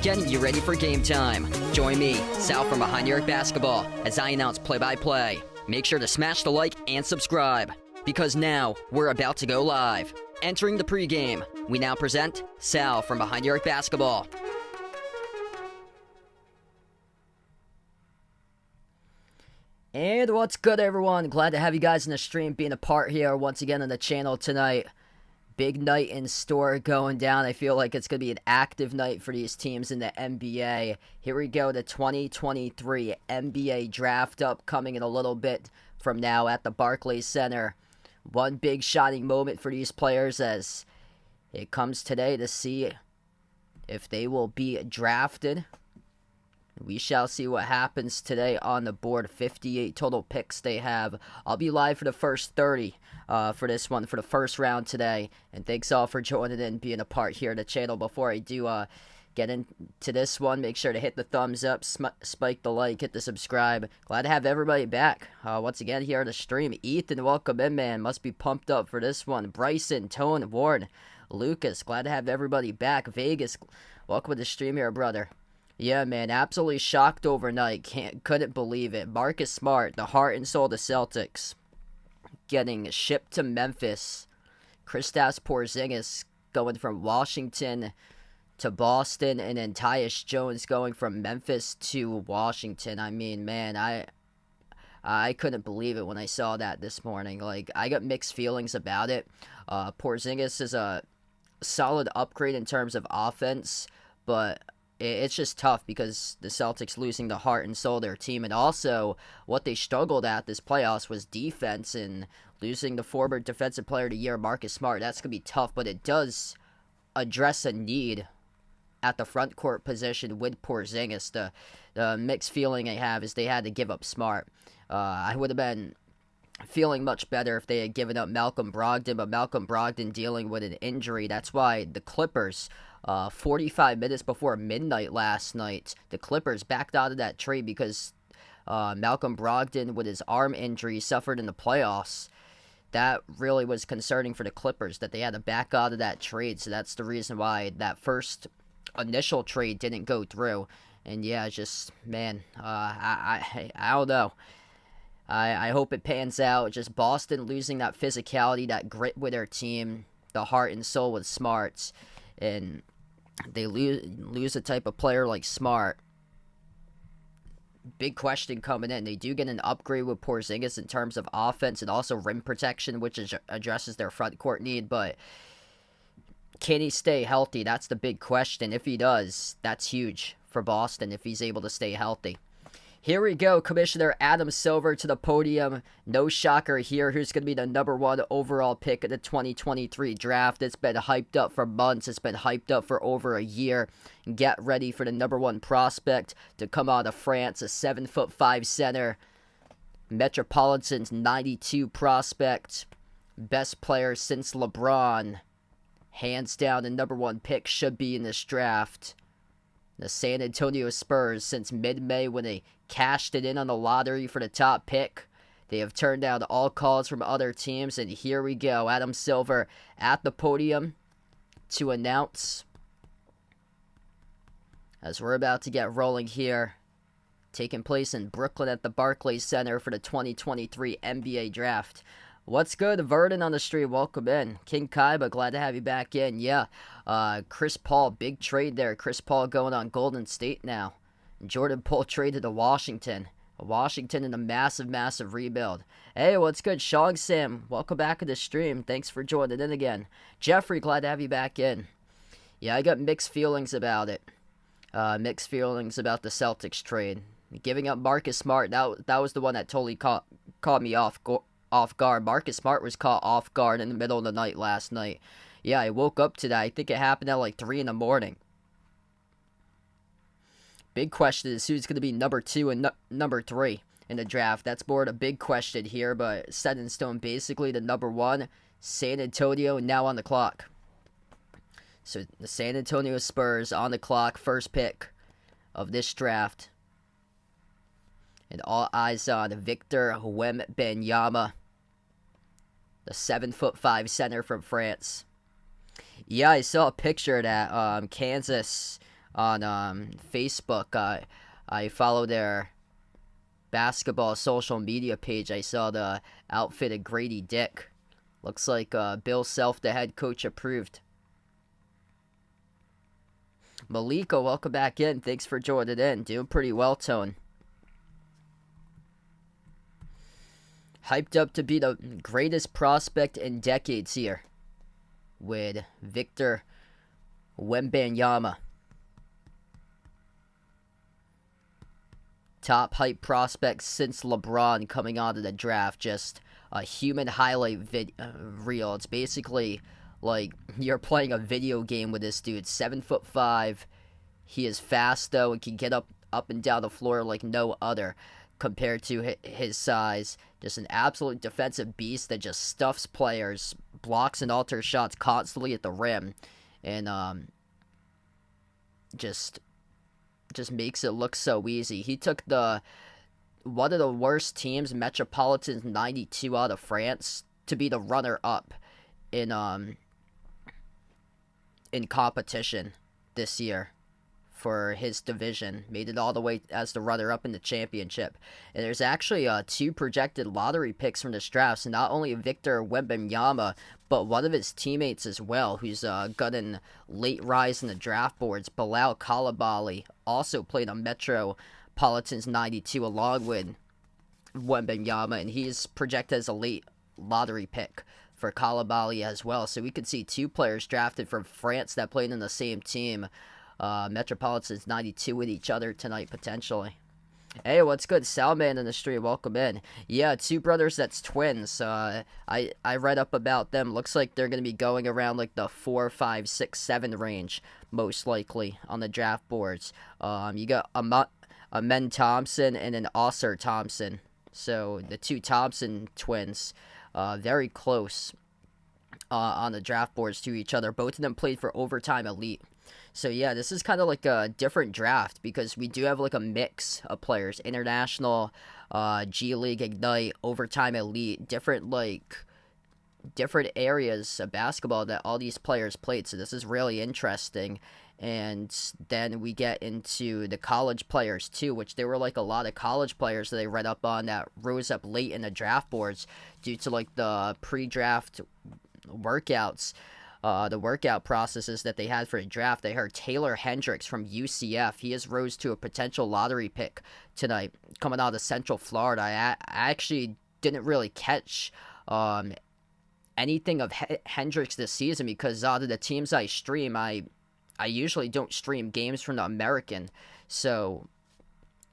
Getting you ready for game time. Join me, Sal from Behind the Arc Basketball, as I announce play-by-play. Make sure to smash the like and subscribe, because now we're about to go live. Entering the pregame, we now present Sal from Behind the Arc Basketball. And what's good, everyone? Glad to have you guys in the stream, being a part here once again on the channel tonight. Big night in store going down. I feel like it's going to be an active night for these teams in the NBA. Here we go, the 2023 NBA Draft upcoming in a little bit from now at the Barclays Center. One big shining moment for these players as it comes today to see if they will be drafted. We shall see what happens today on the board. 58 total picks they have. I'll be live for the first 30 for this one, for the first round today. And thanks all for joining in, being a part here of the channel. Before I do get into this one, make sure to hit the thumbs up, spike the like, hit the subscribe. Glad to have everybody back once again here on the stream. Ethan, welcome in, man. Must be pumped up for this one. Bryson, Tone, Warren, Lucas, glad to have everybody back. Vegas, welcome to the stream here, brother. Yeah, man, absolutely shocked overnight. Couldn't believe it. Marcus Smart, the heart and soul of the Celtics, getting shipped to Memphis. Kristaps Porzingis going from Washington to Boston, and then Tyus Jones going from Memphis to Washington. I mean, man, I couldn't believe it when I saw that this morning. Like, I got mixed feelings about it. Porzingis is a solid upgrade in terms of offense, but it's just tough because the Celtics losing the heart and soul of their team, and also what they struggled at this playoffs was defense, and losing the former defensive player of the year, Marcus Smart. That's going to be tough, but it does address a need at the front court position with Porzingis. The mixed feeling I have is they had to give up Smart. I would have been feeling much better if they had given up Malcolm Brogdon, but Malcolm Brogdon dealing with an injury. That's why the Clippers, 45 minutes before midnight last night, the Clippers backed out of that trade because Malcolm Brogdon, with his arm injury, suffered in the playoffs. That really was concerning for the Clippers, that they had to back out of that trade. So that's the reason why that first initial trade didn't go through. And yeah, just, man, I don't know. I hope it pans out. Just Boston losing that physicality, that grit with their team, the heart and soul with Smarts, and they lose a type of player like Smart. Big question coming in. They do get an upgrade with Porzingis in terms of offense and also rim protection, which addresses their front court need, but can he stay healthy? That's the big question. If he does, that's huge for Boston if he's able to stay healthy. Here we go, Commissioner Adam Silver to the podium. No shocker here. Who's going to be the #1 overall pick of the 2023 draft? It's been hyped up for months. It's been hyped up for over a year. Get ready for the #1 prospect to come out of France, a 7'5" center. Metropolitan's 92 prospect. Best player since LeBron. Hands down, the #1 pick should be in this draft. The San Antonio Spurs, since mid-May when they cashed it in on the lottery for the top pick, they have turned down all calls from other teams, and here we go. Adam Silver at the podium to announce, as we're about to get rolling here, taking place in Brooklyn at the Barclays Center for the 2023 NBA Draft. What's good, Verdon on the stream? Welcome in. King Kaiba, glad to have you back in. Yeah, Chris Paul, big trade there. Chris Paul going on Golden State now. Jordan Poole traded to Washington. Washington in a massive, massive rebuild. Hey, what's good? Shong Sam, welcome back to the stream. Thanks for joining in again. Jeffrey, glad to have you back in. Yeah, I got mixed feelings about it. Mixed feelings about the Celtics trade. Giving up Marcus Smart, that was the one that totally caught me off off guard. Marcus Smart was caught off guard in the middle of the night last night. Yeah, I woke up to that. I think it happened at like 3 in the morning. Big question is who's going to be number 2 and number 3 in the draft. That's more the big question here, but set in stone basically the number 1, San Antonio, now on the clock. So the San Antonio Spurs on the clock, first pick of this draft. And all eyes on Victor Wembanyama, the 7'5" center from France. Yeah, I saw a picture of that. Kansas on Facebook. I follow their basketball social media page. I saw the outfit of Grady Dick. Looks like Bill Self, the head coach, approved. Malika, welcome back in. Thanks for joining in. Doing pretty well, Tone. Hyped up to be the greatest prospect in decades here with Victor Wembanyama. Top hype prospect since LeBron coming out of the draft. Just a human highlight reel. It's basically like you're playing a video game with this dude. 7'5". He is fast though and can get up and down the floor like no other compared to his size. Just an absolute defensive beast that just stuffs players, blocks and alters shots constantly at the rim, and just makes it look so easy. He took one of the worst teams, Metropolitans 92 out of France, to be the runner-up in competition this year for his division. Made it all the way as the runner-up in the championship. And there's actually 2 projected lottery picks from this draft. So not only Victor Wembanyama, but one of his teammates as well, who's got a late rise in the draft boards. Bilal Coulibaly also played on Metropolitans 92 along with Wembanyama, and he's projected as a late lottery pick for Coulibaly as well. So we could see 2 players drafted from France that played in the same team. Metropolitans 92 with each other tonight, potentially. Hey, what's good? Salman in the stream, welcome in. Yeah, 2 brothers that's twins. I read up about them. Looks like they're going to be going around like the 4, 5, 6, 7 range, most likely, on the draft boards. You got Amen Thompson and an Ausar Thompson. So the 2 Thompson twins, very close on the draft boards to each other. Both of them played for Overtime Elite. So yeah, this is kind of like a different draft because we do have like a mix of players. International, G League, Ignite, Overtime Elite, different areas of basketball that all these players played. So this is really interesting. And then we get into the college players too, which there were like a lot of college players that I read up on that rose up late in the draft boards due to like the pre-draft workouts. The workout processes that they had for the draft. I heard Taylor Hendricks from UCF. He has rose to a potential lottery pick tonight, coming out of Central Florida. I actually didn't really catch anything of Hendricks this season because out of the teams I stream, I usually don't stream games from the American. So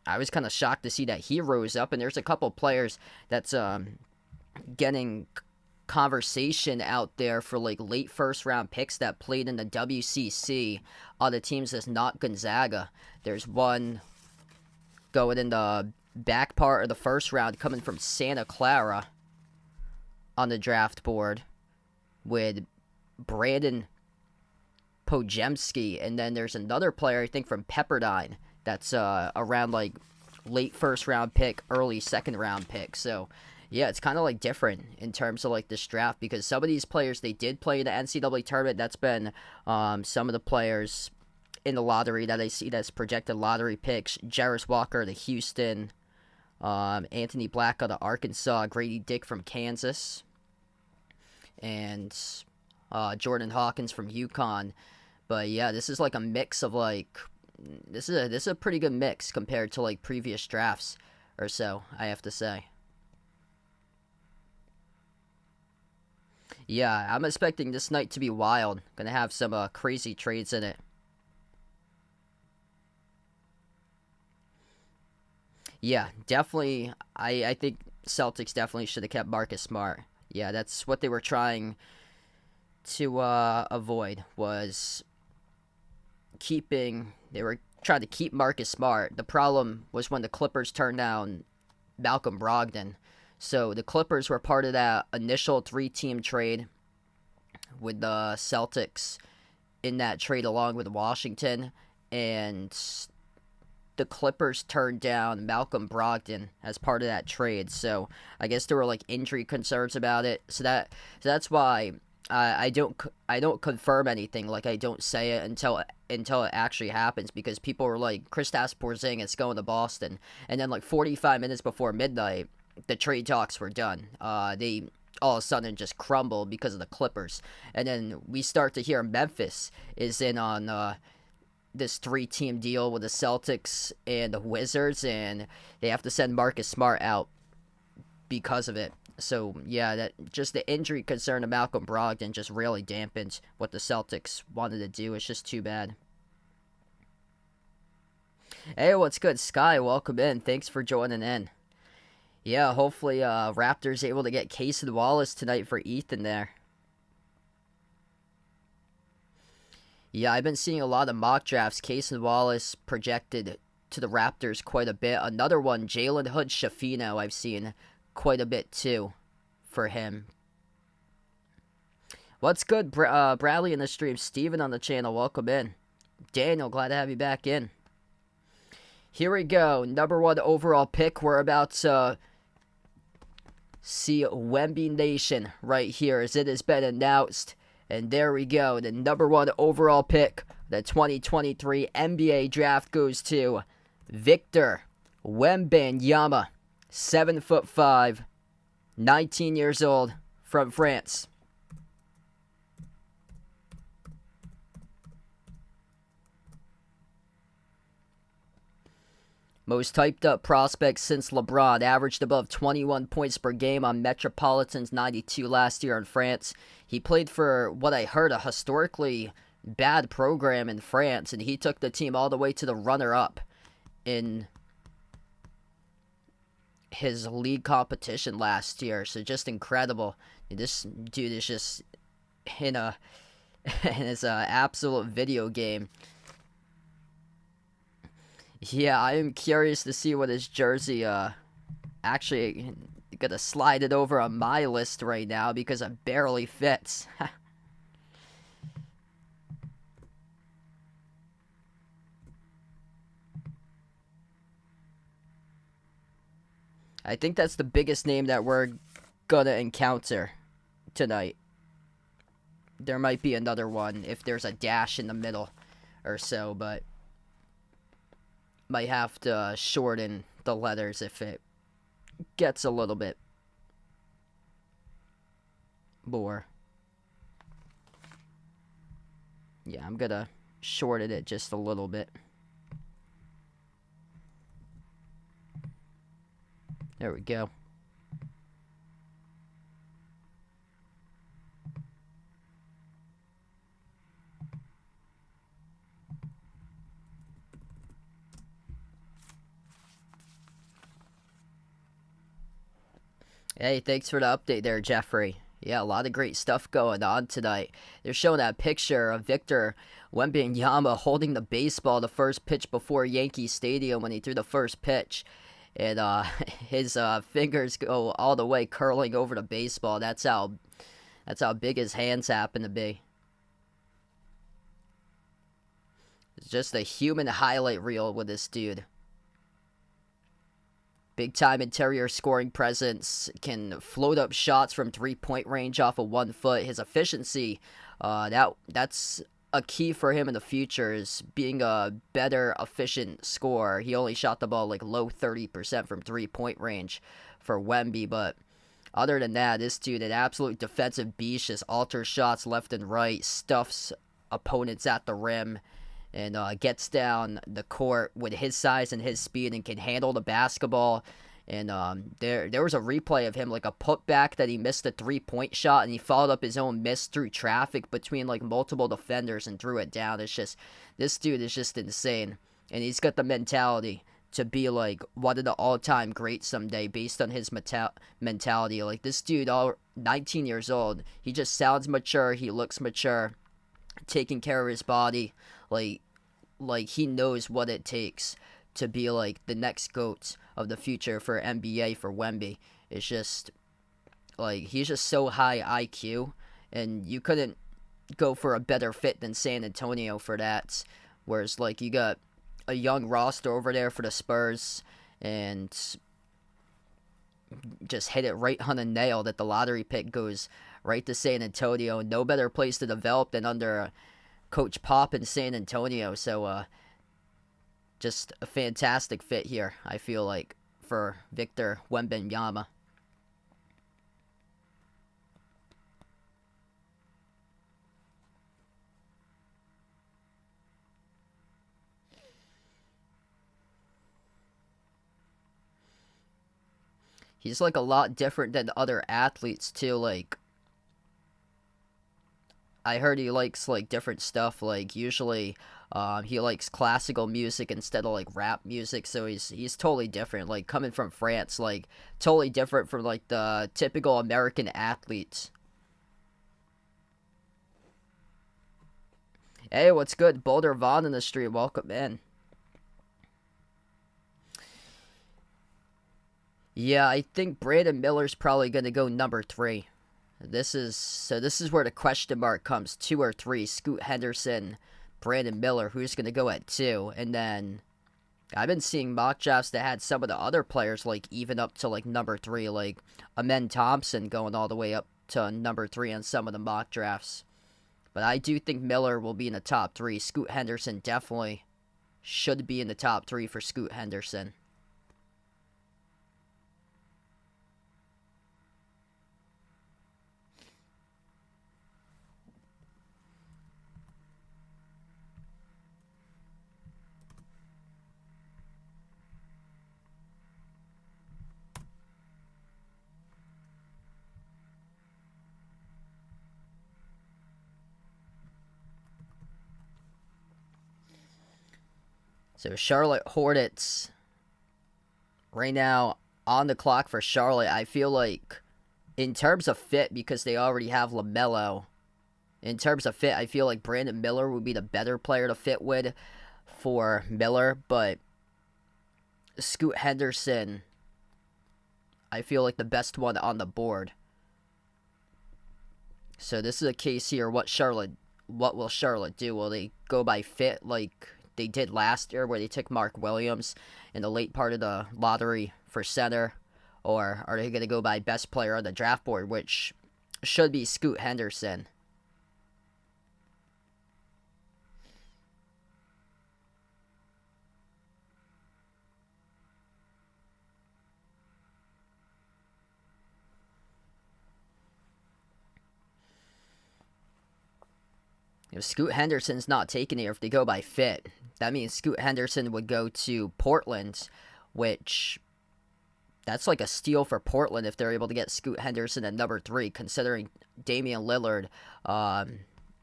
I was kind of shocked to see that he rose up. And there's a couple players that's getting conversation out there for like late first round picks that played in the WCC on the teams that's not Gonzaga. There's one going in the back part of the first round coming from Santa Clara on the draft board with Brandon Pojemski, and then there's another player I think from Pepperdine that's around like late first round pick, early second round pick. So yeah, it's kind of like different in terms of like this draft because some of these players, they did play in the NCAA tournament. That's been some of the players in the lottery that I see that's projected lottery picks. Jarris Walker, the Houston, Anthony Black of the Arkansas, Grady Dick from Kansas, and Jordan Hawkins from UConn. But yeah, this is like a mix of like, this is a pretty good mix compared to like previous drafts or so, I have to say. Yeah, I'm expecting this night to be wild. Gonna have some crazy trades in it. Yeah, definitely. I think Celtics definitely should have kept Marcus Smart. Yeah, that's what they were trying to avoid, was they were trying to keep Marcus Smart. The problem was when the Clippers turned down Malcolm Brogdon. So the Clippers were part of that initial 3-team trade with the Celtics in that trade along with Washington, and the Clippers turned down Malcolm Brogdon as part of that trade. So I guess there were like injury concerns about it. So that's why I don't confirm anything. Like, I don't say it until it actually happens, because people were like, Kristaps Porzingis going to Boston, and then like 45 minutes before midnight, the trade talks were done. They all of a sudden just crumbled because of the Clippers, and then we start to hear Memphis is in on this 3-team deal with the Celtics and the Wizards, and they have to send Marcus Smart out because of it. So yeah, that just the injury concern of Malcolm Brogdon just really dampened what the Celtics wanted to do. It's just too bad. Hey, what's good, Sky? Welcome in. Thanks for joining in. Yeah, hopefully Raptors able to get Case and Wallace tonight for Ethan there. Yeah, I've been seeing a lot of mock drafts. Case and Wallace projected to the Raptors quite a bit. Another one, Jalen Hood-Schifino, I've seen quite a bit too for him. What's good, Bradley in the stream? Steven on the channel, welcome in. Daniel, glad to have you back in. Here we go, number 1 overall pick. We're about to see Wemby Nation right here as it has been announced. And there we go, the number 1 overall pick, the 2023 NBA draft goes to Victor Wembanyama. 7'5", 19 years old, from France. Most typed up prospect since LeBron, averaged above 21 points per game on Metropolitans 92 last year in France. He played for what I heard a historically bad program in France, and he took the team all the way to the runner-up in his league competition last year. So just incredible. This dude is just in his absolute video game. Yeah, I am curious to see what his jersey actually gonna slide it over on my list right now because it barely fits. I think that's the biggest name that we're gonna encounter tonight. There might be another one if there's a dash in the middle or so, but might have to shorten the letters if it gets a little bit more. Yeah, I'm gonna shorten it just a little bit. There we go. Hey, thanks for the update there, Jeffrey. Yeah, a lot of great stuff going on tonight. They're showing that picture of Victor Wembanyama holding the baseball the first pitch before Yankee Stadium when he threw the first pitch. And his fingers go all the way curling over the baseball. That's how big his hands happen to be. It's just a human highlight reel with this dude. Big-time interior scoring presence, can float up shots from three-point range off of 1 foot. His efficiency, that's a key for him in the future, is being a better, efficient scorer. He only shot the ball like low 30% from three-point range for Wemby, but other than that, this dude, an absolute defensive beast, just alters shots left and right, stuffs opponents at the rim, and gets down the court with his size and his speed and can handle the basketball. And there was a replay of him, like a putback that he missed a three-point shot, and he followed up his own miss through traffic between like multiple defenders and threw it down. It's just, this dude is just insane. And he's got the mentality to be like one of the all-time greats someday based on his mentality. Like this dude, all 19 years old, he just sounds mature, he looks mature, taking care of his body, like he knows what it takes to be like the next GOAT of the future for NBA for Wemby. It's just like he's just so high IQ, and you couldn't go for a better fit than San Antonio for that. Whereas like you got a young roster over there for the Spurs, and just hit it right on the nail that the lottery pick goes right to San Antonio. No better place to develop than under Coach Pop in San Antonio. So just a fantastic fit here, I feel like, for Victor Wembanyama. He's like a lot different than other athletes too. Like I heard he likes like different stuff. Like usually, he likes classical music instead of like rap music. So he's totally different. Like coming from France, like totally different from like the typical American athletes. Hey, what's good, Boulder Vaughn in the street? Welcome in. Yeah, I think Brandon Miller's probably gonna go number 3. This is where the question mark comes: 2 or 3. Scoot Henderson, Brandon Miller. Who's gonna go at 2? And then I've been seeing mock drafts that had some of the other players like even up to like number 3, like Amen Thompson going all the way up to number 3 on some of the mock drafts. But I do think Miller will be in the top 3. Scoot Henderson definitely should be in the top 3 for Scoot Henderson. So Charlotte Hornets right now on the clock for Charlotte. I feel like in terms of fit, because they already have LaMelo, in terms of fit, I feel like Brandon Miller would be the better player to fit with for Miller. But Scoot Henderson, I feel like the best one on the board. So this is a case here. What will Charlotte do? Will they go by fit like they did last year, where they took Mark Williams in the late part of the lottery for center? Or are they going to go by best player on the draft board, which should be Scoot Henderson? If Scoot Henderson's not taken here, if they go by fit, that means Scoot Henderson would go to Portland, which that's like a steal for Portland if they're able to get Scoot Henderson at number 3, considering Damian Lillard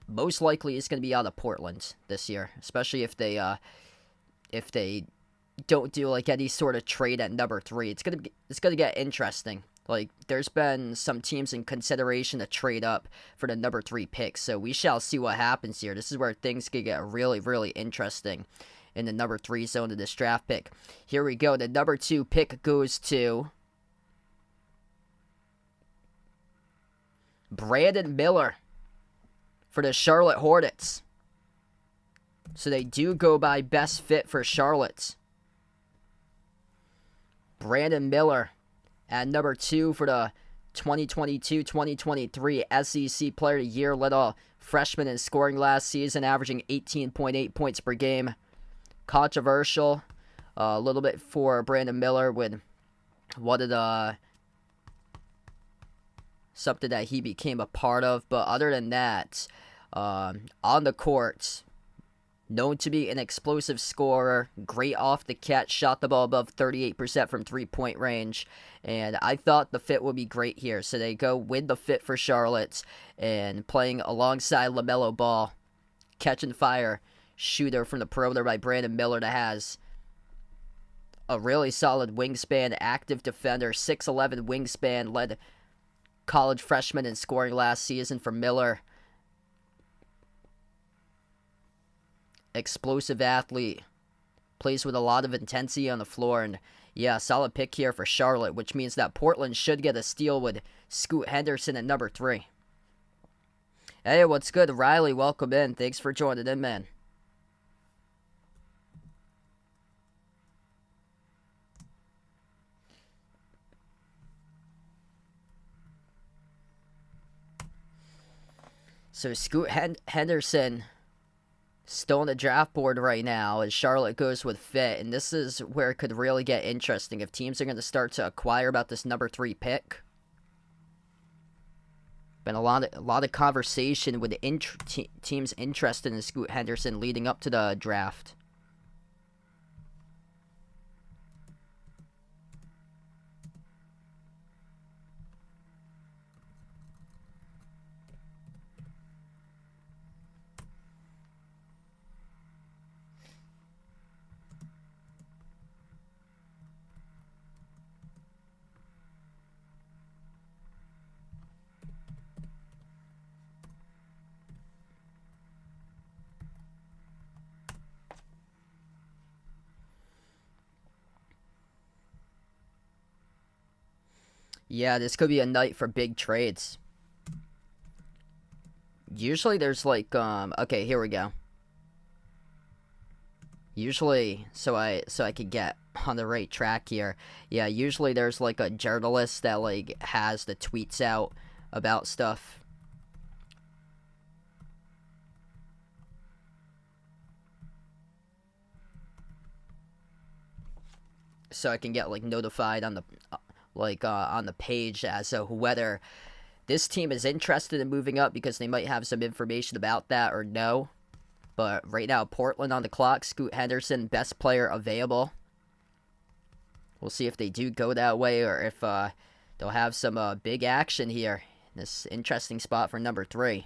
most likely is going to be out of Portland this year, especially if they don't do like any sort of trade at number 3. It's gonna get interesting. Like there's been some teams in consideration to trade up for the number 3 pick, so we shall see what happens here. This is where things could get really, really interesting in the number 3 zone of this draft pick. Here we go. The number 2 pick goes to Brandon Miller for the Charlotte Hornets. So they do go by best fit for Charlotte. Brandon Miller at number 2 for the 2022-2023 SEC Player of the Year. Led a freshman in scoring last season, averaging 18.8 points per game. Controversial a little bit for Brandon Miller with what of the something that he became a part of. But other than that, on the court, known to be an explosive scorer, great off the catch, shot the ball above 38% from three-point range, and I thought the fit would be great here. So they go with the fit for Charlotte, and playing alongside LaMelo Ball, catch and fire shooter from the perimeter by Brandon Miller that has a really solid wingspan, active defender, 6'11 wingspan, led college freshman in scoring last season for Miller. Explosive athlete, plays with a lot of intensity on the floor, and yeah, solid pick here for Charlotte, which means that Portland should get a steal with Scoot Henderson at number 3. Hey, what's good? Riley, welcome in. Thanks for joining in, man. So Scoot Henderson still on the draft board right now as Charlotte goes with fit, and this is where it could really get interesting if teams are going to start to acquire about this number 3 pick. Been a lot of conversation with teams interested in Scoot Henderson leading up to the draft. Yeah, this could be a night for big trades. Usually there's like, okay, here we go. Usually, so I could get on the right track here. Yeah, usually there's like a journalist that like has the tweets out about stuff. So I can get like notified on the on the page as to whether this team is interested in moving up because they might have some information about that or no. But right now, Portland on the clock. Scoot Henderson, best player available. We'll see if they do go that way or if they'll have some big action here. This interesting spot for number 3.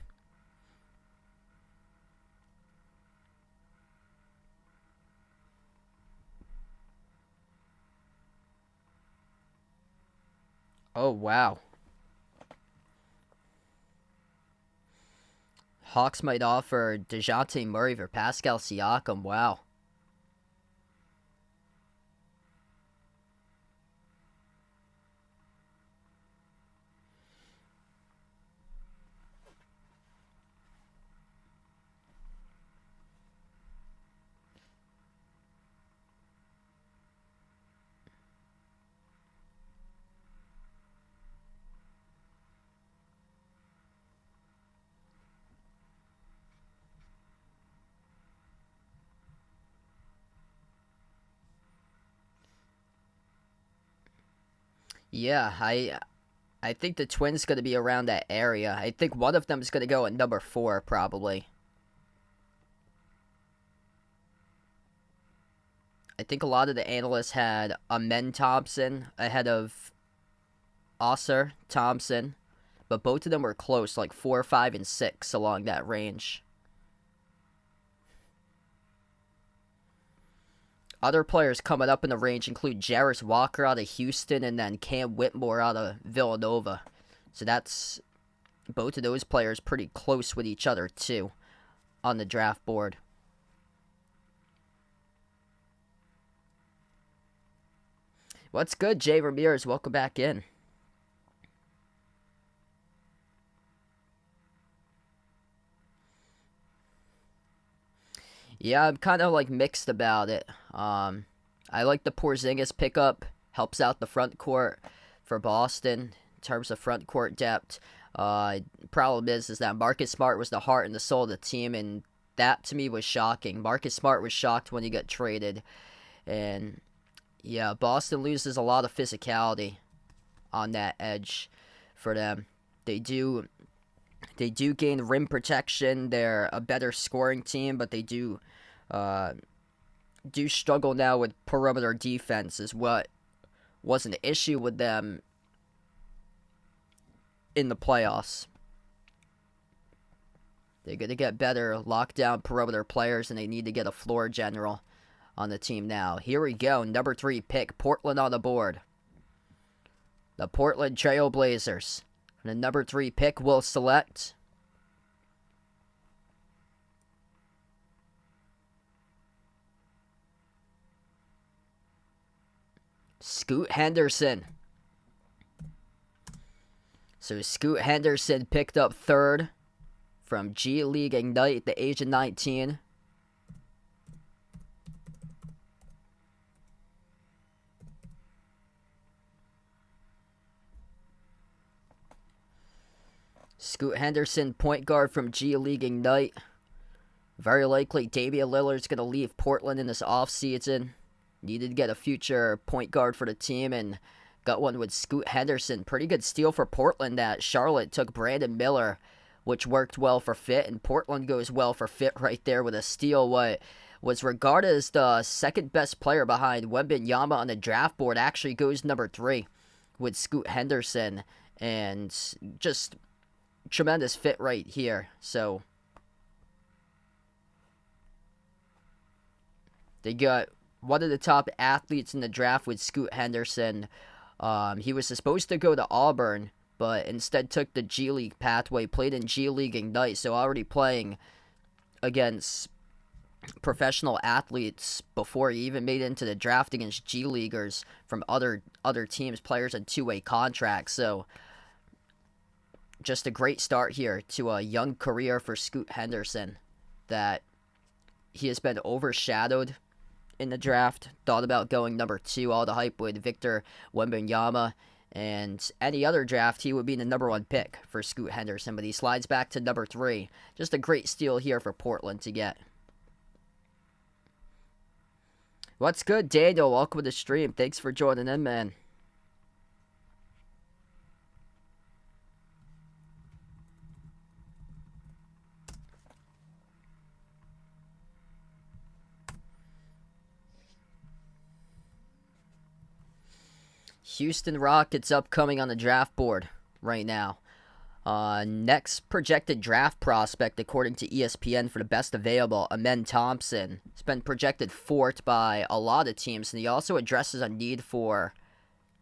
Oh, wow. Hawks might offer DeJounte Murray for Pascal Siakam. Wow. Yeah, I think the Twins going to be around that area. I think one of them is going to go at number 4, probably. I think a lot of the analysts had Amen Thompson ahead of Ausar Thompson, but both of them were close, like 4, 5, and 6 along that range. Other players coming up in the range include Jarris Walker out of Houston and then Cam Whitmore out of Villanova. So that's both of those players pretty close with each other too on the draft board. What's good, Jay Ramirez? Welcome back in. Yeah, I'm kind of like mixed about it. I like the Porzingis pickup. Helps out the front court for Boston in terms of front court depth. Problem is that Marcus Smart was the heart and the soul of the team, and that to me was shocking. Marcus Smart was shocked when he got traded, and yeah, Boston loses a lot of physicality on that edge for them. They do gain rim protection. They're a better scoring team, but they do struggle now with perimeter defense is what was an issue with them in the playoffs. They're going to get better lockdown perimeter players, and they need to get a floor general on the team now. Here we go. Number 3 pick, Portland on the board. The Portland Trail Blazers. The number 3 pick will select Scoot Henderson. So Scoot Henderson picked up 3rd from G League Ignite at the age of 19. Scoot Henderson, point guard from G League Ignite. Very likely Damian Lillard's going to leave Portland in this offseason. Needed to get a future point guard for the team and got one with Scoot Henderson. Pretty good steal for Portland that Charlotte took Brandon Miller, which worked well for fit, and Portland goes well for fit right there with a steal. What was regarded as the second best player behind Wembanyama on the draft board actually goes number 3 with Scoot Henderson, and just tremendous fit right here. So they got one of the top athletes in the draft with Scoot Henderson. He was supposed to go to Auburn, but instead took the G League pathway, played in G League Ignite, so already playing against professional athletes before he even made it into the draft against G Leaguers from other teams, players on 2-way contracts. So just a great start here to a young career for Scoot Henderson, that he has been overshadowed in the draft. Thought about going number 2, all the hype with Victor Wembanyama, and any other draft he would be the number 1 pick for Scoot Henderson, but he slides back to number 3. Just a great steal here for Portland to get. What's good, Daniel? Welcome to the stream. Thanks for joining in, man. Houston Rockets upcoming on the draft board right now. Next projected draft prospect, according to ESPN, for the best available, Amen Thompson. He's been projected 4th by a lot of teams, and he also addresses a need for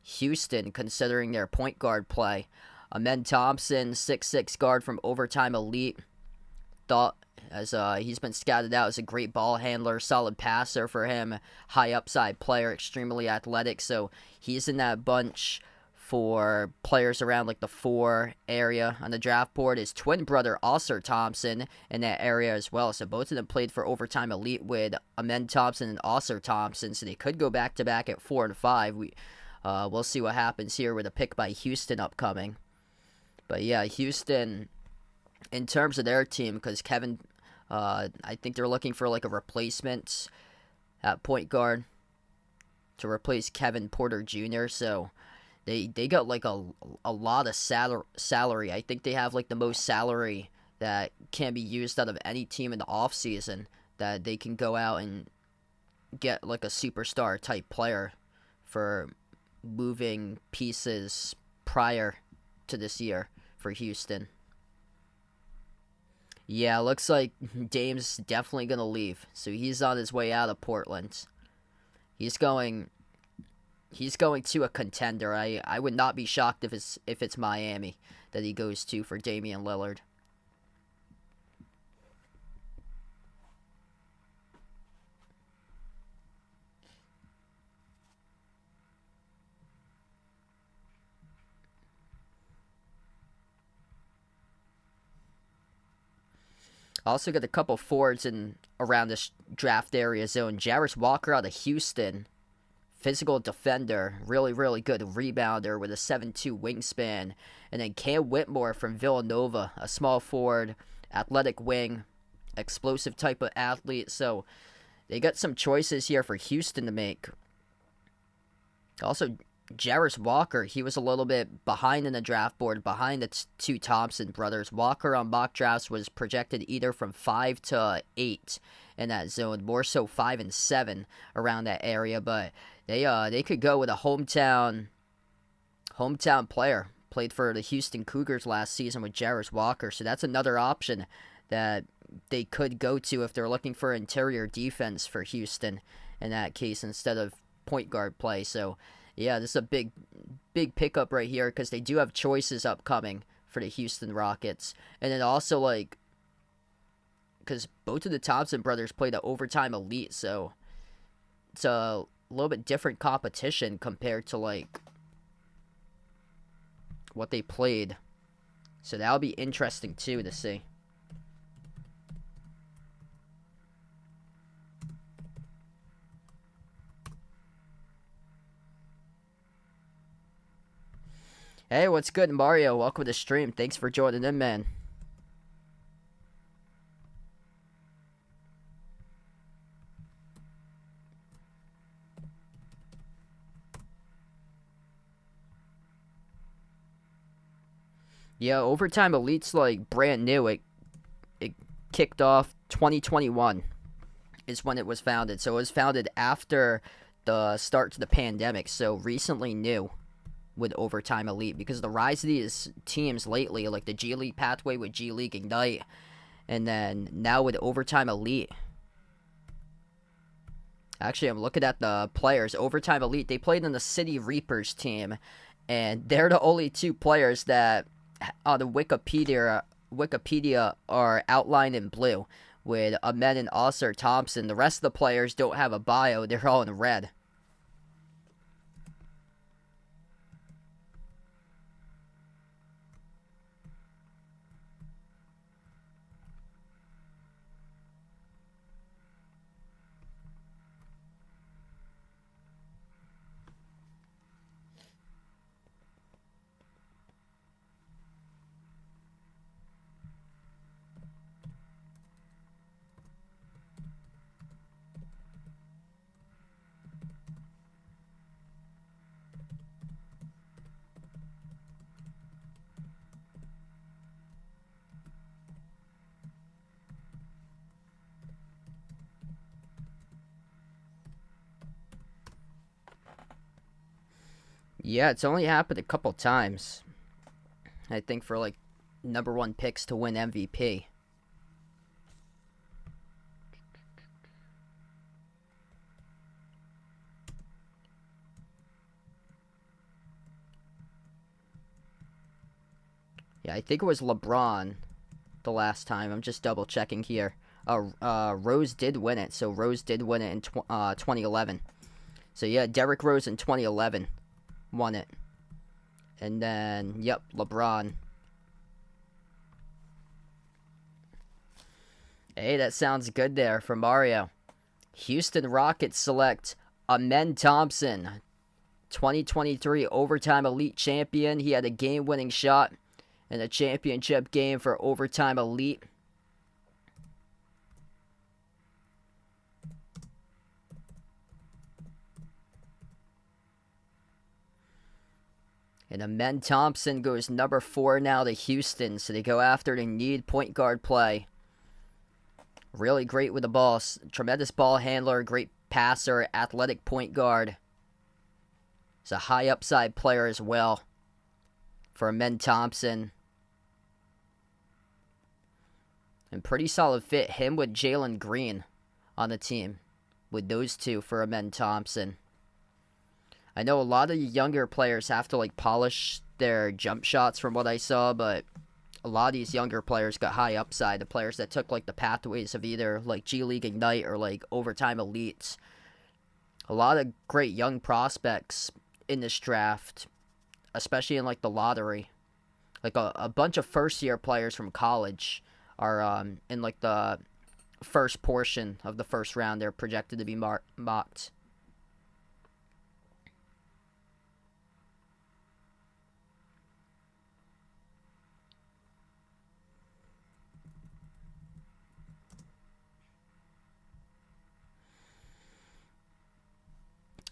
Houston, considering their point guard play. Amen Thompson, 6'6" guard from Overtime Elite. Thought as he's been scouted out as a great ball handler, solid passer for him, high upside player, extremely athletic. So he's in that bunch for players around like the 4 area on the draft board. His twin brother, Ausar Thompson, in that area as well. So both of them played for Overtime Elite with Amen Thompson and Ausar Thompson. So they could go back to back at 4 and 5. We'll see what happens here with a pick by Houston upcoming. But yeah, Houston, in terms of their team, because Kevin, I think they're looking for like a replacement at point guard to replace Kevin Porter Jr. So they got like a lot of salary. I think they have like the most salary that can be used out of any team in the offseason, that they can go out and get like a superstar type player for moving pieces prior to this year for Houston. Yeah, looks like Dame's definitely going to leave. So he's on his way out of Portland. He's going to a contender. I would not be shocked if it's Miami that he goes to for Damian Lillard. Also got a couple forwards in around this draft area zone. Jarris Walker out of Houston. Physical defender. Really, really good rebounder with a 7'2" wingspan. And then Cam Whitmore from Villanova. A small forward, athletic wing, explosive type of athlete. So they got some choices here for Houston to make. Also, Jarris Walker, he was a little bit behind in the draft board, behind the 2 Thompson brothers. Walker on mock drafts was projected either from 5 to 8 in that zone, more so 5 and 7 around that area. But they could go with a hometown player. Played for the Houston Cougars last season with Jarris Walker, so that's another option that they could go to if they're looking for interior defense for Houston. in that case instead of point guard play. So, yeah, this is a big pickup right here because they do have choices upcoming for the Houston Rockets. And then also, like, because both of the Thompson brothers play the Overtime Elite, so it's a little bit different competition compared to, like, what they played. So that'll be interesting, too, to see. Hey, what's good, Mario? Welcome to the stream. Thanks for joining in, man. Yeah, Overtime Elite's like brand new. It kicked off 2021 is when it was founded. So it was founded after the start to the pandemic. So recently new with Overtime Elite because the rise of these teams lately, like the G League pathway with G League Ignite, and then now with Overtime Elite. Actually, I'm looking at the players. Overtime Elite, they played in the City Reapers team, and they're the only two players that on the Wikipedia are outlined in blue, with Ahmed and Ausar Thompson. The rest of the players don't have a bio. They're all in red. Yeah, it's only happened a couple times. I think for like #1 picks to win MVP. Yeah, I think it was LeBron the last time. I'm just double checking here. Rose did win it. So Rose did win it in 2011. So yeah, Derrick Rose in 2011 won it. And then, yep, LeBron. Hey, that sounds good there for Mario. Houston Rockets select Amen Thompson, 2023 Overtime Elite Champion. He had a game-winning shot in a championship game for Overtime Elite. And Amen Thompson goes #4 now to Houston, so they go after the need point guard play. Really great with the ball. Tremendous ball handler, great passer, athletic point guard. He's a high upside player as well for Amen Thompson. And pretty solid fit, him with Jalen Green on the team. With those two for Amen Thompson. I know a lot of younger players have to like polish their jump shots from what I saw, but a lot of these younger players got high upside. The players that took like the pathways of either like G League Ignite or like Overtime Elites. A lot of great young prospects in this draft, especially in like the lottery. Like a bunch of first year players from college are in like the first portion of the first round. They're projected to be mocked.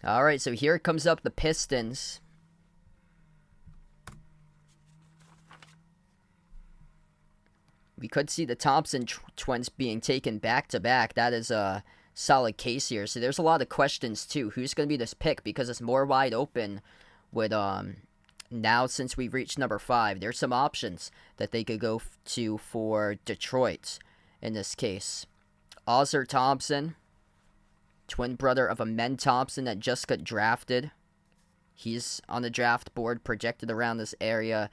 All right, so here comes up the Pistons. We could see the Thompson twins being taken back-to-back. That is a solid case here. So there's a lot of questions, too. Who's going to be this pick? Because it's more wide open with, now since we've reached #5. There's some options that they could go to for Detroit in this case. Ausar Thompson, twin brother of Amen Thompson that just got drafted. He's on the draft board, projected around this area.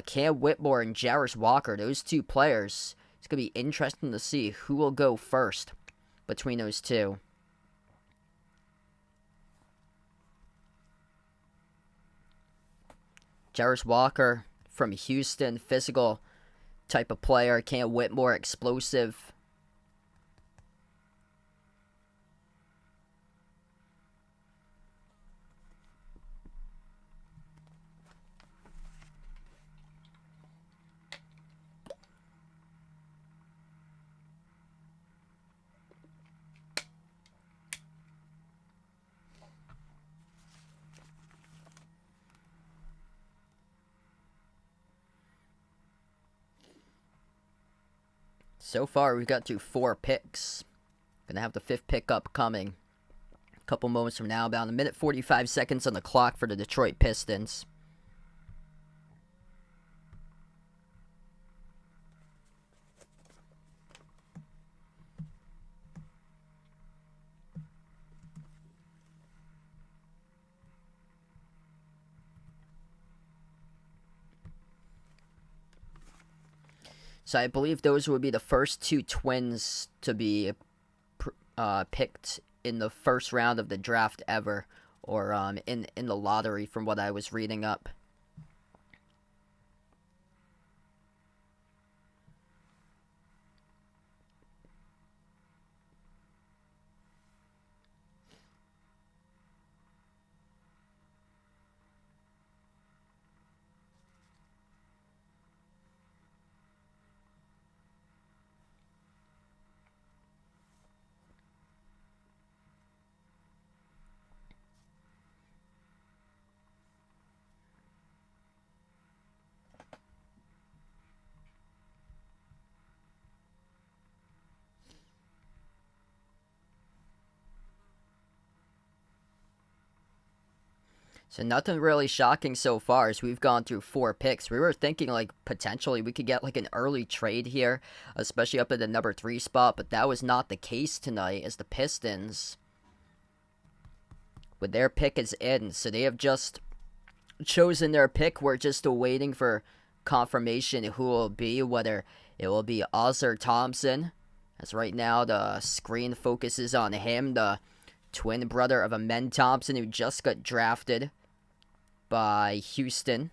Cam Whitmore and Jarvis Walker, those two players. It's going to be interesting to see who will go first between those two. Jarvis Walker from Houston, physical type of player. Cam Whitmore, explosive. So far, we've got through 4 picks. Gonna have the 5th pick upcoming a couple moments from now. About a minute 45 seconds on the clock for the Detroit Pistons. So I believe those would be the first 2 twins to be picked in the first round of the draft ever, or in the lottery, from what I was reading up. So nothing really shocking so far as we've gone through 4 picks. We were thinking like potentially we could get like an early trade here, especially up at the number 3 spot, but that was not the case tonight as the Pistons, with their pick is in. So they have just chosen their pick. We're just waiting for confirmation who it will be, whether it will be Ausar Thompson, as right now the screen focuses on him, the twin brother of Amen Thompson, who just got drafted by Houston.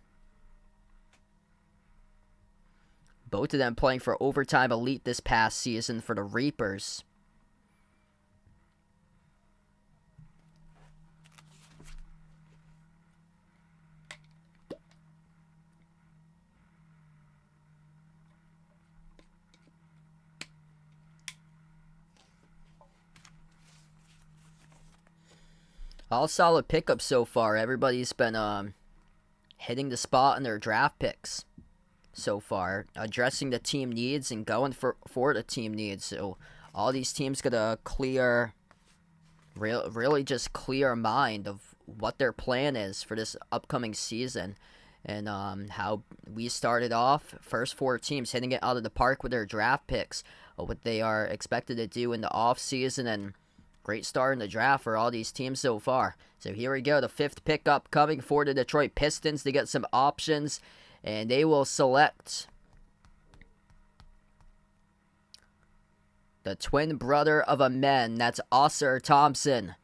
Both of them playing for Overtime Elite this past season for the Reapers. All solid pickups so far. Everybody's been hitting the spot in their draft picks so far, addressing the team needs and going for the team needs. So all these teams got a clear, really just clear mind of what their plan is for this upcoming season. And how we started off, first 4 teams hitting it out of the park with their draft picks, what they are expected to do in the offseason, and great start in the draft for all these teams so far. So here we go, the 5th pick upcoming for the Detroit Pistons. They get some options, and they will select the twin brother of Amen. That's Ausar Thompson,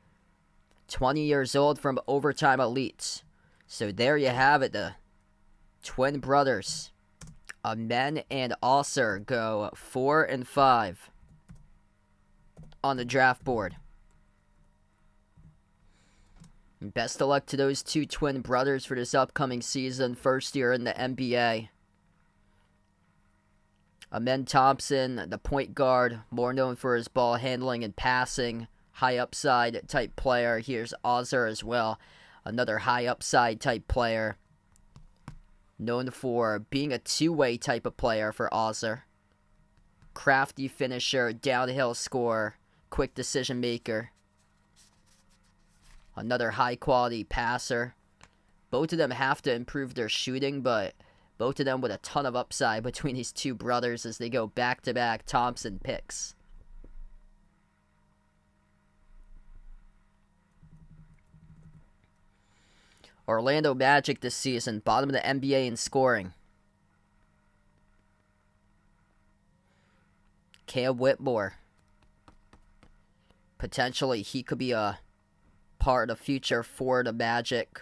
20 years old, from Overtime Elite. So there you have it, the twin brothers, Amen and Ausar, go 4 and 5 on the draft board. Best of luck to those 2 twin brothers for this upcoming season, first year in the NBA. Amen Thompson, the point guard, more known for his ball handling and passing, high upside type player. Here's Ausar as well, another high upside type player, known for being a 2-way type of player for Ausar. Crafty finisher, downhill scorer, quick decision maker. Another high-quality passer. Both of them have to improve their shooting, but both of them with a ton of upside between these 2 brothers as they go back-to-back Thompson picks. Orlando Magic this season, bottom of the NBA in scoring. Cam Whitmore. Potentially, he could be a part of the future for the Magic.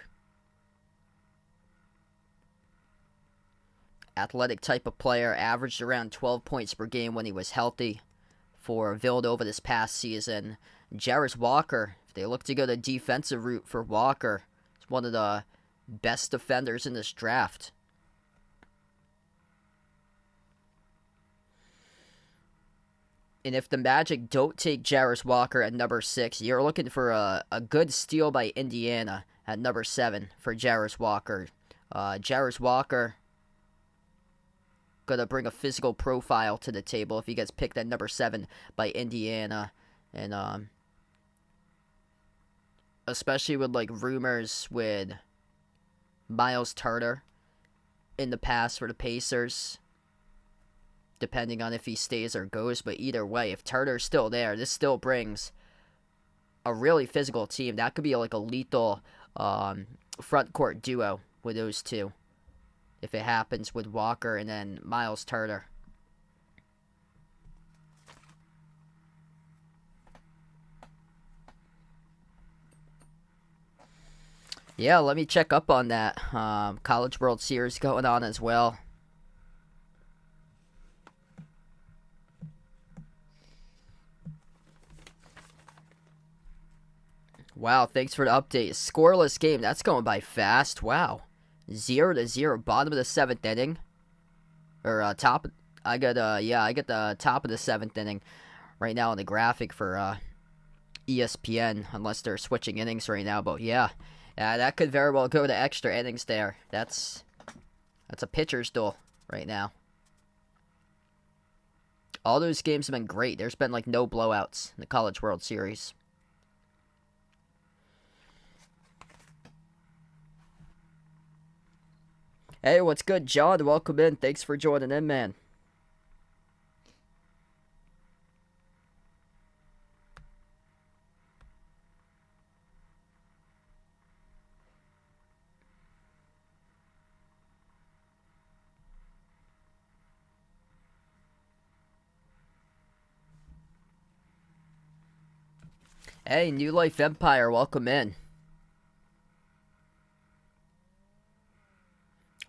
Athletic type of player, averaged around 12 points per game when he was healthy for Villanova this past season. Jarace Walker, if they look to go the defensive route for Walker, he's one of the best defenders in this draft. And if the Magic don't take Jarace Walker at number 6, you're looking for a good steal by Indiana at number 7 for Jarace Walker. Jarace Walker going to bring a physical profile to the table if he gets picked at number 7 by Indiana. And especially with like rumors with Miles Turner in the past for the Pacers, depending on if he stays or goes. But either way, if Turner's still there, this still brings a really physical team. That could be like a lethal front court duo with those two, if it happens with Walker and then Miles Turner. Yeah, let me check up on that. College World Series going on as well. Wow, thanks for the update. Scoreless game. That's going by fast. Wow. 0-0. Bottom of the 7th inning. Or top. I got the top of the 7th inning right now on the graphic for ESPN, unless they're switching innings right now. But yeah, that could very well go to extra innings there. That's a pitcher's duel right now. All those games have been great. There's been like no blowouts in the College World Series. Hey, what's good, John? Welcome in. Thanks for joining in, man. Hey, New Life Empire, welcome in.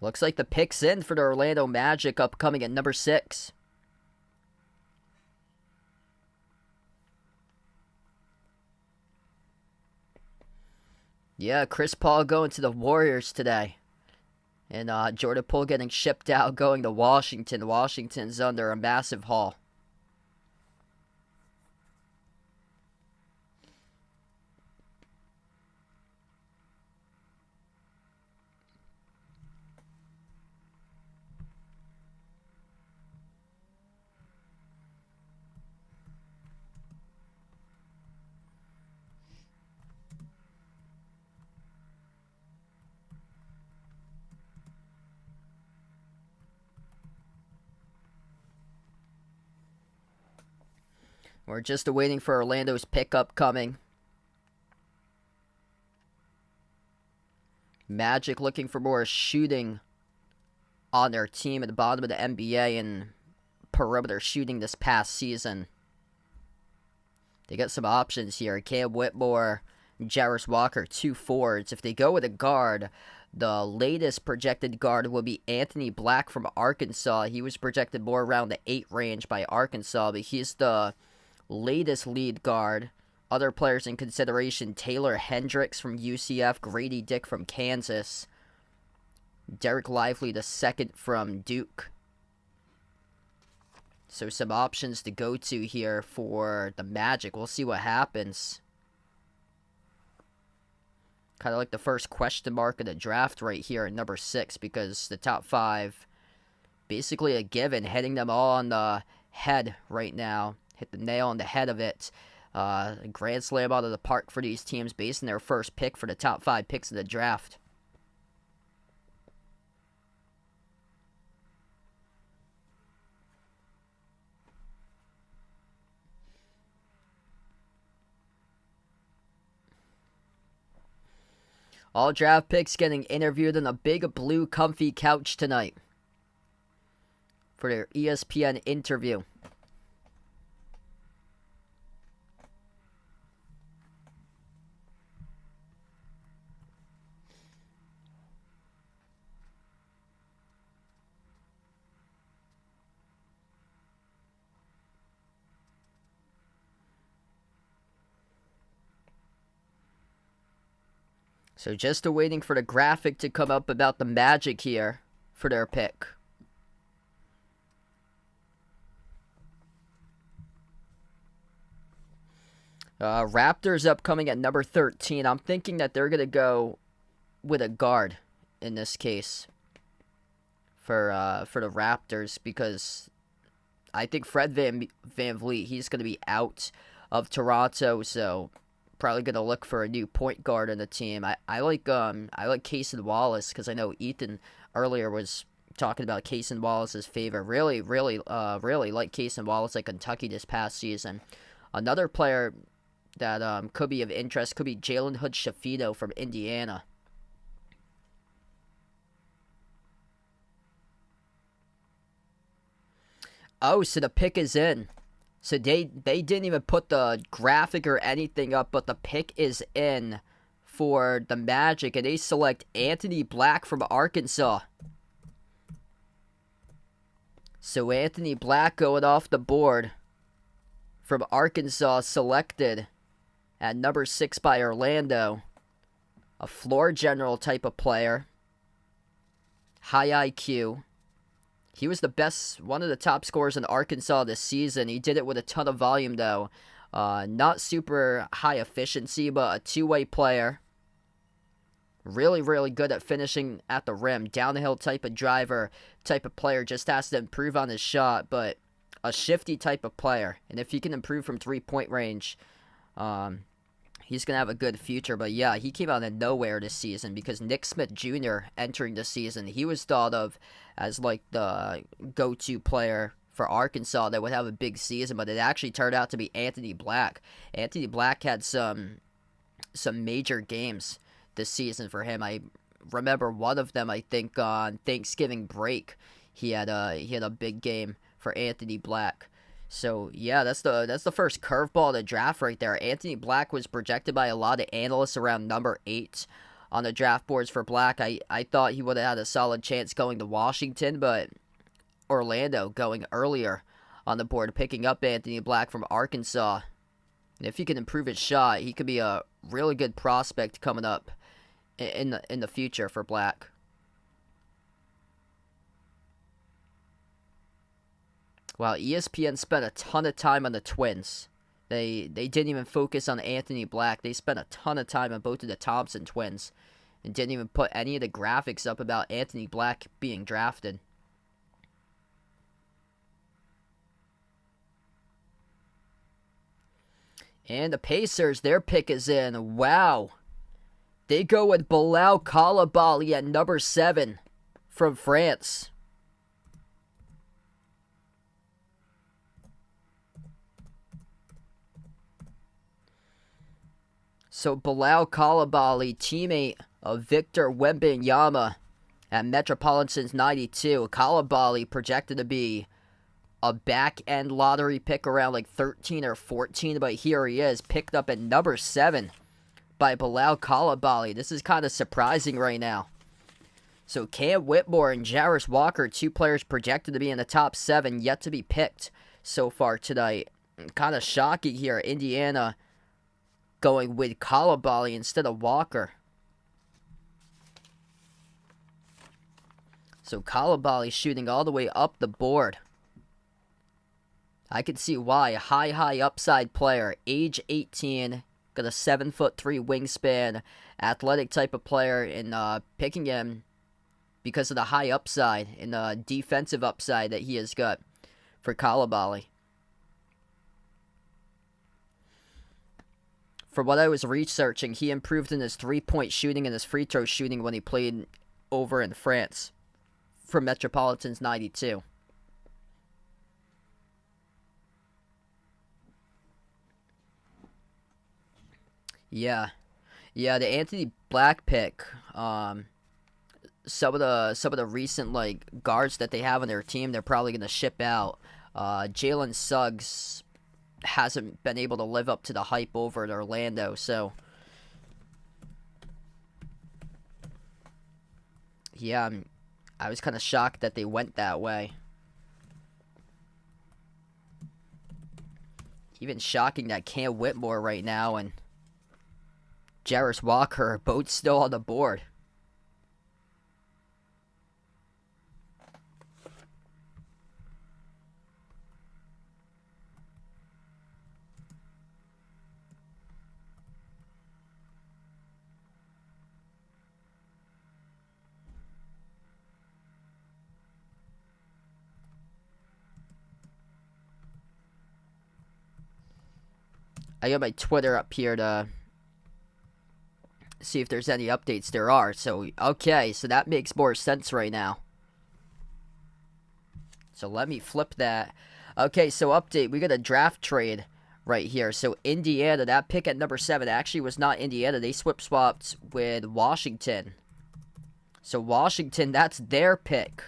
Looks like the pick's in for the Orlando Magic, upcoming at number 6. Yeah, Chris Paul going to the Warriors today. And Jordan Poole getting shipped out, going to Washington. Washington's under a massive haul. We're just waiting for Orlando's pickup coming. Magic looking for more shooting on their team at the bottom of the NBA and perimeter shooting this past season. They got some options here. Cam Whitmore, Jarace Walker, 2 forwards. If they go with a guard, the latest projected guard will be Anthony Black from Arkansas. He was projected more around the 8 range by Arkansas, but he's the latest lead guard. Other players in consideration: Taylor Hendricks from UCF, Grady Dick from Kansas, Derek Lively the second from Duke. So some options to go to here for the Magic. We'll see what happens. Kind of like the first question mark of the draft right here at number 6, because the top 5 basically a given, hitting them all on the head right now. Hit the nail on the head of it. A grand slam out of the park for these teams based on their first pick for the top 5 picks of the draft. All draft picks getting interviewed on a big blue comfy couch tonight for their ESPN interview. So just waiting for the graphic to come up about the Magic here for their pick. Raptors upcoming at number 13. I'm thinking that they're going to go with a guard in this case for the Raptors, because I think Fred VanVleet, he's going to be out of Toronto, so probably going to look for a new point guard in the team. I like Cason Wallace, because I know Ethan earlier was talking about Cason Wallace's favor. Really like Cason Wallace at Kentucky this past season. Another player that could be of interest could be Jalen Hood-Schifino from Indiana. Oh, so the pick is in. So they didn't even put the graphic or anything up, but the pick is in for the Magic, and they select Anthony Black from Arkansas. So Anthony Black going off the board from Arkansas, selected at number 6 by Orlando. A floor general type of player. High IQ. He was one of the top scorers in Arkansas this season. He did it with a ton of volume, though. Not super high efficiency, but a two-way player. Really, really good at finishing at the rim. Down-the-hill type of driver, type of player. Just has to improve on his shot, but a shifty type of player. And if he can improve from three-point range, he's going to have a good future. But yeah, he came out of nowhere this season, because Nick Smith Jr. entering the season, he was thought of as like the go-to player for Arkansas that would have a big season, but it actually turned out to be Anthony Black. Anthony Black had some major games this season for him. I remember one of them, I think on Thanksgiving break, he had a big game for Anthony Black. So yeah, that's the first curveball of the draft right there. Anthony Black was projected by a lot of analysts around number 8 on the draft boards for Black. I thought he would have had a solid chance going to Washington, but Orlando going earlier on the board, picking up Anthony Black from Arkansas. And if he can improve his shot, he could be a really good prospect coming up in the future for Black. Wow, ESPN spent a ton of time on the Twins. They didn't even focus on Anthony Black. They spent a ton of time on both of the Thompson twins and didn't even put any of the graphics up about Anthony Black being drafted. And the Pacers, their pick is in. Wow. They go with Bilal Coulibaly at number 7 from France. So Bilal Coulibaly, teammate of Victor Wembanyama at Metropolitans 92. Coulibaly projected to be a back-end lottery pick around like 13 or 14, but here he is, picked up at number 7 by Bilal Coulibaly. This is kind of surprising right now. So Cam Whitmore and Jarris Walker, 2 players projected to be in the top 7, yet to be picked so far tonight. Kind of shocking here, Indiana going with Coulibaly instead of Walker. So Coulibaly shooting all the way up the board. I can see why. High upside player. Age 18. Got a 7'3" wingspan. Athletic type of player. And picking him because of the high upside and the defensive upside that he has got for Coulibaly. For what I was researching, he improved in his three-point shooting and his free throw shooting when he played over in France for Metropolitans 92. Yeah, the Anthony Black pick, some of the recent like guards that they have on their team, they're probably gonna ship out. Jalen Suggs hasn't been able to live up to the hype over at Orlando, so yeah, I was kind of shocked that they went that way. Even shocking that Cam Whitmore right now and Jarace Walker are both still on the board. I got my Twitter up here to see if there's any updates. There are. So, okay. So that makes more sense right now. So let me flip that. Okay, so update. We got a draft trade right here. So Indiana, that pick at number 7 actually was not Indiana. They swapped with Washington. So Washington, that's their pick.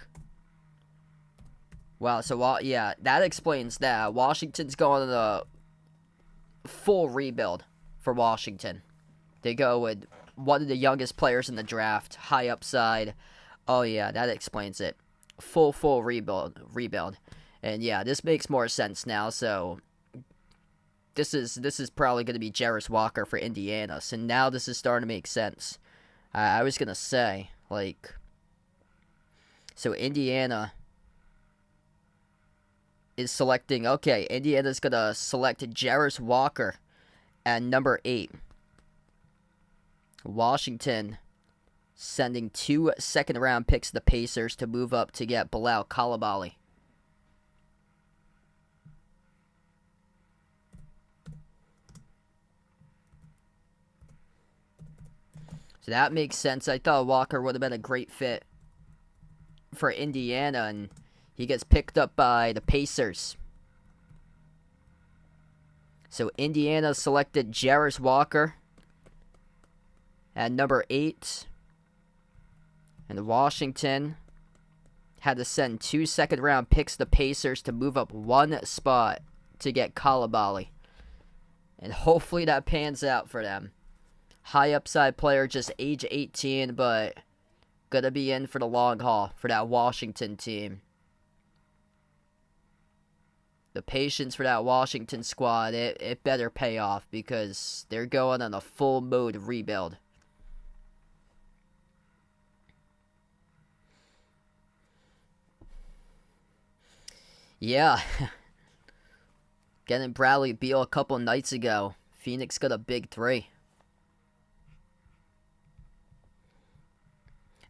Wow, so yeah, that explains that. Washington's going on a full rebuild for Washington. They go with one of the youngest players in the draft, high upside. Oh yeah, that explains it. Full rebuild. And yeah, this makes more sense now. So this is probably going to be Jarace Walker for Indiana. So now this is starting to make sense. I was going to say, like, so Indiana is selecting, okay, Indiana's going to select Jarace Walker at number 8. Washington sending 2 second-round picks to the Pacers to move up to get Bilal Coulibaly. So that makes sense. I thought Walker would have been a great fit for Indiana, and he gets picked up by the Pacers. So Indiana selected Jarace Walker at number 8. And Washington had to send 2 second-round picks to the Pacers to move up 1 spot to get Coulibaly. And hopefully that pans out for them. High upside player, just age 18, but gonna be in for the long haul for that Washington team. The patience for that Washington squad, it better pay off because they're going on a full mode rebuild. Yeah. Getting Bradley Beal a couple nights ago. Phoenix got a big 3.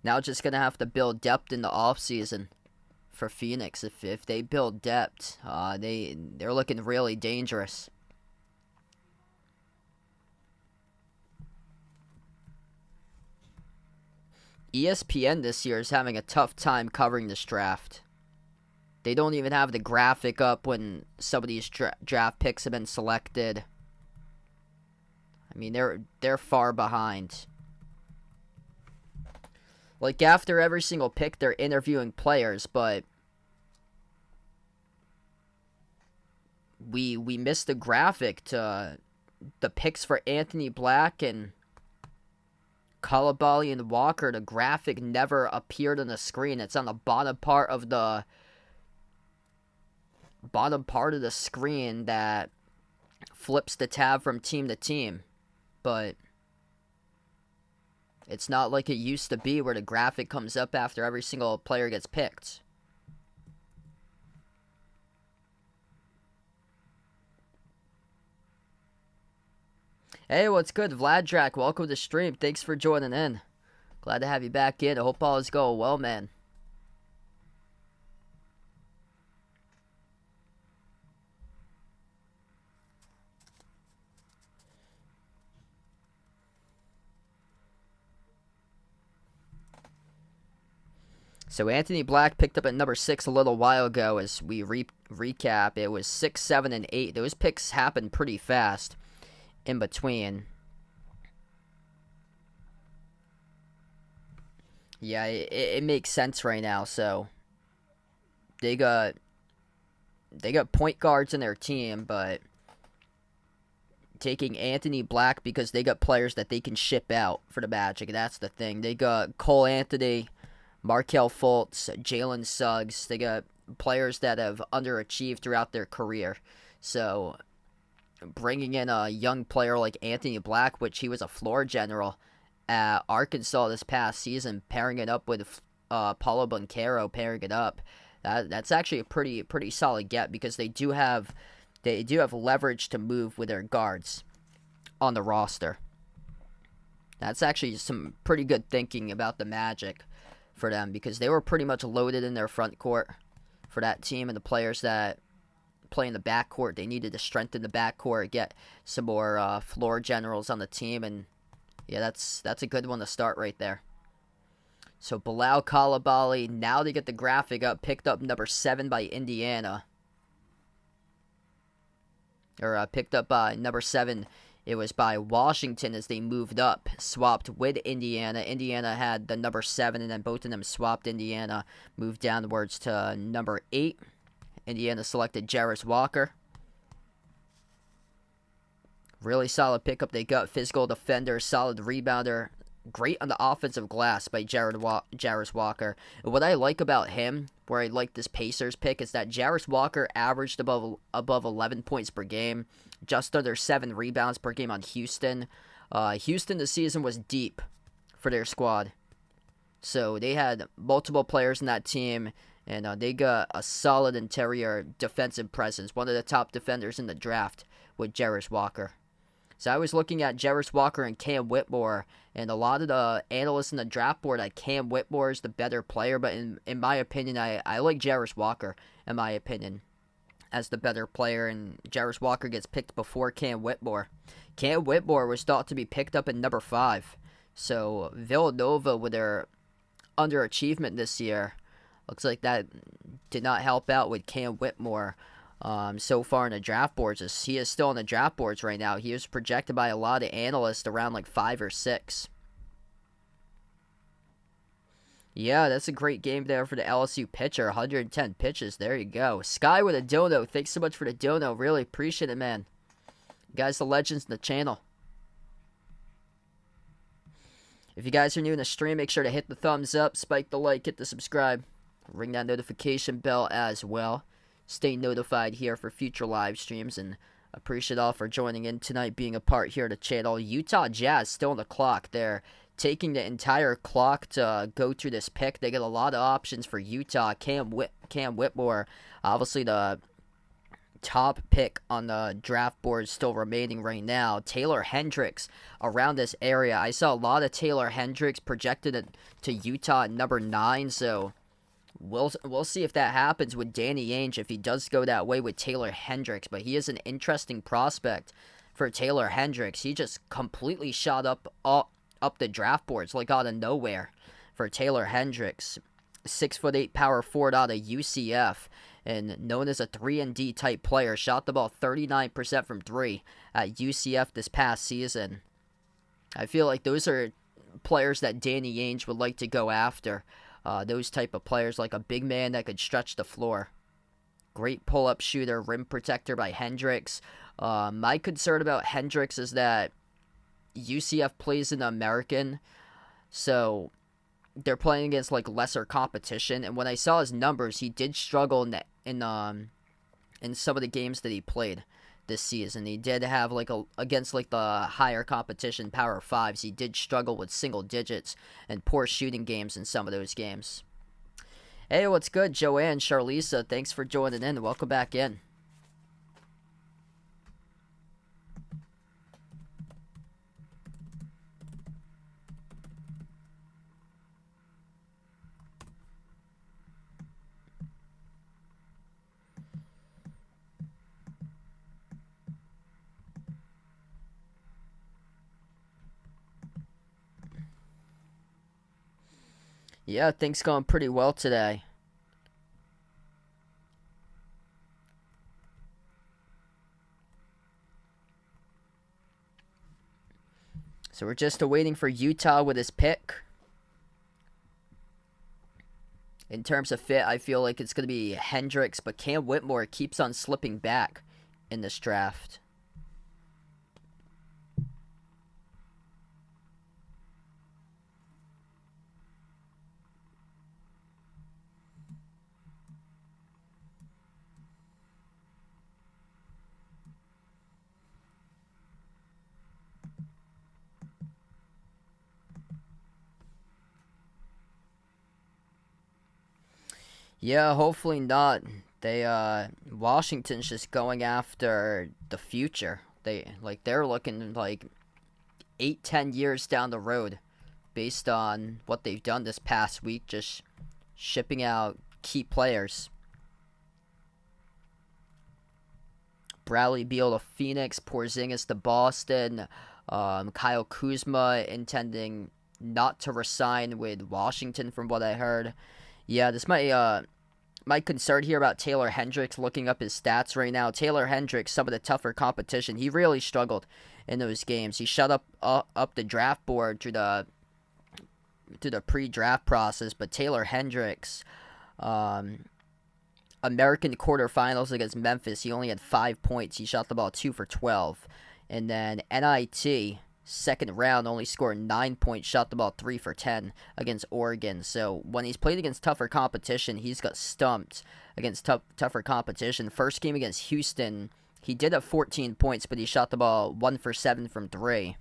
Now just going to have to build depth in the offseason for Phoenix. If they build depth, they're looking really dangerous. ESPN this year is having a tough time covering this draft. They don't even have the graphic up when some of these draft picks have been selected. I mean, they're far behind. Like, after every single pick, they're interviewing players, but we missed the graphic to the picks for Anthony Black and Coulibaly and Walker. The graphic never appeared on the screen. It's on the bottom part of the screen that flips the tab from team to team. But it's not like it used to be where the graphic comes up after every single player gets picked. Hey, what's good? Vladrak, welcome to the stream. Thanks for joining in. Glad to have you back in. I hope all is going well, man. So Anthony Black picked up at number 6 a little while ago. As we recap, it was 6, 7, and 8. Those picks happened pretty fast in between. Yeah, it makes sense right now. So they got point guards in their team, but taking Anthony Black because they got players that they can ship out for the Magic. That's the thing. They got Cole Anthony, Markelle Fultz, Jalen Suggs. They got players that have underachieved throughout their career. So bringing in a young player like Anthony Black, which he was a floor general at Arkansas this past season, pairing it up with Paulo Banchero, pairing it up. That's actually a pretty solid get because they do have leverage to move with their guards on the roster. That's actually some pretty good thinking about the Magic for them because they were pretty much loaded in their front court for that team, and the players that play in the backcourt, they needed to strengthen the backcourt, get some more floor generals on the team, and yeah, that's a good one to start right there. So Bilal Coulibaly, now they get the graphic up, picked up number 7 by Indiana. Or picked up by number 7, it was by Washington as they moved up, swapped with Indiana. Indiana had the number 7, and then both of them swapped. Indiana moved downwards to number 8. Indiana selected Jarace Walker. Really solid pickup they got. Physical defender, solid rebounder. Great on the offensive glass by Jarace Walker. And what I like about him, where I like this Pacers pick, is that Jarace Walker averaged above 11 points per game, just under 7 rebounds per game on Houston. Houston this season was deep for their squad. So they had multiple players in that team, and they got a solid interior defensive presence. One of the top defenders in the draft with Jarace Walker. So I was looking at Jarace Walker and Cam Whitmore, and a lot of the analysts in the draft board had Cam Whitmore is the better player, but in my opinion, I like Jarace Walker, in my opinion, as the better player, and Jarace Walker gets picked before Cam Whitmore. Cam Whitmore was thought to be picked up at number 5, so Villanova, with their underachievement this year, looks like that did not help out with Cam Whitmore. So far in the draft boards, he is still on the draft boards right now. He was projected by a lot of analysts around like 5 or 6. Yeah, that's a great game there for the LSU pitcher. 110 pitches. There you go. Sky with a dono. Thanks so much for the dono. Really appreciate it, man. You guys, the legends in the channel. If you guys are new in the stream, make sure to hit the thumbs up, spike the like, hit the subscribe, ring that notification bell as well. Stay notified here for future live streams, and appreciate all for joining in tonight, being a part here of the channel. Utah Jazz still on the clock. They're taking the entire clock to go through this pick. They get a lot of options for Utah. Cam Whitmore, obviously the top pick on the draft board still remaining right now. Taylor Hendricks around this area. I saw a lot of Taylor Hendricks projected to Utah at number 9, so we'll see if that happens with Danny Ainge, if he does go that way with Taylor Hendricks. But he is an interesting prospect for Taylor Hendricks. He just completely shot up the draft boards like out of nowhere for Taylor Hendricks. 6'8" power forward out of UCF, and known as a 3-and-D type player. Shot the ball 39% from 3 at UCF this past season. I feel like those are players that Danny Ainge would like to go after. Those type of players, like a big man that could stretch the floor. Great pull-up shooter, rim protector by Hendricks. My concern about Hendricks is that UCF plays in the American, so they're playing against like lesser competition. And when I saw his numbers, he did struggle in some of the games that he played this season. He did have against like the higher competition Power 5s, he did struggle with single digits and poor shooting games in some of those games. Hey, what's good, Joanne, Charlisa? Thanks for joining in. Welcome back in. Yeah, things going pretty well today. So we're just awaiting for Utah with his pick. In terms of fit, I feel like it's going to be Hendricks, but Cam Whitmore keeps on slipping back in this draft. Yeah, hopefully not. Washington's just going after the future. They're looking like 8-10 years down the road based on what they've done this past week, just shipping out key players. Bradley Beal to Phoenix, Porzingis to Boston, Kyle Kuzma intending not to resign with Washington from what I heard. Yeah, this my concern here about Taylor Hendricks, looking up his stats right now. Taylor Hendricks, some of the tougher competition, he really struggled in those games. He shut up the draft board through the pre-draft process, but Taylor Hendricks, American quarterfinals against Memphis, he only had 5 points. He shot the ball 2 for 12. And then NIT, second round, only scored 9 points, shot the ball 3 for 10 against Oregon. So when he's played against tougher competition, he's got stumped against tougher competition. First game against Houston, he did have 14 points, but he shot the ball 1 for 7 from 3.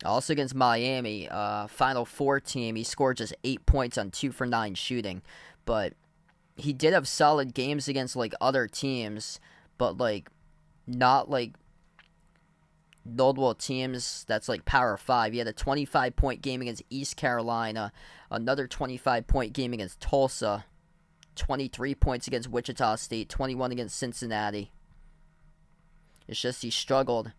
Also against Miami, Final Four team, he scored just 8 points on 2 for 9 shooting. But he did have solid games against, like, other teams, but, like, not, like, notable teams that's, like, Power 5. He had a 25-point game against East Carolina, another 25-point game against Tulsa, 23 points against Wichita State, 21 against Cincinnati. It's just he struggled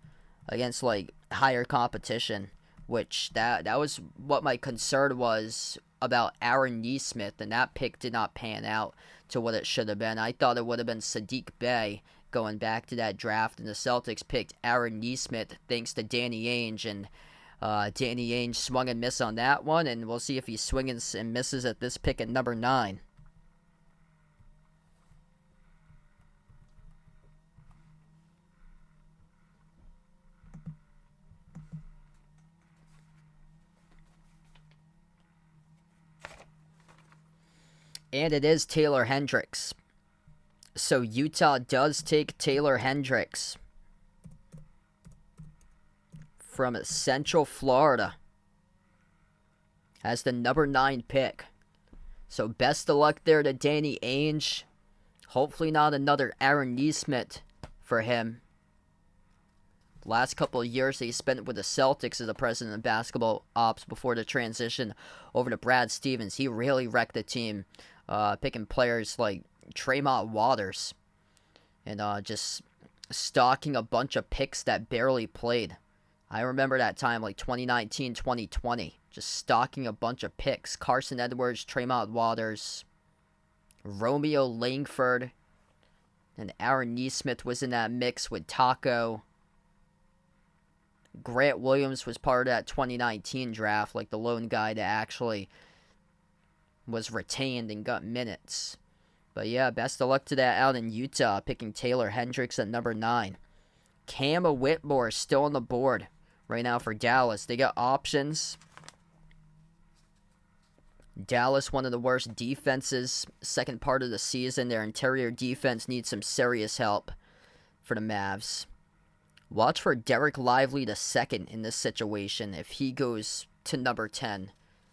against, like, higher competition, which that was what my concern was about Aaron Nesmith, and that pick did not pan out to what it should have been. I thought it would have been Saddiq Bey going back to that draft, and the Celtics picked Aaron Nesmith thanks to Danny Ainge, and Danny Ainge swung and missed on that one, and we'll see if he swings and misses at this pick at number 9. And it is Taylor Hendricks. So Utah does take Taylor Hendricks from Central Florida as the number 9 pick. So best of luck there to Danny Ainge. Hopefully not another Aaron Nesmith for him. Last couple of years he spent with the Celtics as the president of basketball ops before the transition over to Brad Stevens. He really wrecked the team, picking players like Tremont Waters and just stocking a bunch of picks that barely played. I remember that time, like 2019, 2020, just stocking a bunch of picks. Carson Edwards, Tremont Waters, Romeo Langford, and Aaron Nesmith was in that mix with Taco. Grant Williams was part of that 2019 draft, like the lone guy that actually was retained and got minutes. But yeah, best of luck to that out in Utah, picking Taylor Hendricks at number 9. Cam Whitmore is still on the board right now for Dallas. They got options. Dallas, one of the worst defenses, second part of the season. Their interior defense needs some serious help for the Mavs. Watch for Derek Lively the second in this situation if he goes to number 10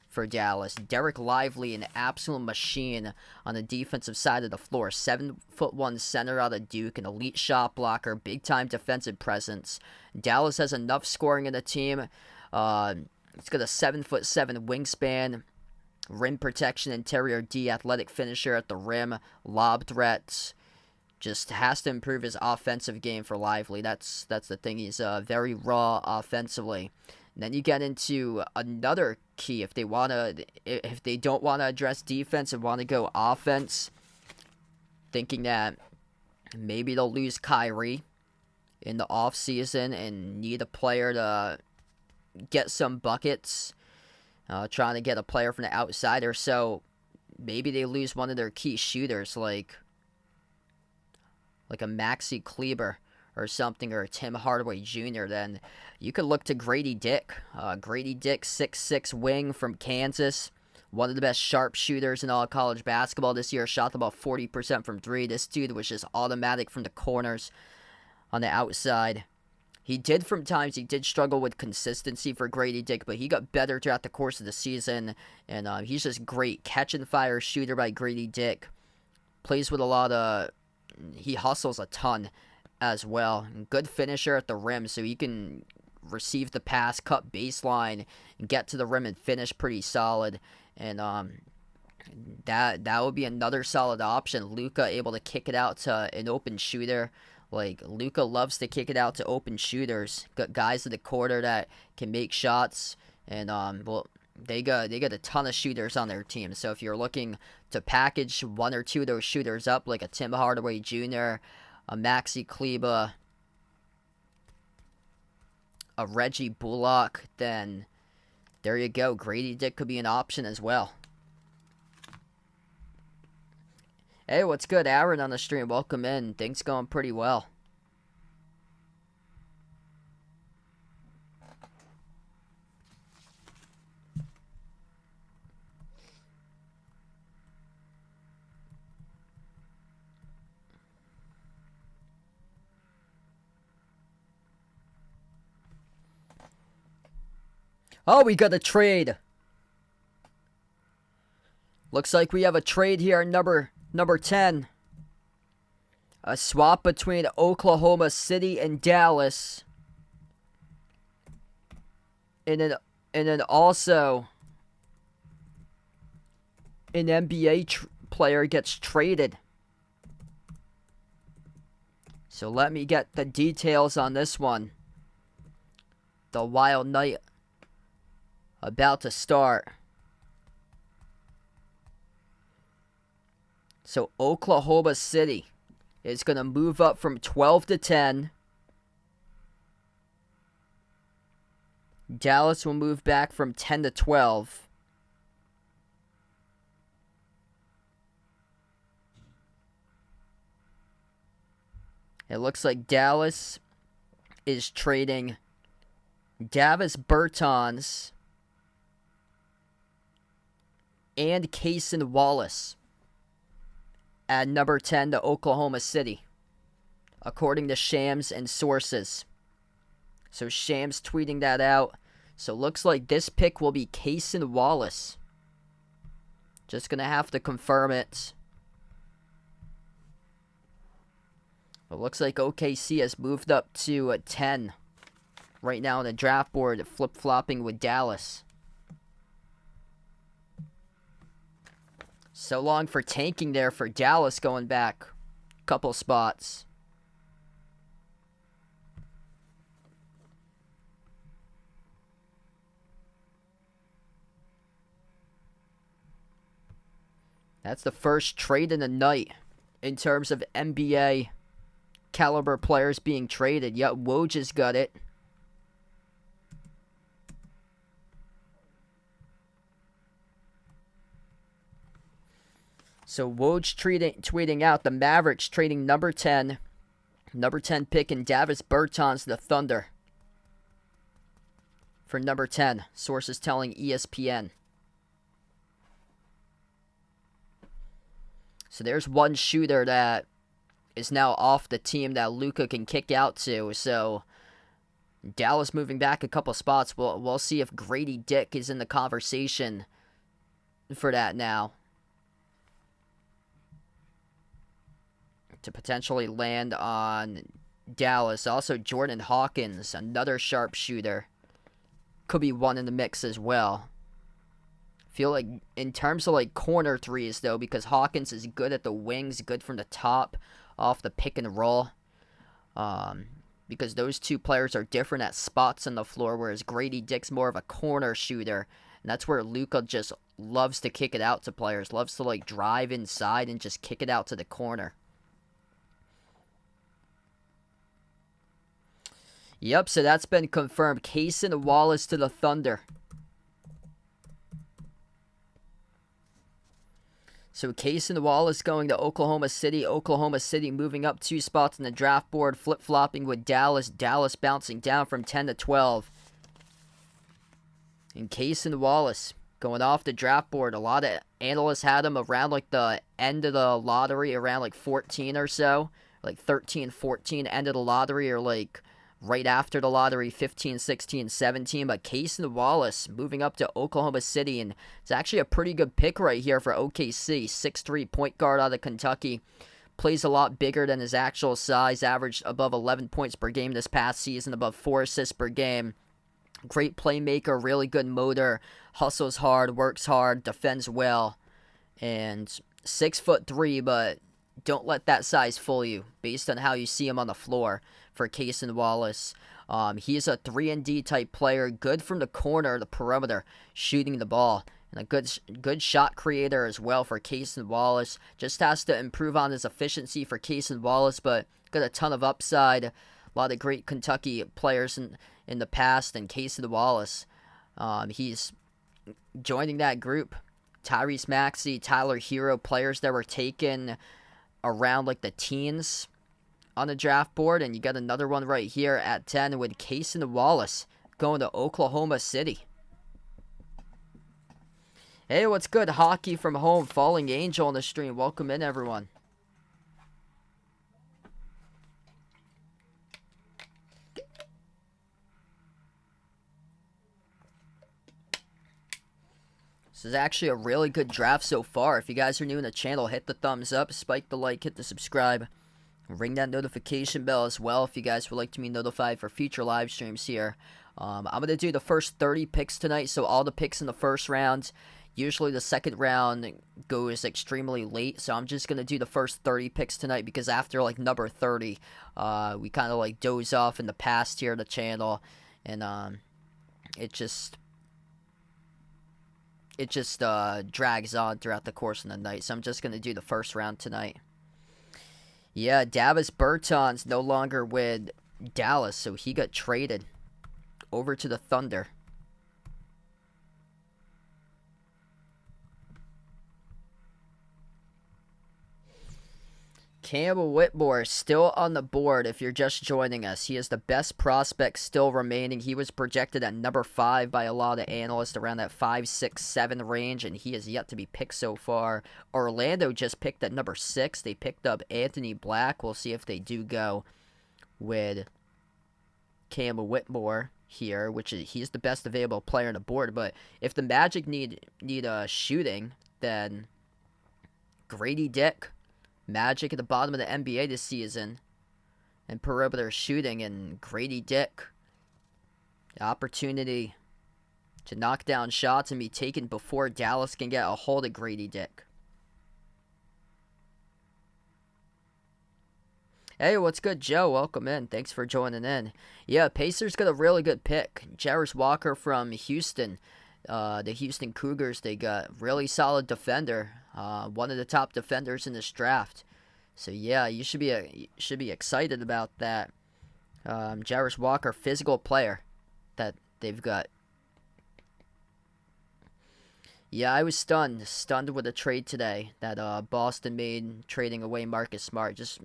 for Dallas. Derek Lively, an absolute machine on the defensive side of the floor. 7'1" center out of Duke, an elite shot blocker, big-time defensive presence. Dallas has enough scoring in the team. It's got a 7'7" wingspan, rim protection, interior D, athletic finisher at the rim, lob threats. Just has to improve his offensive game for Lively. That's the thing. He's very raw offensively. And then you get into another key if they don't want to address defense and want to go offense, thinking that maybe they'll lose Kyrie in the offseason and need a player to get some buckets. trying to get a player from the outside, or so maybe they lose one of their key shooters, like a Maxi Kleber or something, or a Tim Hardaway Jr., then you could look to Grady Dick. Grady Dick, 6'6" wing from Kansas. One of the best sharpshooters in all college basketball this year. Shot about 40% from three. This dude was just automatic from the corners on the outside. He did struggle with consistency for Grady Dick, but he got better throughout the course of the season. And he's just great. Catch and fire shooter by Grady Dick. Plays with a lot of... He hustles a ton as well. Good finisher at the rim, so he can receive the pass, cut baseline, and get to the rim and finish pretty solid. And that would be another solid option. Luka able to kick it out to an open shooter. Like, Luka loves to kick it out to open shooters. Got guys in the quarter that can make shots. And well, they got a ton of shooters on their team. So if you're looking to package one or two of those shooters up, like a Tim Hardaway Jr., a Maxi Kleber, a Reggie Bullock, then there you go. Grady Dick could be an option as well. Hey, what's good? Aaron on the stream. Welcome in. Things going pretty well. Oh, we got a trade. Looks like we have a trade here, number 10. A swap between Oklahoma City and Dallas. And then also an NBA player gets traded. So let me get the details on this one. The wild night about to start. So Oklahoma City is going to move up from 12 to 10. Dallas will move back from 10 to 12. It looks like Dallas is trading Davis Bertans and Cason Wallace at number 10 to Oklahoma City, according to Shams and sources. So Shams tweeting that out. So looks like this pick will be Cason Wallace. Just going to have to confirm it. It looks like OKC has moved up to 10 right now on the draft board, flip-flopping with Dallas. So long for tanking there for Dallas, going back a couple spots. That's the first trade in the night in terms of NBA caliber players being traded. Yep, Woj has got it. So Woj tweeting out the Mavericks trading number 10 pick in Davis Bertans to the Thunder for number 10. Sources telling ESPN. So there's one shooter that is now off the team that Luka can kick out to. So Dallas moving back a couple spots. We'll see if Grady Dick is in the conversation for that now, to potentially land on Dallas. Also, Jordan Hawkins, another sharpshooter, could be one in the mix as well. Feel like in terms of like corner threes though, because Hawkins is good at the wings, good from the top, off the pick and roll. Because those two players are different at spots on the floor, whereas Grady Dick's more of a corner shooter. And that's where Luka just loves to kick it out to players. Loves to like drive inside and just kick it out to the corner. Yep, so that's been confirmed. Cason Wallace to the Thunder. So Cason Wallace going to Oklahoma City. Oklahoma City moving up 2 spots in the draft board, flip-flopping with Dallas. Dallas bouncing down from 10 to 12. And Cason Wallace going off the draft board. A lot of analysts had him around like the end of the lottery, around like 14 or so. Like 13, 14, end of the lottery, or like right after the lottery, 15, 16, 17. But Cason Wallace moving up to Oklahoma City, and it's actually a pretty good pick right here for OKC. 6'3" point guard out of Kentucky. Plays a lot bigger than his actual size. Averaged above 11 points per game this past season, above 4 assists per game. Great playmaker, really good motor. Hustles hard, works hard, defends well. And 6'3", but don't let that size fool you based on how you see him on the floor for Cason Wallace. He's a 3-and-D type player, good from the corner, the perimeter, shooting the ball. And a good shot creator as well for Cason Wallace. Just has to improve on his efficiency for Cason Wallace, but got a ton of upside. A lot of great Kentucky players in the past, and Cason Wallace, he's joining that group. Tyrese Maxey, Tyler Hero, players that were taken around like the teens on the draft board, and you got another one right here at 10 with Cason Wallace going to Oklahoma City. Hey, what's good? Hockey from home, Falling Angel on the stream. Welcome in, everyone. This is actually a really good draft so far. If you guys are new in the channel, hit the thumbs up, spike the like, hit the subscribe. Ring that notification bell as well if you guys would like to be notified for future live streams here. I'm going to do the first 30 picks tonight, so all the picks in the first round. Usually the second round goes extremely late, so I'm just going to do the first 30 picks tonight because after like number 30, we kind of like doze off in the past here on the channel, and it just drags on throughout the course of the night, so I'm just going to do the first round tonight. Yeah, Davis Bertans no longer with Dallas, so he got traded over to the Thunder. Campbell Whitmore still on the board if you're just joining us. He is the best prospect still remaining. He was projected at number 5 by a lot of analysts, around that 5, 6, 7 range, and he has yet to be picked so far. Orlando just picked at number 6. They picked up Anthony Black. We'll see if they do go with Campbell Whitmore here, which is, he's the best available player on the board. But if the Magic need shooting, then Grady Dick, Magic at the bottom of the NBA this season, and perimeter shooting, and Grady Dick, the opportunity to knock down shots and be taken before Dallas can get a hold of Grady Dick. Hey, what's good, Joe? Welcome in. Thanks for joining in. Yeah, Pacers got a really good pick. Jarris Walker from Houston. The Houston Cougars, they got really solid defender. One of the top defenders in this draft. So yeah, you should be excited about that. Jarris Walker, physical player that they've got. Yeah, I was stunned with a trade today that Boston made, trading away Marcus Smart. Just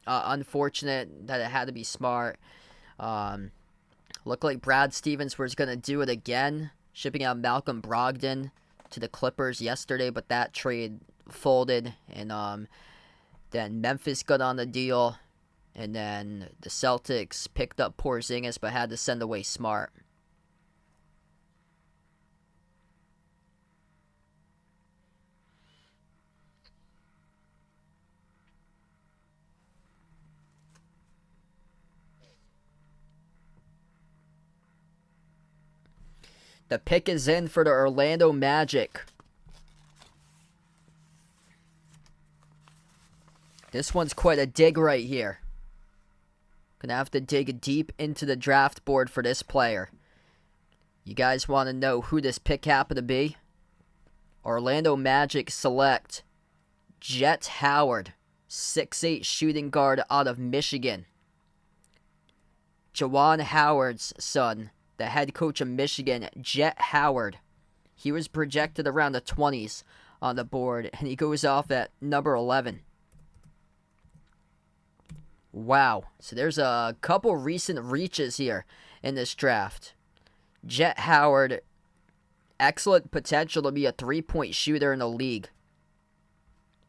unfortunate that it had to be Smart. Looked like Brad Stevens was going to do it again, shipping out Malcolm Brogdon to the Clippers yesterday, but that trade folded, and then Memphis got on the deal, and then the Celtics picked up Porzingis but had to send away Smart. The pick is in for the Orlando Magic. This one's quite a dig right here. Gonna have to dig deep into the draft board for this player. You guys want to know who this pick happened to be? Orlando Magic select Jett Howard, 6'8" shooting guard out of Michigan. Juwan Howard's son, the head coach of Michigan, Jett Howard, He was projected around the 20s on the board, and he goes off at number 11. Wow. So there's a couple recent reaches here in this draft. Jett Howard, excellent potential to be a three-point shooter in the league.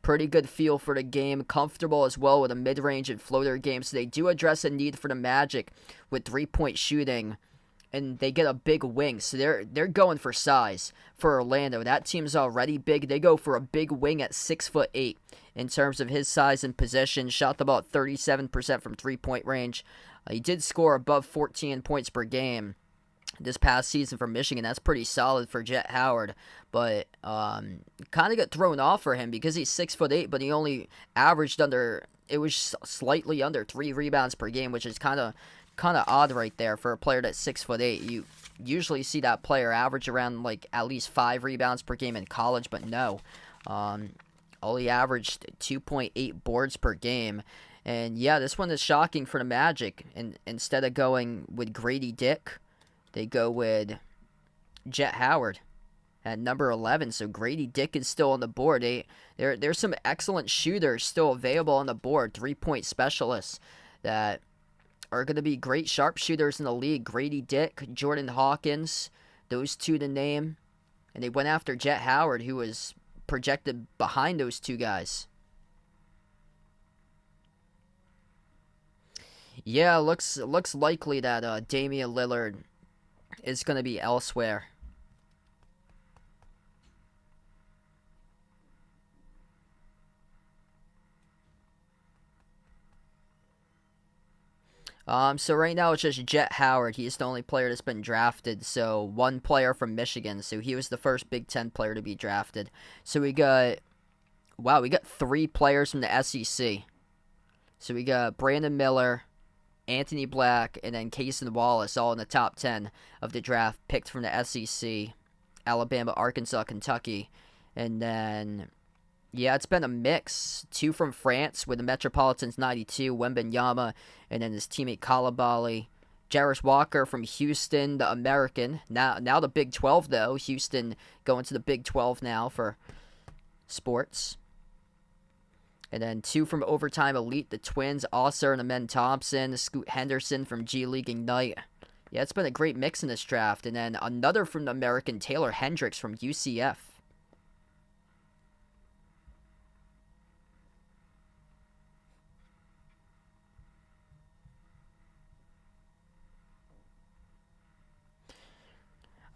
Pretty good feel for the game, comfortable as well with a mid-range and floater game. So they do address a need for the Magic with three-point shooting, and they get a big wing. So they're going for size for Orlando. That team's already big. They go for a big wing at 6'8" in terms of his size and position. Shot about 37% from three-point range. He did score above 14 points per game this past season for Michigan. That's pretty solid for Jett Howard, but kind of got thrown off for him because he's 6'8", but he only averaged slightly under 3 rebounds per game, which is kind of odd right there for a player that's 6'8". You usually see that player average around like at least 5 rebounds per game in college, but no, only averaged 2.8 boards per game. And yeah, this one is shocking for the Magic. And instead of going with Grady Dick, they go with Jett Howard at number 11. So Grady Dick is still on the board. There's some excellent shooters still available on the board, three-point specialists that are going to be great sharpshooters in the league. Grady Dick, Jordan Hawkins, those two to name. And they went after Jett Howard, who was projected behind those two guys. Yeah, looks likely that Damian Lillard is going to be elsewhere. So right now it's just Jett Howard. He's the only player that's been drafted. So one player from Michigan. So he was the first Big Ten player to be drafted. So we got 3 players from the SEC. So we got Brandon Miller, Anthony Black, and then Cason Wallace, all in the top 10 of the draft, picked from the SEC, Alabama, Arkansas, Kentucky. And then, yeah, it's been a mix. 2 from France with the Metropolitans 92, Wembanyama, and then his teammate Coulibaly. Jarris Walker from Houston, the American. Now the Big 12, though. Houston going to the Big 12 now for sports. And then 2 from Overtime Elite, the Twins, Osser and Amen Thompson, Scoot Henderson from G League Ignite. Yeah, it's been a great mix in this draft. And then another from the American, Taylor Hendricks from UCF.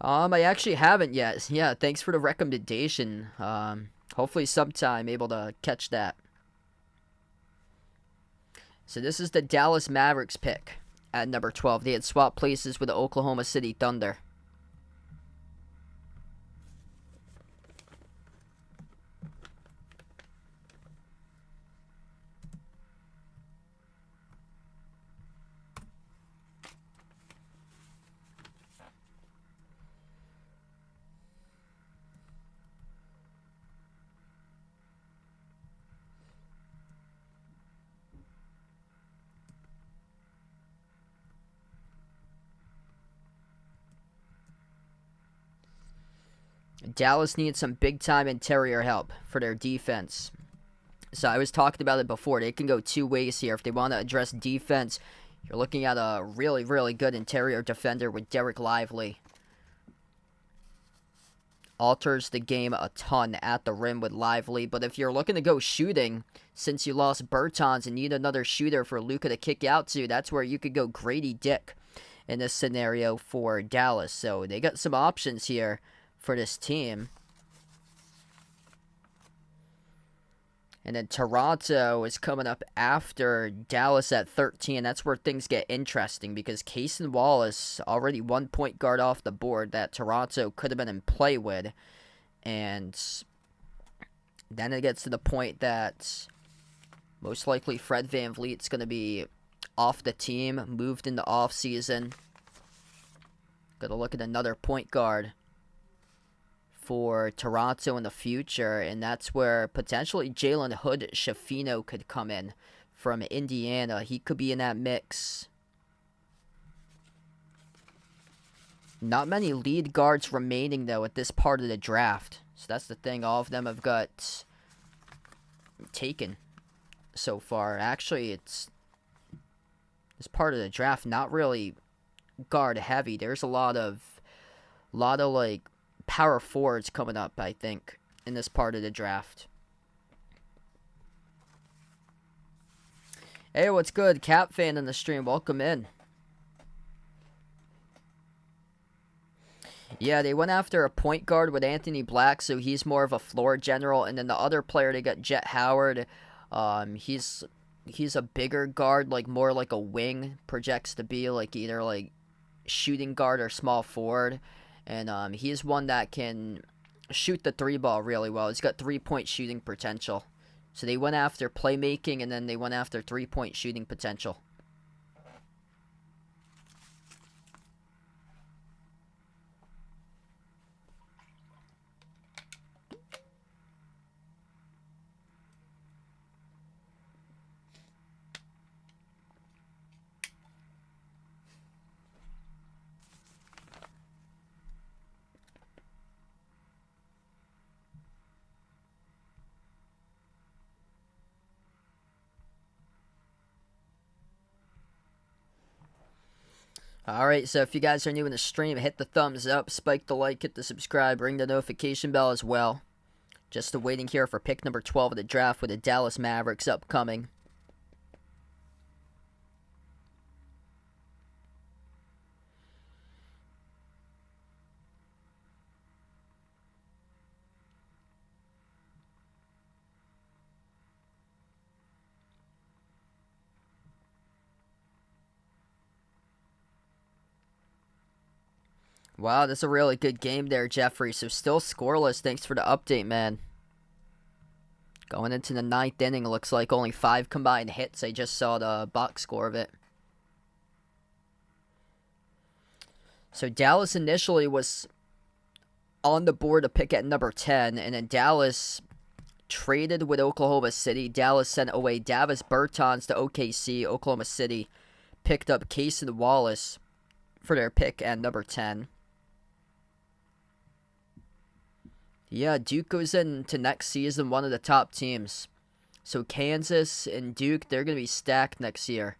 I actually haven't yet. Yeah, thanks for the recommendation. Hopefully sometime able to catch that. So this is the Dallas Mavericks pick at number 12. They had swapped places with the Oklahoma City Thunder. Dallas needs some big-time interior help for their defense. So I was talking about it before. They can go 2 ways here. If they want to address defense, you're looking at a really, really good interior defender with Derek Lively. Alters the game a ton at the rim with Lively. But if you're looking to go shooting, since you lost Bertans and need another shooter for Luka to kick out to, that's where you could go Grady Dick in this scenario for Dallas. So they got some options here for this team. And then Toronto is coming up after Dallas at 13. That's where things get interesting because Cason Wallace, already 1 point guard off the board that Toronto could have been in play with. And then it gets to the point that most likely Fred VanVleet's going to be off the team, moved in the offseason. Got to look at another point guard for Toronto in the future, and that's where potentially Jalen Hood-Schifino could come in from Indiana. He could be in that mix. Not many lead guards remaining, though, at this part of the draft. So that's the thing. All of them have got taken so far. Actually, it's this part of the draft not really guard heavy. There's a lot of like power forwards coming up, I think, in this part of the draft. Hey, what's good? Cap fan in the stream. Welcome in. Yeah, they went after a point guard with Anthony Black, so he's more of a floor general. And then the other player, they got Jet Howard. He's a bigger guard, like more like a wing, projects to be like either like shooting guard or small forward. And he's one that can shoot the 3-ball really well. He's got 3-point shooting potential. So they went after playmaking, and then they went after 3-point shooting potential. Alright, so if you guys are new in the stream, hit the thumbs up, spike the like, hit the subscribe, ring the notification bell as well. Just waiting here for pick number 12 of the draft with the Dallas Mavericks upcoming. Wow, that's a really good game there, Jeffrey. So still scoreless. Thanks for the update, man. Going into the 9th inning, looks like only 5 combined hits. I just saw the box score of it. So Dallas initially was on the board to pick at number 10, and then Dallas traded with Oklahoma City. Dallas sent away Davis Bertans to OKC. Oklahoma City picked up Cason Wallace for their pick at number 10. Yeah, Duke goes into next season one of the top teams. So Kansas and Duke, they're going to be stacked next year.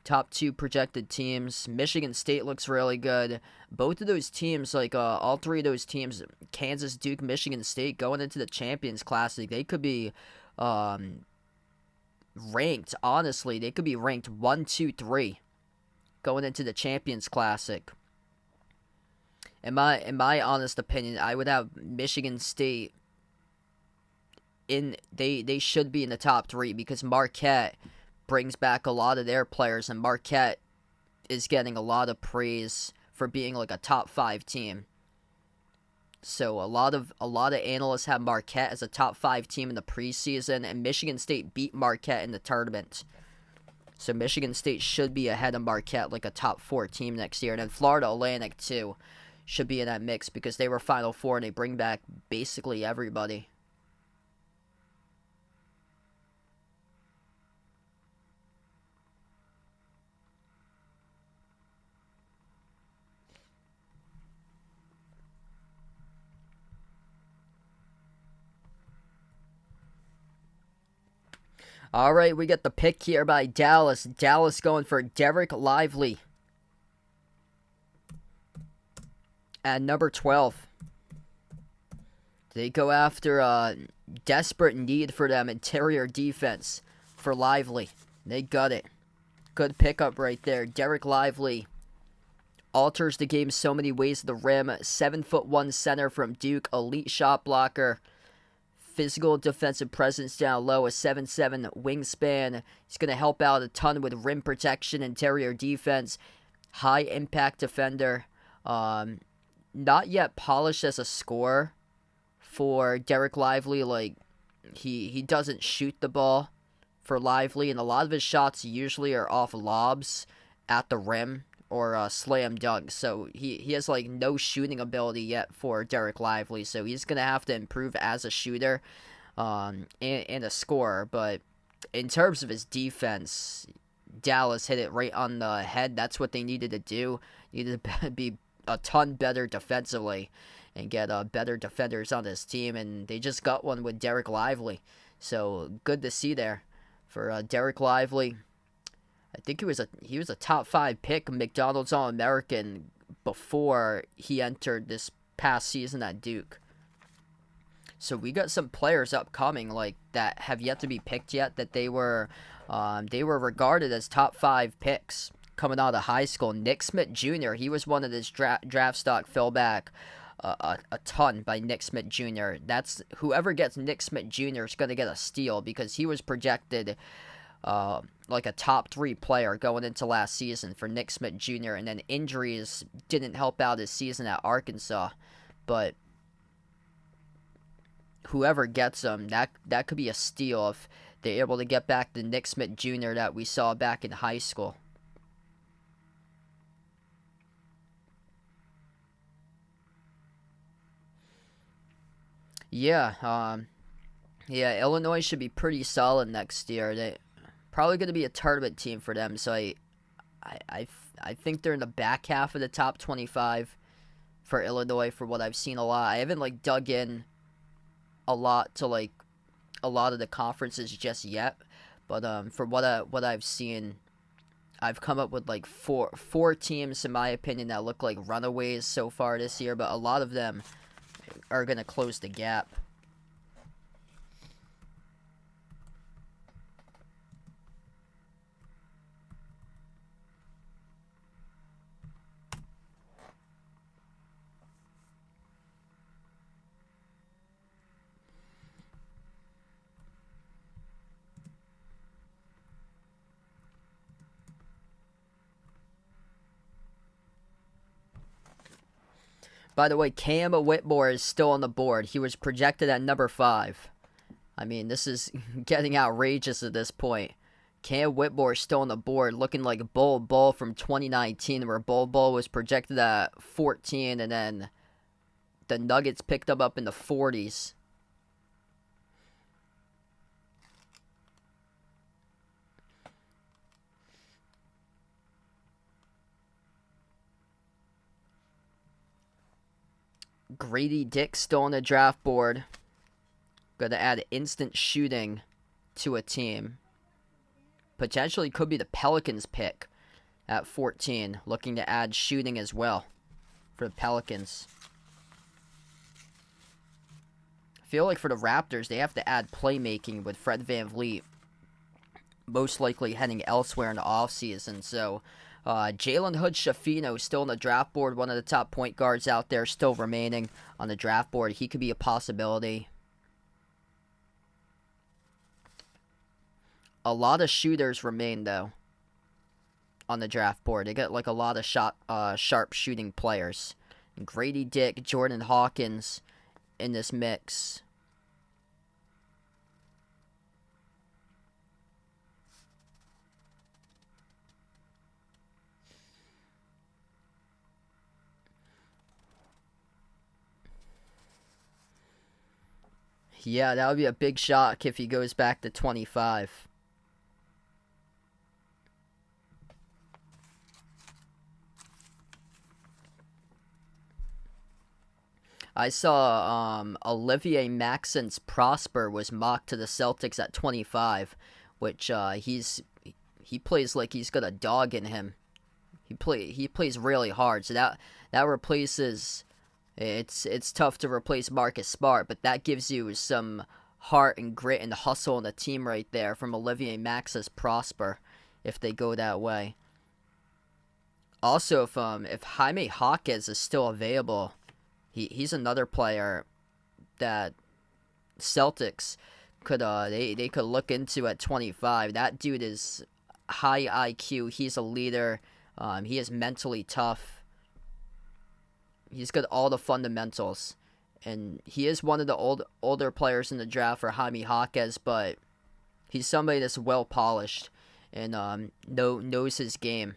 Top 2 projected teams. Michigan State looks really good. Both of those teams, like all 3 of those teams, Kansas, Duke, Michigan State, going into the Champions Classic, they could be ranked, honestly. They could be ranked 1, 2, 3 going into the Champions Classic. In my honest opinion, I would have Michigan State in. They should be in the top 3 because Marquette brings back a lot of their players, and Marquette is getting a lot of praise for being like a top 5 team. So a lot of analysts have Marquette as a top 5 team in the preseason, and Michigan State beat Marquette in the tournament. So Michigan State should be ahead of Marquette, like a top 4 team next year, and then Florida Atlantic too should be in that mix because they were Final Four and they bring back basically everybody. All right, we got the pick here by Dallas. Dallas going for Dereck Lively at number 12. They go after a desperate need for them interior defense for Lively. They got it. Good pickup right there. Dereck Lively alters the game so many ways to the rim. 7'1" center from Duke, elite shot blocker. Physical defensive presence down low, a 7'7" wingspan. He's going to help out a ton with rim protection, interior defense. High impact defender. Not yet polished as a scorer for Dereck Lively. Like, he doesn't shoot the ball for Lively, and a lot of his shots usually are off lobs at the rim or slam dunks. So he has like no shooting ability yet for Dereck Lively. So he's gonna have to improve as a shooter and a scorer. But in terms of his defense, Dallas hit it right on the head. That's what they needed to do. Needed to be a ton better defensively and get better defenders on this team, and they just got one with Derek Lively. So good to see there for Derek Lively. I think he was a top 5 pick, McDonald's All-American, before he entered this past season at Duke. So we got some players upcoming like that have yet to be picked yet, that they were regarded as top 5 picks coming out of high school. Nick Smith Jr., he was one of this draft stock fell back a ton by Nick Smith Jr. That's whoever gets Nick Smith Jr. is going to get a steal, because he was projected like a top 3 player going into last season for Nick Smith Jr., and then injuries didn't help out his season at Arkansas. But whoever gets him, that could be a steal if they're able to get back the Nick Smith Jr. that we saw back in high school. Yeah, Illinois should be pretty solid next year. They probably going to be a tournament team for them. So I think they're in the back half of the top 25 for Illinois, for what I've seen a lot. I haven't like dug in a lot to like a lot of the conferences just yet, but for what I've seen, I've come up with like four teams in my opinion that look like runaways so far this year, but a lot of them are going to close the gap. By the way, Cam Whitmore is still on the board. He was projected at number 5. I mean, this is getting outrageous at this point. Cam Whitmore is still on the board, looking like Bol Bol from 2019, where Bol Bol was projected at 14, and then the Nuggets picked him up in the 40s. Grady Dick still on the draft board. Going to add instant shooting to a team. Potentially could be the Pelicans pick at 14. Looking to add shooting as well for the Pelicans. I feel like for the Raptors, they have to add playmaking with Fred VanVleet most likely heading elsewhere in the offseason. So Jalen Hood-Schifino still on the draft board, one of the top point guards out there still remaining on the draft board. He could be a possibility. A lot of shooters remain, though, on the draft board. They got like a lot of sharp shooting players. Grady Dick, Jordan Hawkins in this mix. Yeah, that would be a big shock if he goes back to 25. I saw Olivier Maxence Prosper was mocked to the Celtics at 25, which he plays like he's got a dog in him. He plays really hard, so that replaces. It's tough to replace Marcus Smart, but that gives you some heart and grit and hustle in the team right there from Olivier Maxence Prosper if they go that way. Also, if Jaime Jaquez is still available, he's another player that Celtics could they could look into at 25. That dude is high IQ. He's a leader. He is mentally tough. He's got all the fundamentals, and he is one of the older players in the draft for Jaime Jaquez, but he's somebody that's well polished and knows his game.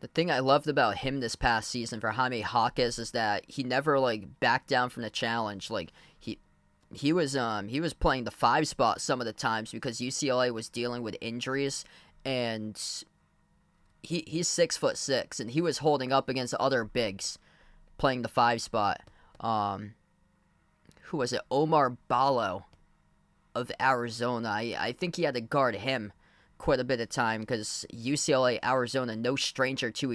The thing I loved about him this past season for Jaime Jaquez is that he never like backed down from the challenge. Like he was playing the 5 spot some of the times because UCLA was dealing with injuries, and he's 6'6", and he was holding up against other bigs playing the 5 spot. Who was it? Omar Ballo of Arizona. I think he had to guard him quite a bit of time because UCLA, Arizona, no stranger to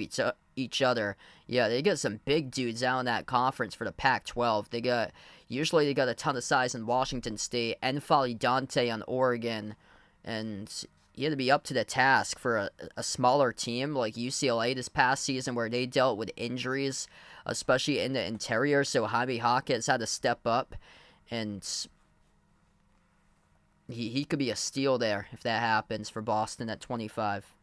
each other. Yeah, they got some big dudes out in that conference for the Pac-12. They got a ton of size in Washington State, N'Faly Dante on Oregon, and you had to be up to the task for a smaller team like UCLA this past season where they dealt with injuries, especially in the interior. So Jaime Jaquez had to step up, and he could be a steal there if that happens for Boston at 25.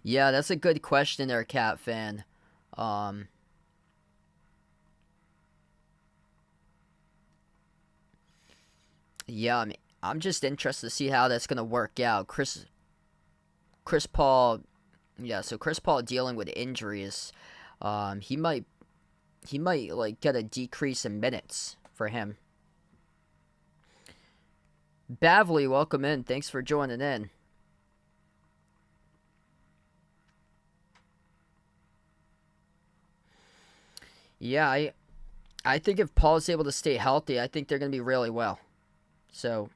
Yeah, that's a good question there, Cat fan. Um, yeah, I'm just interested to see how that's gonna work out. Chris Paul, yeah, so Chris Paul dealing with injuries. He might like get a decrease in minutes for him. Bavley, welcome in. Thanks for joining in. Yeah, I think if Paul's able to stay healthy, I think they're gonna be really well. So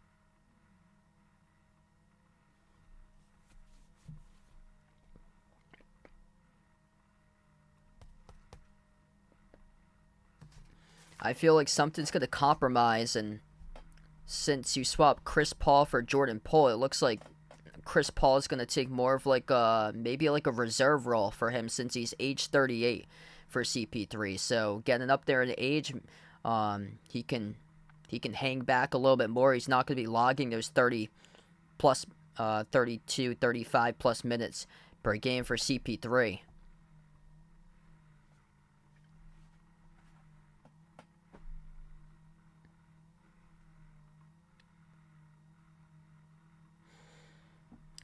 I feel like something's gonna compromise, and since you swap Chris Paul for Jordan Poole, it looks like Chris Paul is gonna take more of like a maybe like a reserve role for him since he's age 38 for CP3. So getting up there in age, he can hang back a little bit more. He's not gonna be logging those 30 plus 32, 35 plus minutes per game for CP3.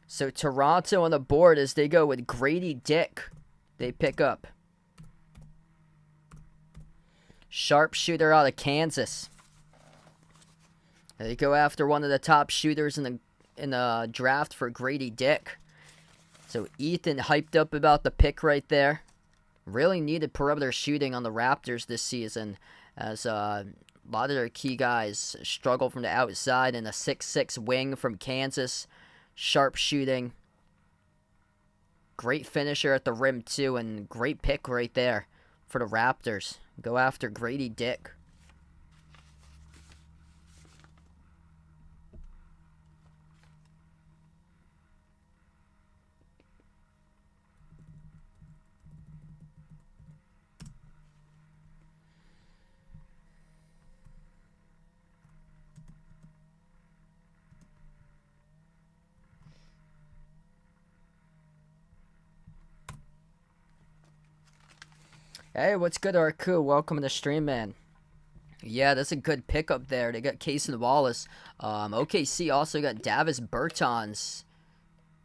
So Toronto on the board as they go with Grady Dick. They pick up sharpshooter out of Kansas. They go after one of the top shooters in the draft for Grady Dick. So Ethan hyped up about the pick right there. Really needed perimeter shooting on the Raptors this season, as a lot of their key guys struggle from the outside, and a 6'6" wing from Kansas. Sharp shooting. Great finisher at the rim, too, and great pick right there for the Raptors. Go after Grady Dick. Hey, what's good, Arku? Welcome to the stream, man. Yeah, that's a good pickup there. They got Cason Wallace. OKC also got Davis Bertans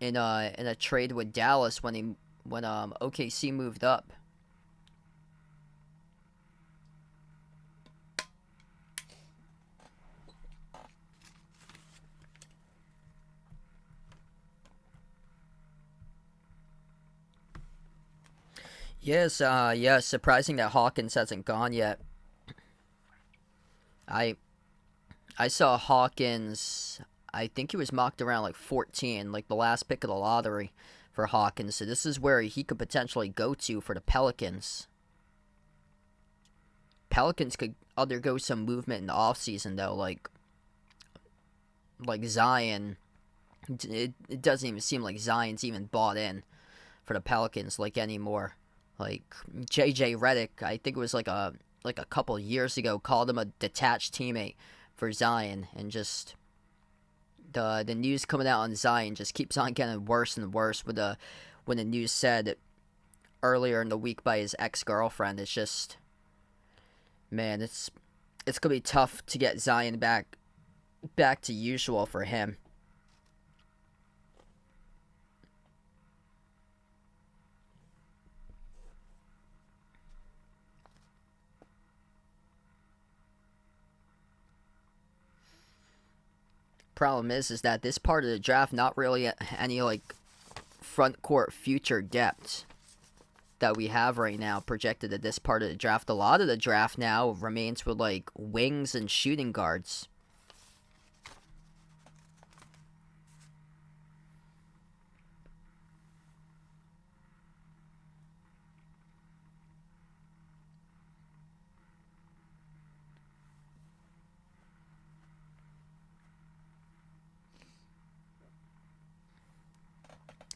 in a trade with Dallas when OKC moved up. Yes, yeah, surprising that Hawkins hasn't gone yet. I I saw Hawkins. I think he was mocked around like 14, like the last pick of the lottery for Hawkins. So this is where he could potentially go to for the Pelicans. Pelicans could undergo some movement in the offseason though, like Zion. It doesn't even seem like Zion's even bought in for the Pelicans like anymore. Like JJ Redick, I think it was like a couple years ago, called him a detached teammate for Zion, and just the news coming out on Zion just keeps on getting worse and worse. With the when the news said earlier in the week by his ex girlfriend, it's just, man, it's gonna be tough to get Zion back back to usual for him. Problem is that this part of the draft, not really any like front court future depth that we have right now projected at this part of the draft. A lot of the draft now remains with like wings and shooting guards.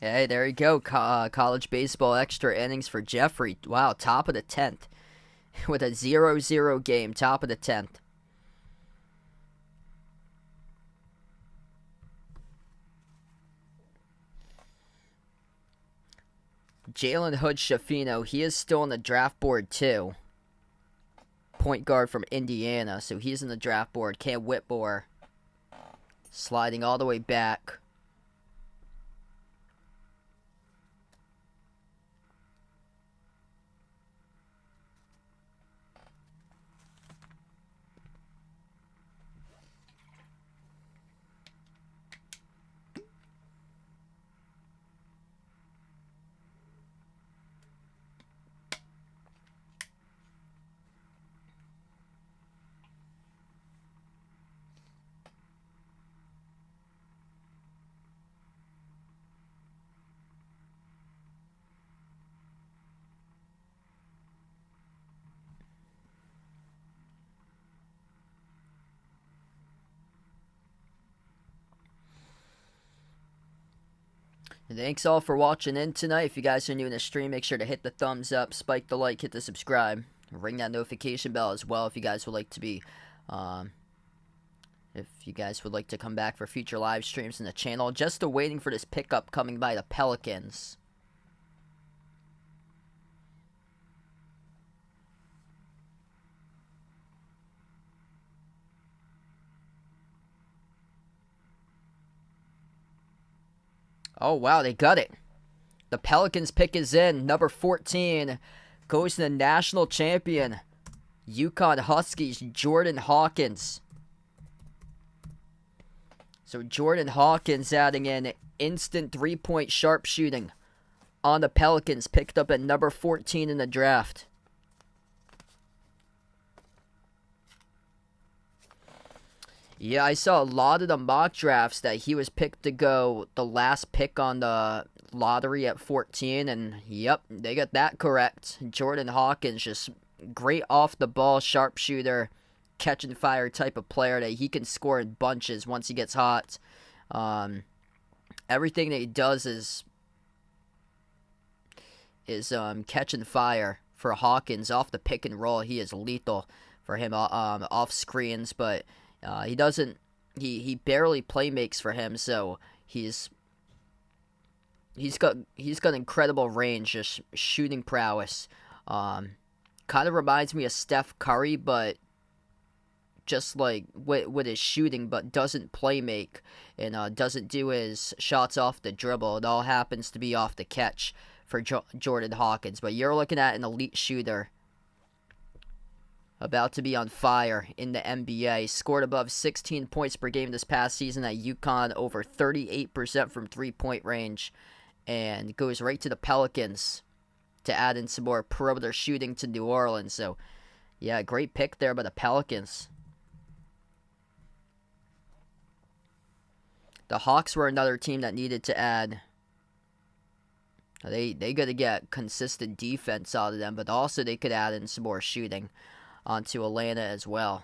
Hey, there you go. College baseball extra innings for Jeffrey. Wow, top of the 10th. With a 0-0 game, top of the 10th. Jalen Hood-Schifino, he is still on the draft board too. Point guard from Indiana, so he's in the draft board. Cam Whitmore sliding all the way back. Thanks all for watching in tonight. If you guys are new in the stream, make sure to hit the thumbs up, spike the like, hit the subscribe, ring that notification bell as well if you guys would like to be, if you guys would like to come back for future live streams in the channel. Just waiting for this pickup coming by the Pelicans. Oh, wow, they got it. The Pelicans pick is in. Number 14 goes to the national champion, UConn Huskies, Jordan Hawkins. So Jordan Hawkins adding in instant three-point sharpshooting on the Pelicans, picked up at number 14 in the draft. Yeah, I saw a lot of the mock drafts that he was picked to go the last pick on the lottery at 14, and yep, they got that correct. Jordan Hawkins, just great off the ball sharpshooter, catch and fire type of player that he can score in bunches once he gets hot. Everything that he does is catch and fire for Hawkins off the pick and roll. He is lethal for him off screens, but he doesn't. He barely play makes for him, so he's got incredible range, just shooting prowess. Kind of reminds me of Steph Curry, but just like with his shooting, but doesn't play make and doesn't do his shots off the dribble. It all happens to be off the catch for Jordan Hawkins. But you're looking at an elite shooter. About to be on fire in the NBA. Scored above 16 points per game this past season at UConn, over 38% from three-point range, and goes right to the Pelicans to add in some more perimeter shooting to New Orleans. So, yeah, great pick there by the Pelicans. The Hawks were another team that needed to add. They got to get consistent defense out of them, but also they could add in some more shooting onto Atlanta as well.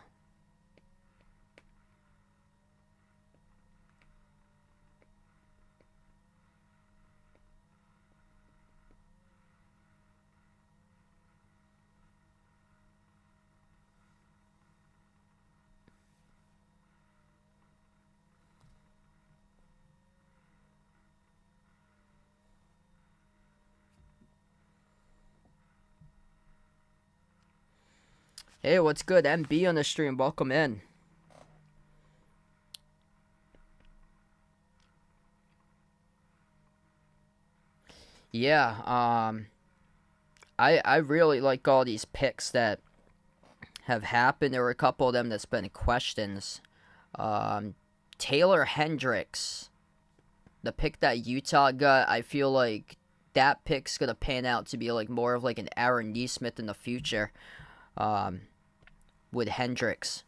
Hey, what's good? MB on the stream. Welcome in. Yeah, I really like all these picks that have happened. There were a couple of them that's been questions. Um, Taylor Hendricks, the pick that Utah got, I feel like that pick's gonna pan out to be like more of like an Aaron Neesmith in the future. Um, with Hendricks,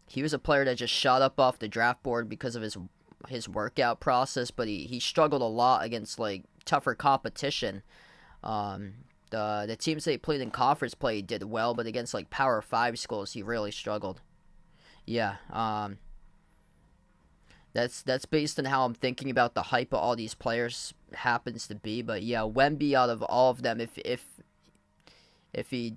he was a player that just shot up off the draft board because of his workout process, but he struggled a lot against like tougher competition. Um, the teams they played in conference play did well, but against like Power Five schools, he really struggled. Yeah. That's based on how I'm thinking about the hype of all these players happens to be. But yeah, Wemby out of all of them, if he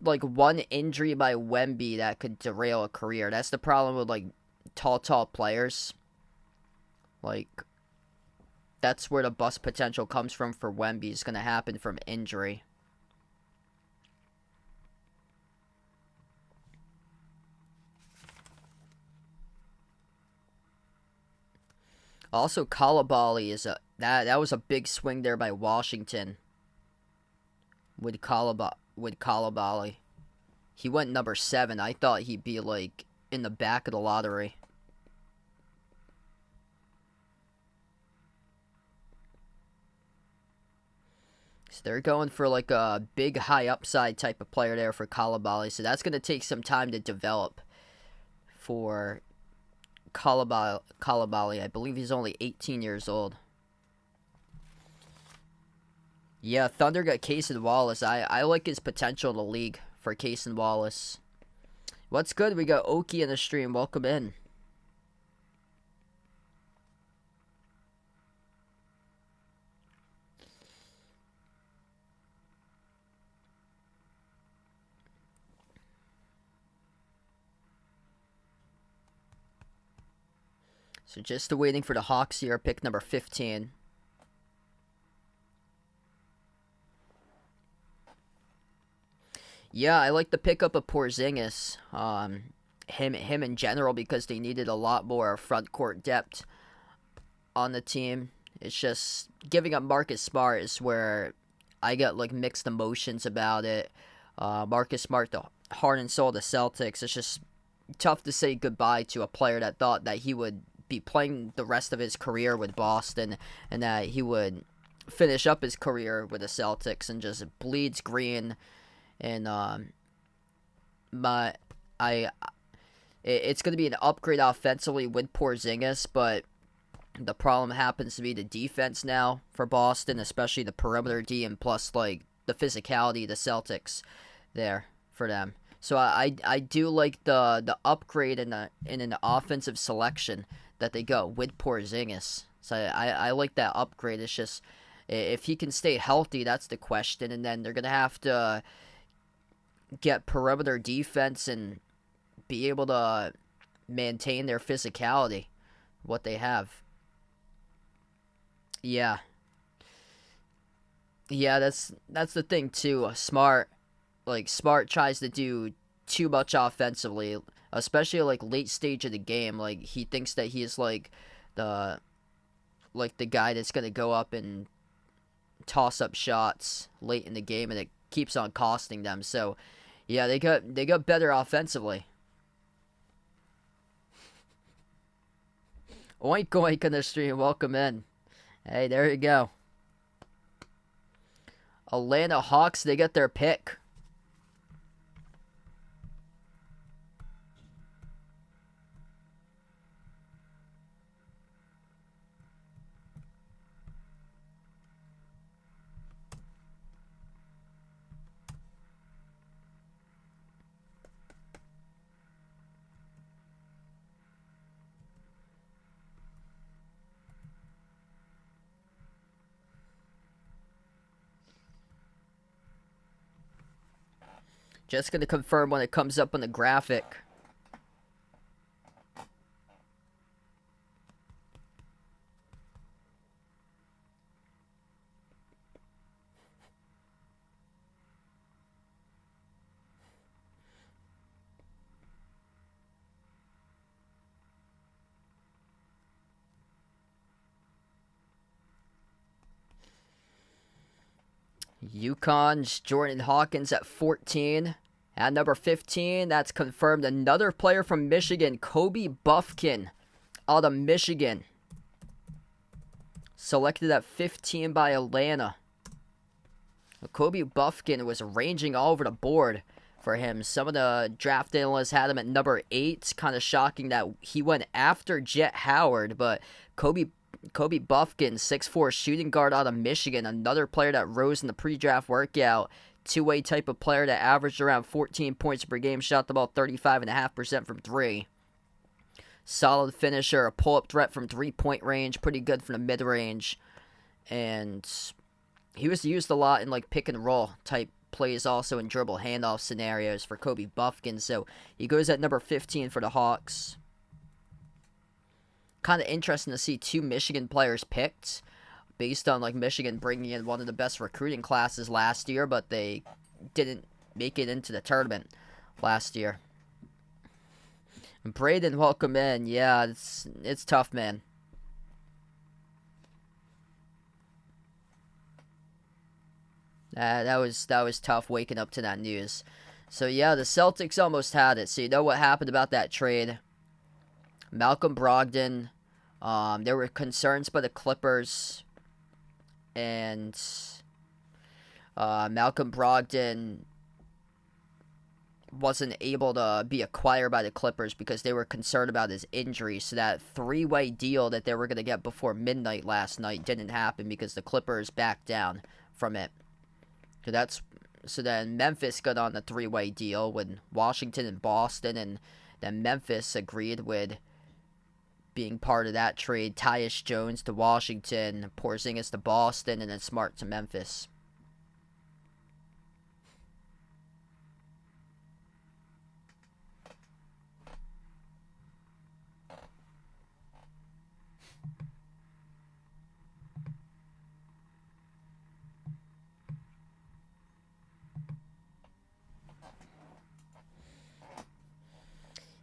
like one injury by Wemby that could derail a career. That's the problem with like tall players. Like that's where the bust potential comes from for Wemby. Is going to happen from injury. Also, Kalabali is that was a big swing there by Washington with Kalabali. He went number 7. I thought he'd be like in the back of the lottery. So they're going for like a big high upside type of player there for Kalabali. So that's going to take some time to develop for Kalabali. I believe he's only 18 years old. Yeah, Thunder got Cason Wallace. I like his potential in the league for Cason Wallace. What's good? We got Oki in the stream. Welcome in. So just waiting for the Hawks here, pick number 15. Yeah, I like the pickup of Porzingis. Him in general because they needed a lot more front court depth on the team. It's just giving up Marcus Smart is where I get like mixed emotions about it. Marcus Smart, the heart and soul of the Celtics. It's just tough to say goodbye to a player that thought that he would be playing the rest of his career with Boston and that he would finish up his career with the Celtics and just bleeds green. And my I it's going to be an upgrade offensively with Porzingis, but the problem happens to be the defense now for Boston, especially the perimeter D, and plus like the physicality of the Celtics there for them. So I do like the upgrade in an offensive selection that they go with Porzingis. So I like that upgrade. It's just if he can stay healthy, that's the question, and then they're gonna have to get perimeter defense and be able to maintain their physicality, what they have. Yeah, yeah, that's the thing too. Smart tries to do too much offensively, especially like late stage of the game. Like he thinks that he is the the guy that's gonna go up and toss up shots late in the game, and it keeps on costing them. So yeah, they got better offensively. Oink oink on the stream. Welcome in. Hey, there you go. Atlanta Hawks, they got their pick. Just gonna confirm when it comes up on the graphic. UConn's Jordan Hawkins at 14. At number 15, that's confirmed another player from Michigan, Kobe Buffkin, out of Michigan. Selected at 15 by Atlanta. Kobe Buffkin was ranging all over the board for him. Some of the draft analysts had him at number 8. Kind of shocking that he went after Jet Howard, but Kobe Buffkin, 6'4" shooting guard out of Michigan, another player that rose in the pre-draft workout. Two-way type of player that averaged around 14 points per game, shot about 35.5% from 3. Solid finisher, a pull-up threat from 3-point range, pretty good from the mid-range. And he was used a lot in like pick and roll type plays, also in dribble handoff scenarios for Kobe Buffkin. So he goes at number 15 for the Hawks. Kind of interesting to see 2 Michigan players picked based on like Michigan bringing in one of the best recruiting classes last year, but they didn't make it into the tournament last year. And Braden, welcome in. Yeah, it's tough, man. That was tough waking up to that news. So yeah, the Celtics almost had it. So you know what happened about that trade? Malcolm Brogdon. There were concerns by the Clippers, and Malcolm Brogdon wasn't able to be acquired by the Clippers because they were concerned about his injury. So that 3-way deal that they were going to get before midnight last night didn't happen because the Clippers backed down from it. So then Memphis got on the 3-way deal with Washington and Boston, and then Memphis agreed with being part of that trade. Tyus Jones to Washington, Porzingis to Boston, and then Smart to Memphis.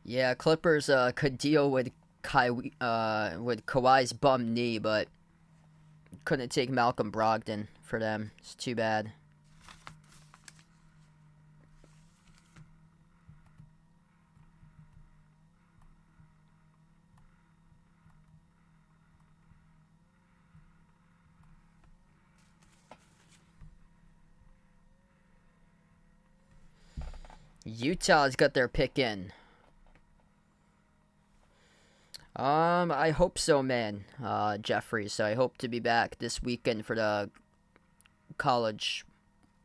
Yeah, Clippers could deal with Kawhi's bum knee, but couldn't take Malcolm Brogdon for them. It's too bad. Utah's got their pick in. I hope so, man, Jeffrey. So I hope to be back this weekend for the College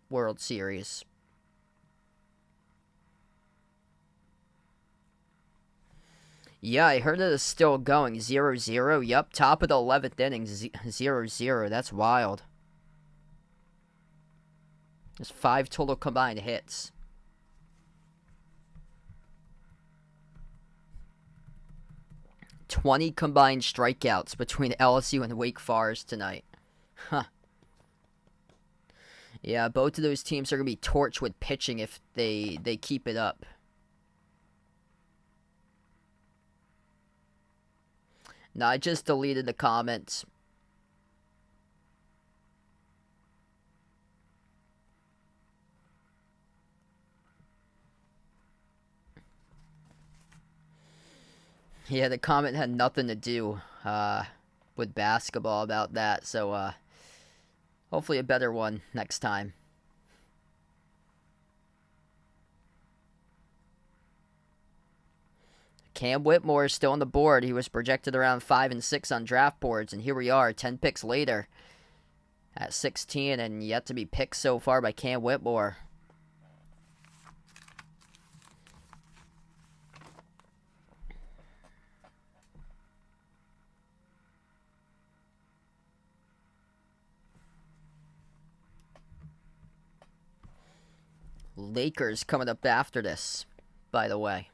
World Series. Yeah, I heard it is still going. 0-0. Yep, top of the 11th inning. 0-0. That's wild. There's 5 total combined hits. $20 combined strikeouts between LSU and Wake Forest tonight. Huh. Yeah, both of those teams are going to be torched with pitching if they keep it up. No, I just deleted the comments. Yeah, the comment had nothing to do with basketball about that, so hopefully a better one next time. Cam Whitmore is still on the board. He was projected around 5 and 6 on draft boards, and here we are, 10 picks later at 16, and yet to be picked so far by Cam Whitmore. Lakers coming up after this, by the way.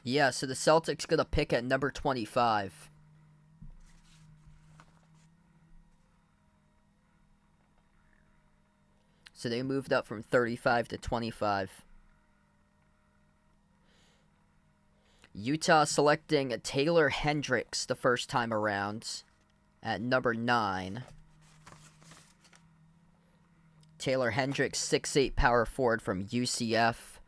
Yeah, so the Celtics going to pick at number 25. So they moved up from 35 to 25. Utah selecting Taylor Hendricks the first time around at number 9. Taylor Hendricks, 6'8" power forward from UCF.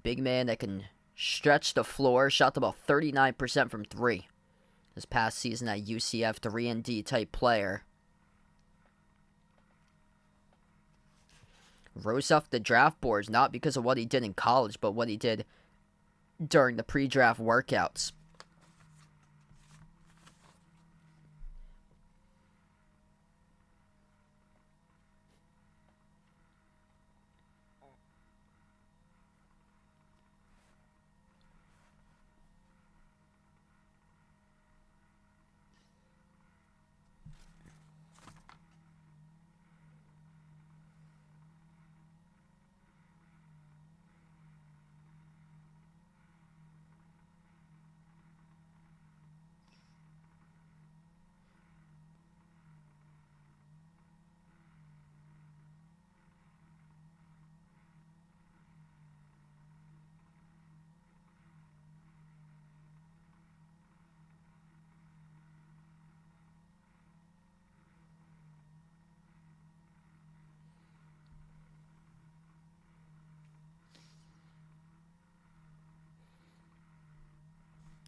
Big man that can stretch the floor. Shot about 39% from 3 this past season at UCF. 3-and-D type player. Rose off the draft boards, not because of what he did in college, but what he did during the pre-draft workouts.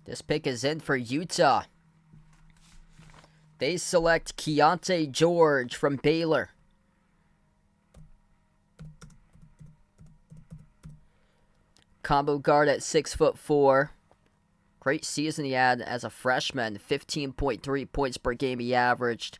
This pick is in for Utah. They select Keontae George from Baylor. Combo guard at 6'4". Great season he had as a freshman. 15.3 points per game he averaged.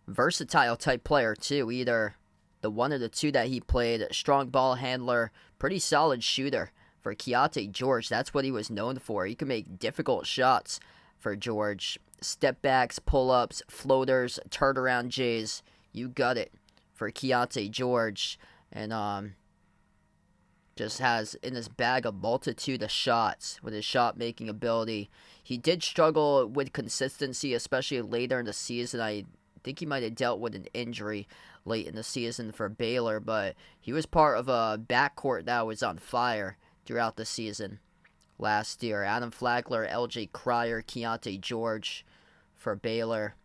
Versatile type player too. Either the one or the two that he played. Strong ball handler. Pretty solid shooter for Keontae George. That's what he was known for. He can make difficult shots for George. Step backs, pull-ups, floaters, turnaround J's. You got it for Keontae George. And just has in his bag a multitude of shots with his shot-making ability. He did struggle with consistency, especially later in the season. I think he might have dealt with an injury late in the season for Baylor, but he was part of a backcourt that was on fire throughout the season last year. Adam Flagler, L.J. Cryer, Keontae George for Baylor.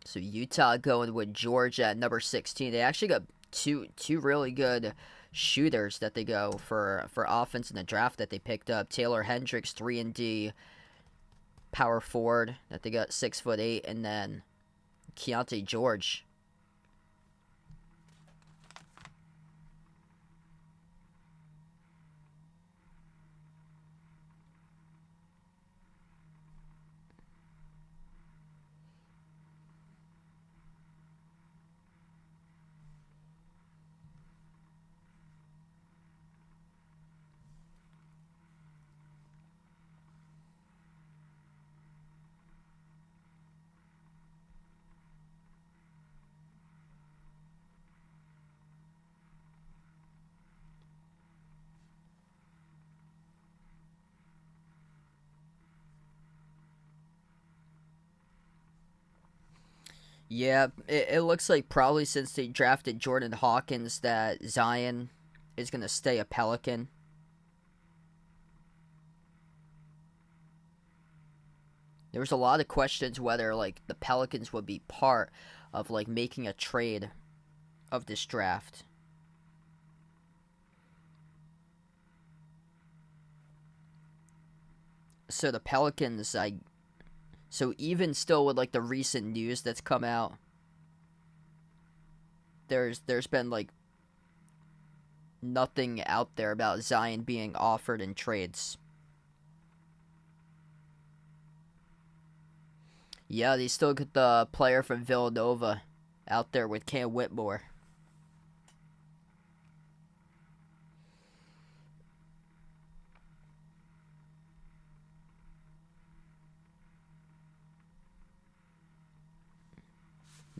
So Utah going with Georgia at number 16. They actually got two really good shooters that they go for offense in the draft that they picked up. Taylor Hendricks, 3-and-D power forward that they got 6'8", and then Keontae George. Yeah, it looks like probably since they drafted Jordan Hawkins that Zion is going to stay a Pelican. There was a lot of questions whether like the Pelicans would be part of like making a trade of this draft. So the Pelicans, so even still with like the recent news that's come out, there's been like nothing out there about Zion being offered in trades. Yeah, they still got the player from Villanova out there with Cam Whitmore.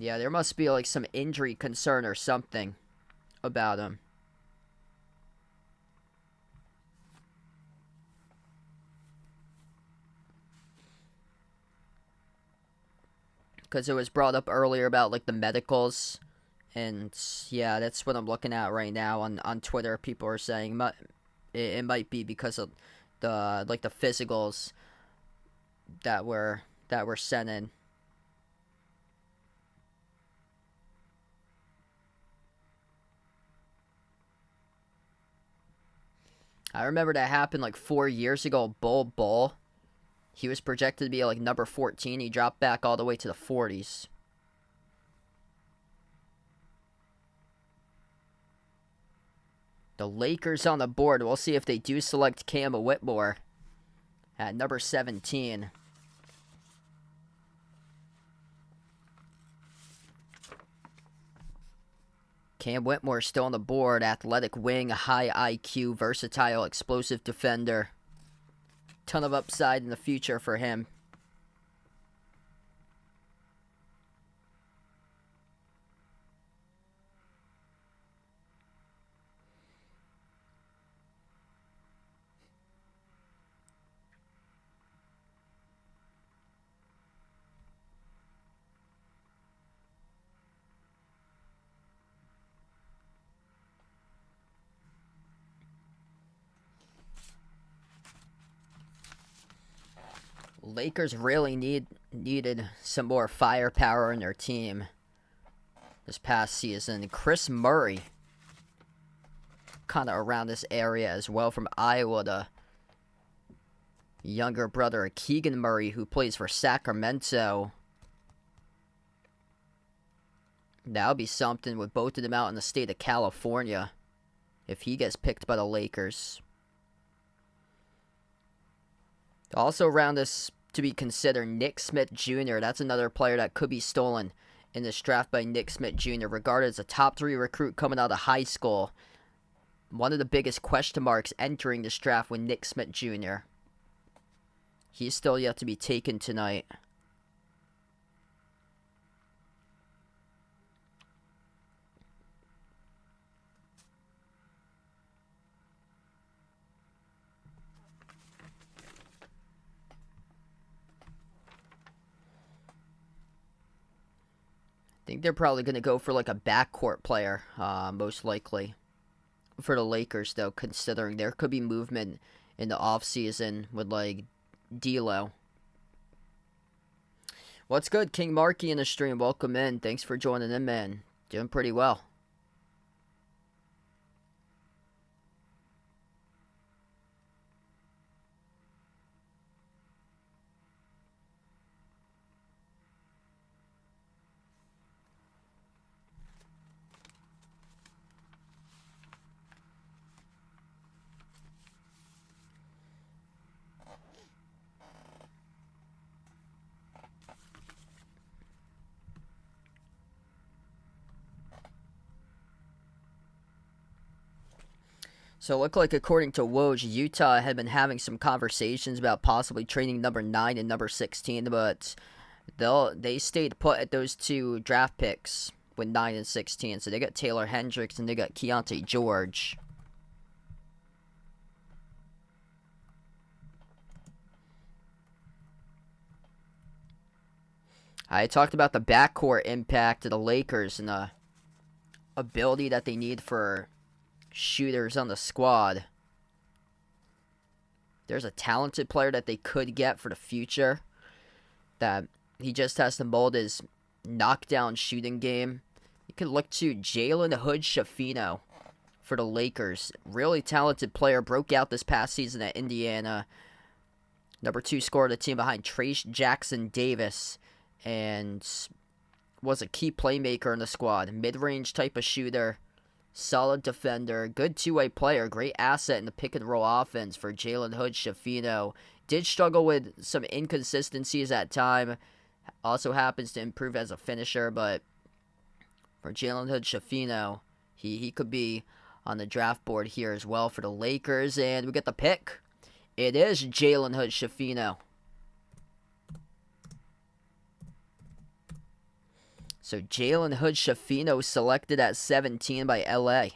Yeah, there must be like some injury concern or something about him. because it was brought up earlier about like the medicals, and yeah, that's what I'm looking at right now on Twitter. People are saying it might be because of the physicals that were sent in. I remember that happened like 4 years ago. Bull. He was projected to be like number 14. He dropped back all the way to the 40s. The Lakers on the board. We'll see if they do select Cam Whitmore at number 17. Cam Whitmore still on the board. Athletic wing, high IQ, versatile, explosive defender. Ton of upside in the future for him. Lakers really needed some more firepower in their team this past season. Chris Murray, kind of around this area as well, from Iowa. The younger brother of Keegan Murray, who plays for Sacramento. That'll be something with both of them out in the state of California if he gets picked by the Lakers. Also around this to be considered, Nick Smith Jr. That's another player that could be stolen in this draft by Nick Smith Jr., regarded as a top 3 recruit coming out of high school. One of the biggest question marks entering this draft with Nick Smith Jr. He's still yet to be taken tonight. I think they're probably going to go for like a backcourt player, most likely. For the Lakers, though, considering there could be movement in the offseason with, like, D'Lo. What's good, King Marky in the stream? Welcome in. Thanks for joining in, man. Doing pretty well. So it looked like, according to Woj, Utah had been having some conversations about possibly trading number 9 and number 16, but they stayed put at those 2 draft picks with 9 and 16. So they got Taylor Hendricks and they got Keontae George. I talked about the backcourt impact of the Lakers and the ability that they need for shooters on the squad. There's a talented player that they could get for the future, that he just has to mold his knockdown shooting game. You could look to Jalen Hood-Schifino for the Lakers. Really talented player. Broke out this past season at Indiana. Number 2 scorer of the team behind Trace Jackson-Davis, and was a key playmaker in the squad. Mid-range type of shooter. Solid defender, good two-way player, great asset in the pick-and-roll offense for Jalen Hood-Schifino. Did struggle with some inconsistencies at time. Also happens to improve as a finisher, but for Jalen Hood-Schifino, he could be on the draft board here as well for the Lakers. And we get the pick. It is Jalen Hood-Schifino. So Jalen Hood-Schifino selected at 17 by LA.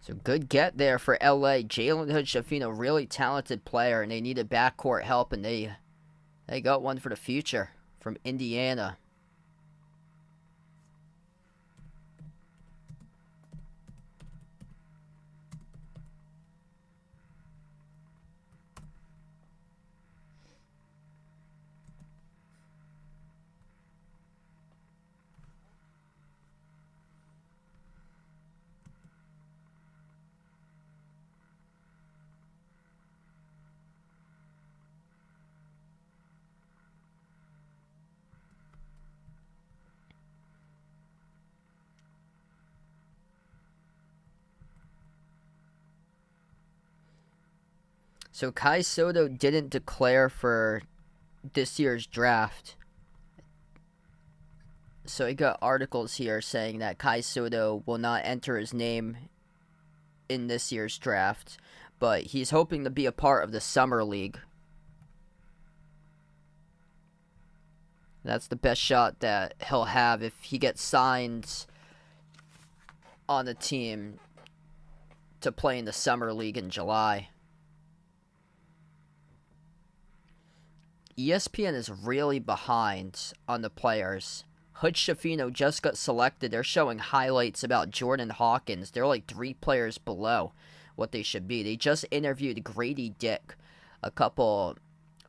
So good get there for LA. Jalen Hood-Schifino, really talented player, and they needed backcourt help, and they got one for the future from Indiana. So Kai Soto didn't declare for this year's draft. So I got articles here saying that Kai Soto will not enter his name in this year's draft, but he's hoping to be a part of the Summer League. That's the best shot that he'll have if he gets signed on a team to play in the Summer League in July. ESPN is really behind on the players. Hood-Schifino just got selected. They're showing highlights about Jordan Hawkins. They're like 3 players below what they should be. They just interviewed Grady Dick a couple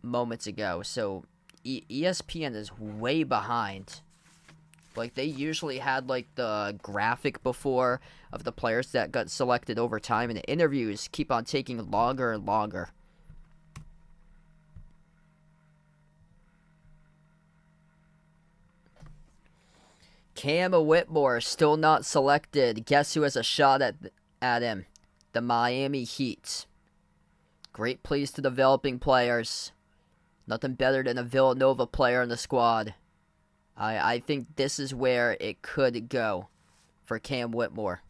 moments ago. So ESPN is way behind. Like, they usually had like the graphic before of the players that got selected over time, and the interviews keep on taking longer and longer. Cam Whitmore still not selected. Guess who has a shot at him? The Miami Heat. Great plays to developing players. Nothing better than a Villanova player in the squad. I think this is where it could go for Cam Whitmore.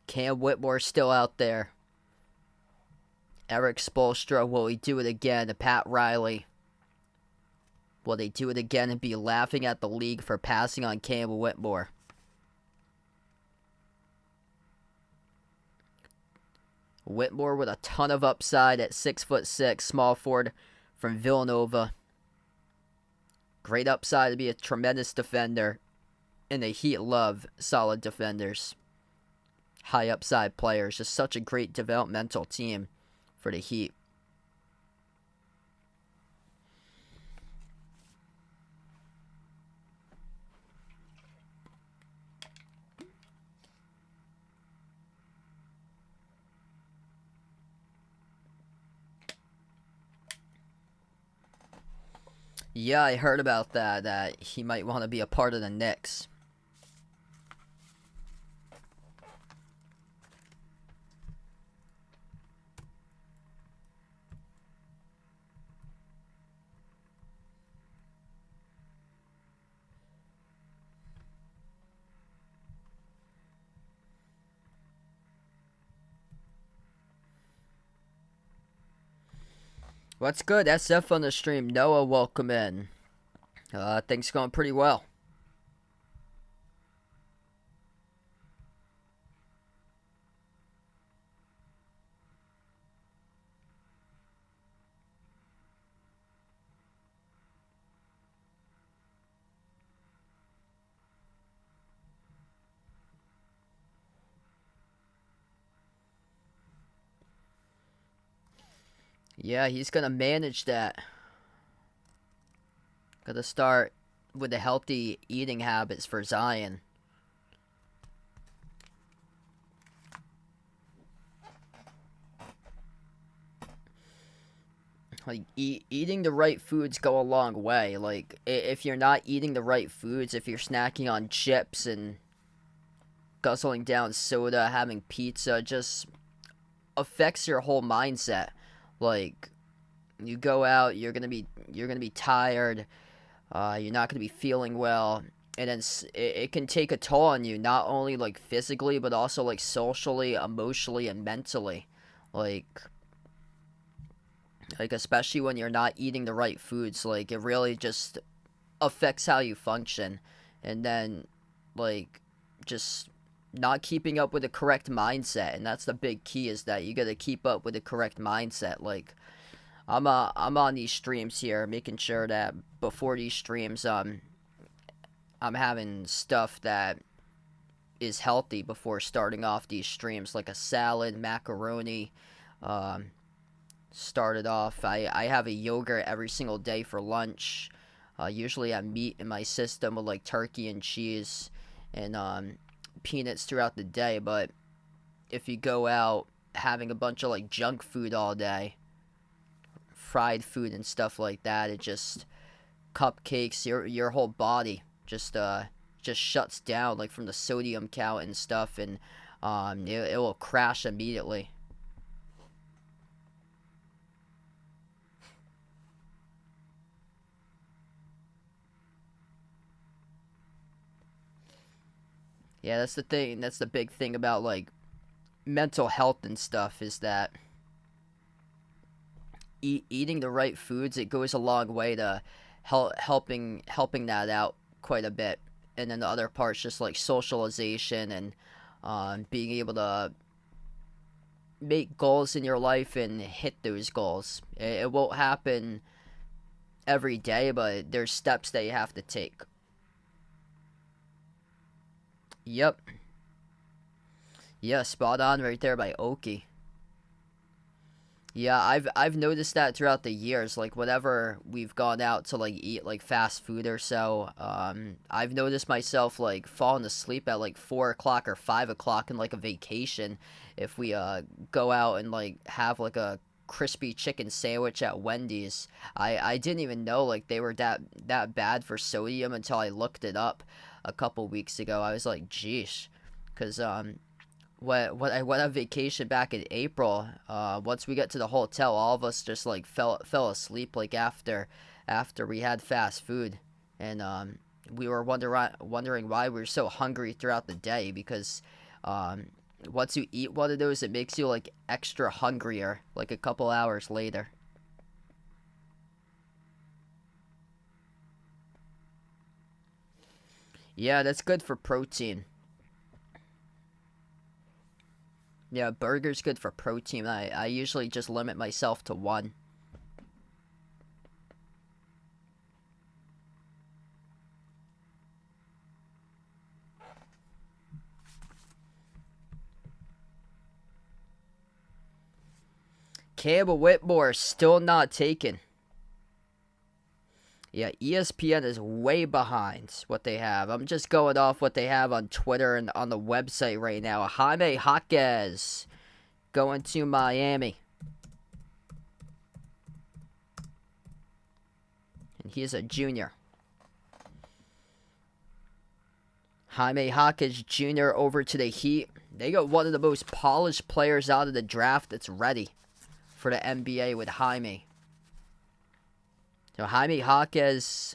Cam Whitmore still out there. Eric Spoelstra, will he do it again? Pat Riley, will they do it again and be laughing at the league for passing on Cam Whitmore? Whitmore with a ton of upside at 6'6", small forward from Villanova. Great upside to be a tremendous defender, and the Heat love solid defenders. High upside players, just such a great developmental team for the Heat. Yeah, I heard about that he might want to be a part of the Knicks. What's good? SF on the stream. Noah, welcome in. Things going pretty well. Yeah, he's going to manage that. Got to start with the healthy eating habits for Zion. Like, eating the right foods go a long way. Like, if you're not eating the right foods, if you're snacking on chips and guzzling down soda, having pizza, just affects your whole mindset. Like, you go out, you're gonna be tired. You're not going to be feeling well, and then it can take a toll on you, not only like physically but also like socially, emotionally, and mentally. Like especially when you're not eating the right foods, like it really just affects how you function. And then like just not keeping up with the correct mindset, and that's the big key, is that you got to keep up with the correct mindset. Like I'm on these streams here, making sure that before these streams, I'm having stuff that is healthy before starting off these streams, like a salad, macaroni. Um, Started off, I have a yogurt every single day for lunch. Usually I have meat in my system with like turkey and cheese and peanuts throughout the day. But if you go out having a bunch of like junk food all day, fried food and stuff like that, it just cupcakes your whole body just shuts down, like from the sodium count and stuff, and it will crash immediately. Yeah, that's the thing. That's the big thing about like mental health and stuff, is that eating the right foods, it goes a long way to helping that out quite a bit. And then the other parts, just like socialization and being able to make goals in your life and hit those goals. It won't happen every day, but there's steps that you have to take. Yep. Yeah, spot on right there by Oki. Yeah, I've noticed that throughout the years. Like whenever we've gone out to like eat like fast food or so, I've noticed myself like falling asleep at like 4 o'clock or 5 o'clock in like a vacation. If we go out and like have like a crispy chicken sandwich at Wendy's, I didn't even know like they were that bad for sodium until I looked it up a couple weeks ago. I was like, geesh, because when I went on vacation back in April, once we got to the hotel, all of us just like fell asleep like after we had fast food, and we were wondering why we were so hungry throughout the day, because um, once you eat one of those, it makes you like extra hungrier like a couple hours later. Yeah, that's good for protein. Yeah, burger's good for protein. I usually just limit myself to one. Campbell Whitmore still not taken. Yeah, ESPN is way behind what they have. I'm just going off what they have on Twitter and on the website right now. Jaime Jaquez going to Miami. And he is a junior. Jaime Jaquez Jr. over to the Heat. They got one of the most polished players out of the draft that's ready for the NBA with Jaime. So Jaime Jaquez,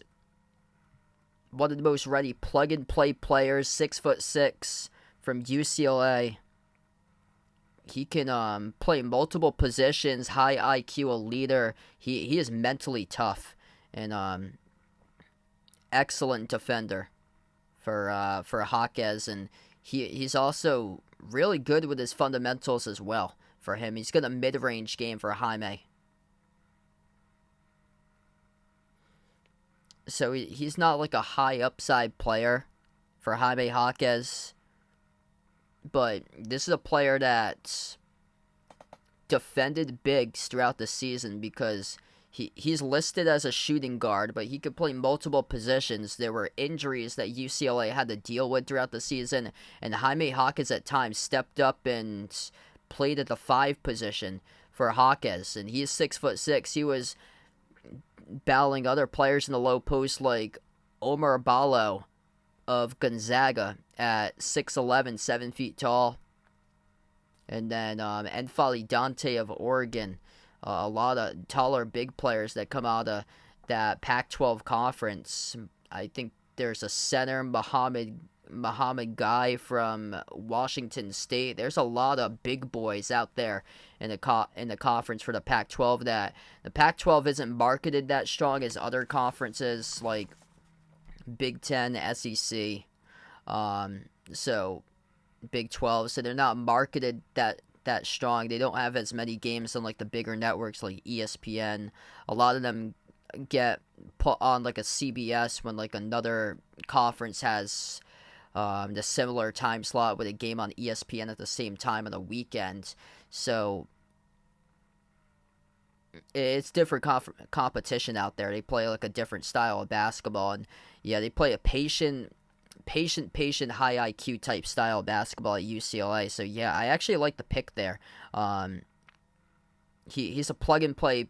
one of the most ready plug-and-play players, 6'6", from UCLA. He can play multiple positions, high IQ, a leader. He is mentally tough and excellent defender for Jaquez, and he's also really good with his fundamentals as well. For him, he's got a mid-range game for Jaime. So he's not like a high upside player for Jaime Jaquez, but this is a player that defended bigs throughout the season, because he's listed as a shooting guard, but he could play multiple positions. There were injuries that UCLA had to deal with throughout the season, and Jaime Jaquez at times stepped up and played at the 5 position for Jaquez, and he's 6'6". He was battling other players in the low post like Oumar Ballo of Gonzaga at 6'11", 7 feet tall. And then N'Faly Dante of Oregon. A lot of taller big players that come out of that Pac-12 conference. I think there's a center, Muhammad Guy from Washington State. There's a lot of big boys out there in the conference for the Pac-12 that the Pac-12 isn't marketed that strong as other conferences like Big Ten, SEC, so Big 12. So they're not marketed that strong. They don't have as many games on like the bigger networks like ESPN. A lot of them get put on like a CBS when like another conference has the similar time slot with a game on ESPN at the same time on the weekend. So it's different competition out there. They play like a different style of basketball, and yeah, they play a patient, high IQ type style of basketball at UCLA. So yeah, I actually like the pick there. He's a plug and play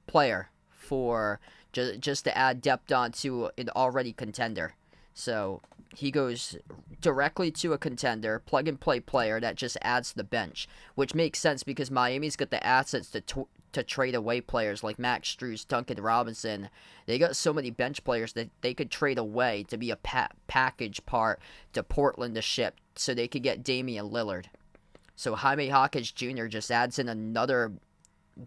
player for just to add depth onto an already contender. So he goes directly to a contender, plug and play player that just adds to the bench, which makes sense because Miami's got the assets to trade away players like Max Strus, Duncan Robinson. They got so many bench players that they could trade away to be a package part to Portland to ship so they could get Damian Lillard. So Jaime Hawkins Jr. just adds in another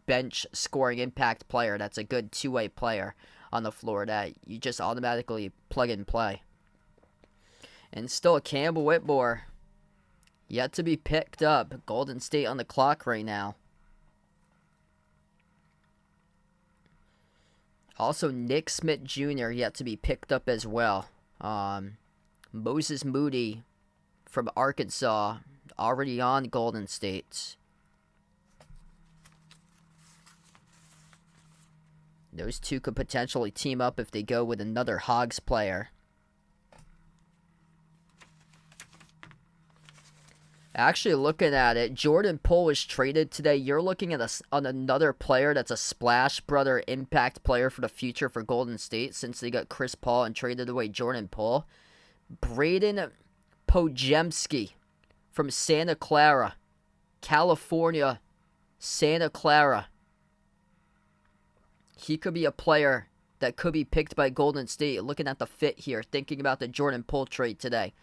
bench scoring impact player that's a good two-way player on the floor that you just automatically plug and play. And still Campbell Whitmore yet to be picked up. Golden State on the clock right now. Also, Nick Smith Jr. yet to be picked up as well. Moses Moody from Arkansas already on Golden State. Those two could potentially team up if they go with another Hogs player. Actually, looking at it, Jordan Poole was traded today. You're looking at on another player that's a Splash Brother impact player for the future for Golden State since they got Chris Paul and traded away Jordan Poole. Braden Pojemski from Santa Clara, California, Santa Clara. He could be a player that could be picked by Golden State. Looking at the fit here, thinking about the Jordan Poole trade today.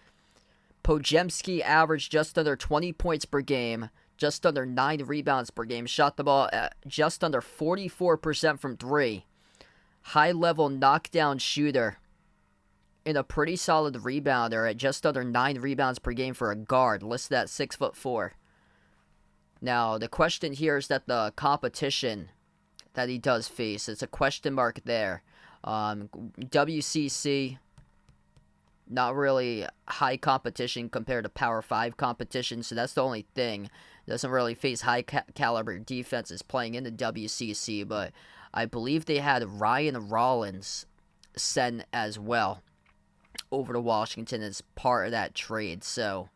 Pojemski averaged just under 20 points per game, just under 9 rebounds per game, shot the ball at just under 44% from 3. High-level knockdown shooter and a pretty solid rebounder at just under 9 rebounds per game for a guard, listed at 6'4". Now, the question here is that the competition that he does face, it's a question mark there. WCC, not really high competition compared to Power 5 competition, so that's the only thing. Doesn't really face high caliber defenses playing in the WCC, but I believe they had Ryan Rollins sent as well over to Washington as part of that trade, so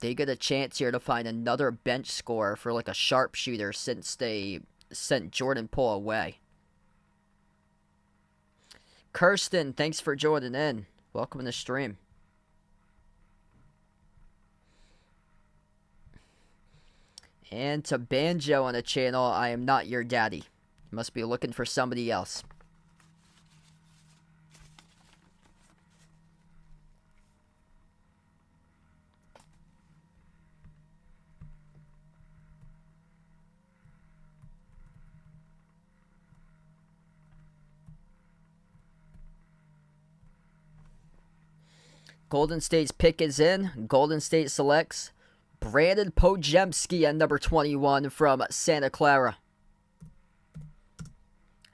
they get a chance here to find another bench scorer for like a sharpshooter since they sent Jordan Poole away. Kirsten, thanks for joining in. Welcome to the stream. And to Banjo on the channel, I am not your daddy. You must be looking for somebody else. Golden State's pick is in. Golden State selects Brandon Pojemski at number 21 from Santa Clara.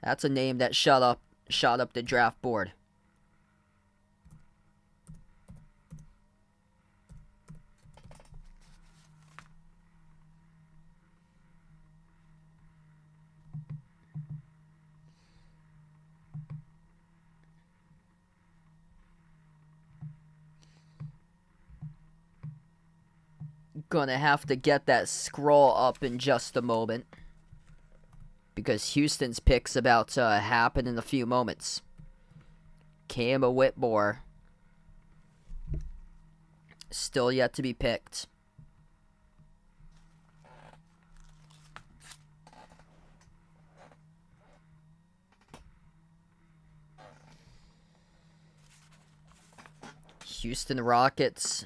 That's a name that shot up the draft board. Gonna have to get that scroll up in just a moment, because Houston's pick's about to happen in a few moments. Campbell Whitmore still yet to be picked. Houston Rockets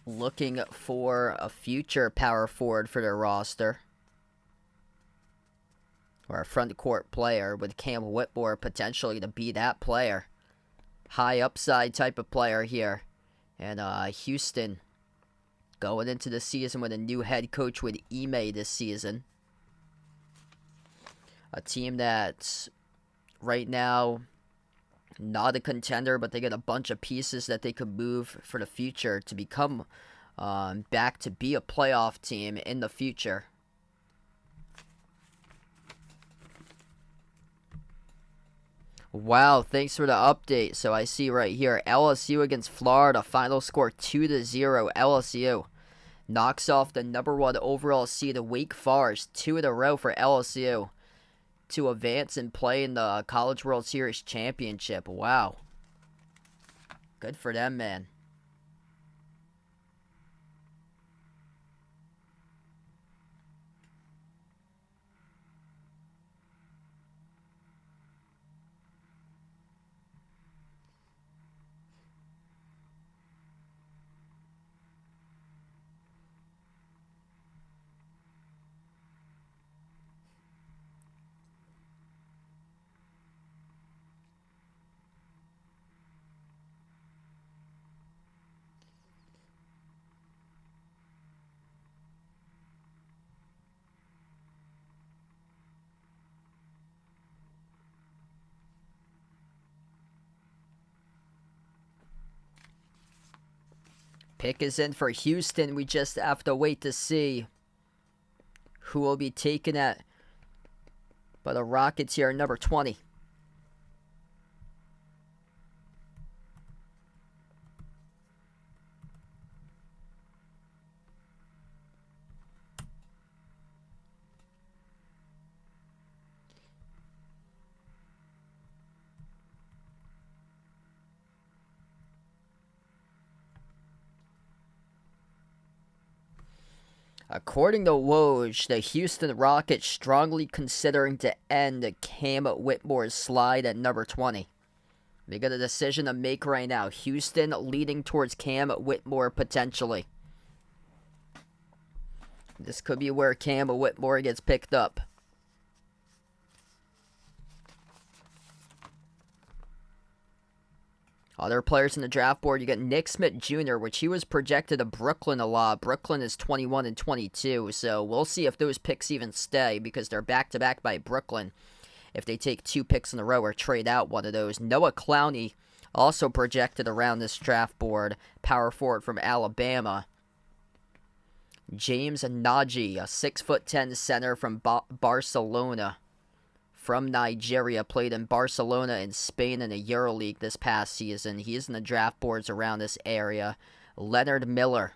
looking for a future power forward for their roster. Or a front court player, with Cam Whitmore potentially to be that player. High upside type of player here. And Houston going into the season with a new head coach with Ime this season. A team that's right now not a contender, but they get a bunch of pieces that they could move for the future to become back to be a playoff team in the future. Wow, thanks for the update. So I see right here, LSU against Florida, final score 2-0. LSU knocks off the #1 overall seed of Wake Forest, 2 in a row for LSU to advance and play in the College World Series Championship. Wow. Good for them, man. Pick is in for Houston. We just have to wait to see who will be taken at by the Rockets here, number 20. According to Woj, the Houston Rockets strongly considering to end Cam Whitmore's slide at number 20. They got a decision to make right now. Houston leading towards Cam Whitmore potentially. This could be where Cam Whitmore gets picked up. Other players in the draft board, you got Nick Smith Jr., which he was projected to Brooklyn a lot. Brooklyn is 21 and 22, so we'll see if those picks even stay because they're back-to-back by Brooklyn. If they take 2 picks in a row or trade out one of those. Noah Clowney also projected around this draft board. Power forward from Alabama. James Naji, a 6'10" center from Barcelona. From Nigeria, played in Barcelona and Spain in the EuroLeague this past season. He is in the draft boards around this area. Leonard Miller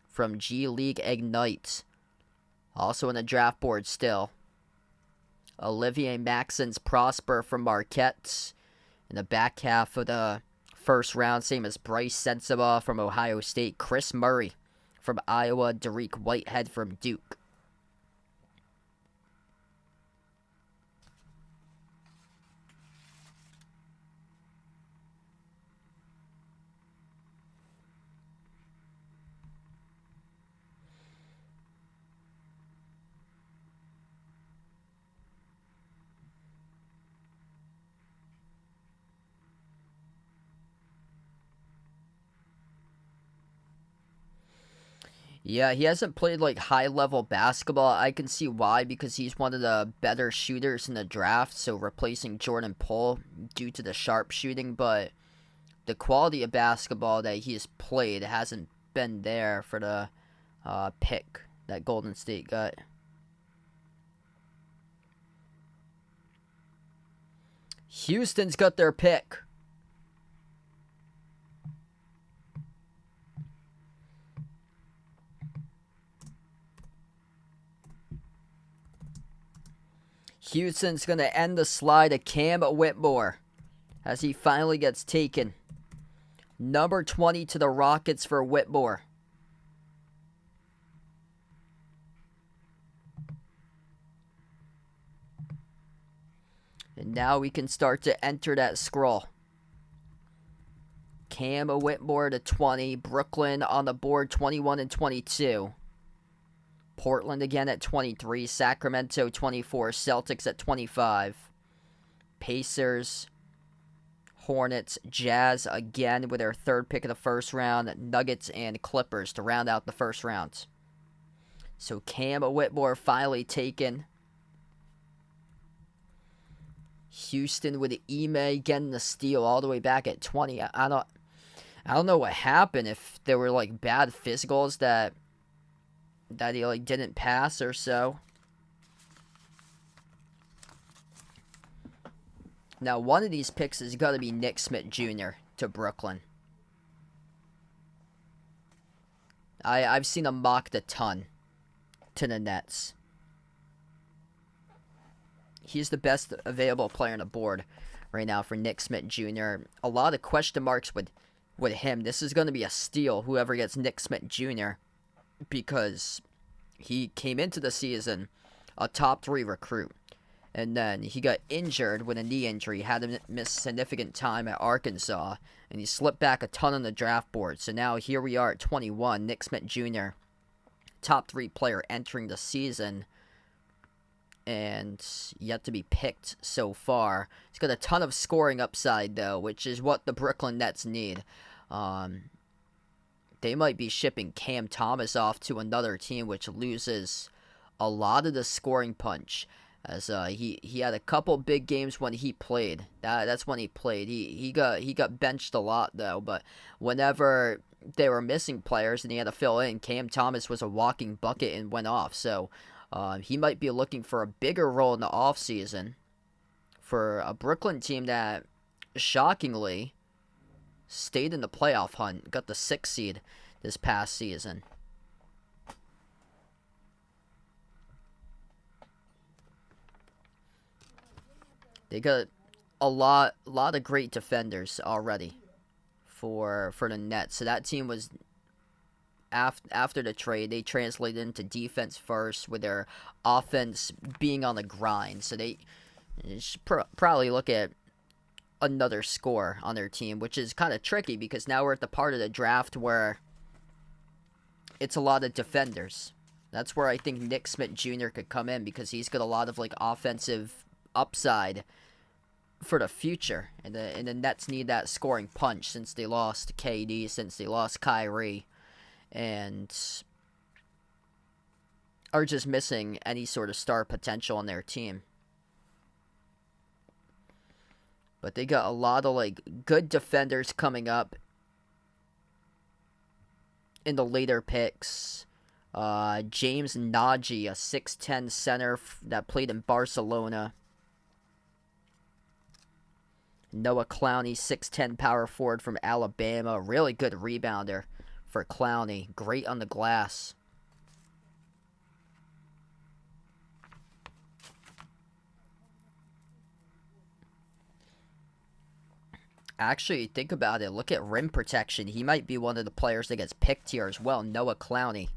from G League Ignite, also in the draft board still. Olivier Maxence Prosper from Marquette in the back half of the first round, same as Bryce Sensabaugh from Ohio State. Chris Murray from Iowa. Dariq Whitehead from Duke. Yeah, he hasn't played like high-level basketball. I can see why, because he's one of the better shooters in the draft, so replacing Jordan Poole due to the sharp shooting, but the quality of basketball that he's played hasn't been there for the pick that Golden State got. Houston's got their pick. Houston's going to end the slide of Cam Whitmore as he finally gets taken. Number 20 to the Rockets for Whitmore. And now we can start to enter that scroll. Cam Whitmore to 20. Brooklyn on the board, 21 and 22. Portland again at 23. Sacramento 24. Celtics at 25. Pacers, Hornets, Jazz again with their third pick of the first round. Nuggets and Clippers to round out the first round. So Cam Whitmore finally taken. Houston with Ime getting the steal all the way back at 20. I don't know what happened, if there were like bad physicals that he like didn't pass or so. Now one of these picks is going to be Nick Smith Jr. to Brooklyn. I've seen him mocked a ton to the Nets. He's the best available player on the board right now for Nick Smith Jr. A lot of question marks with him. This is going to be a steal, whoever gets Nick Smith Jr., because he came into the season a top 3 recruit. And then he got injured with a knee injury, had to miss significant time at Arkansas, and he slipped back a ton on the draft board. So now here we are at 21, Nick Smith Jr., top 3 player entering the season, and yet to be picked so far. He's got a ton of scoring upside, though, which is what the Brooklyn Nets need. They might be shipping Cam Thomas off to another team, which loses a lot of the scoring punch. As he had a couple big games when he played. That's when he played. He got benched a lot, though. But whenever they were missing players and he had to fill in, Cam Thomas was a walking bucket and went off. So he might be looking for a bigger role in the offseason for a Brooklyn team that, shockingly, stayed in the playoff hunt. Got the 6th seed this past season. They got a lot of great defenders already for the Nets. So that team was, after the trade, they translated into defense first, with their offense being on the grind. So they should probably look at another score on their team, which is kind of tricky because now we're at the part of the draft where it's a lot of defenders. That's where I think Nick Smith Jr. could come in, because he's got a lot of like offensive upside for the future, and the Nets need that scoring punch since they lost KD, since they lost Kyrie, and are just missing any sort of star potential on their team. But they got a lot of like good defenders coming up in the later picks. James Nagy, a 6'10 center that played in Barcelona. Noah Clowney, 6'10 power forward from Alabama. Really good rebounder for Clowney. Great on the glass. Actually, think about it. Look at rim protection. He might be one of the players that gets picked here as well. Noah Clowney,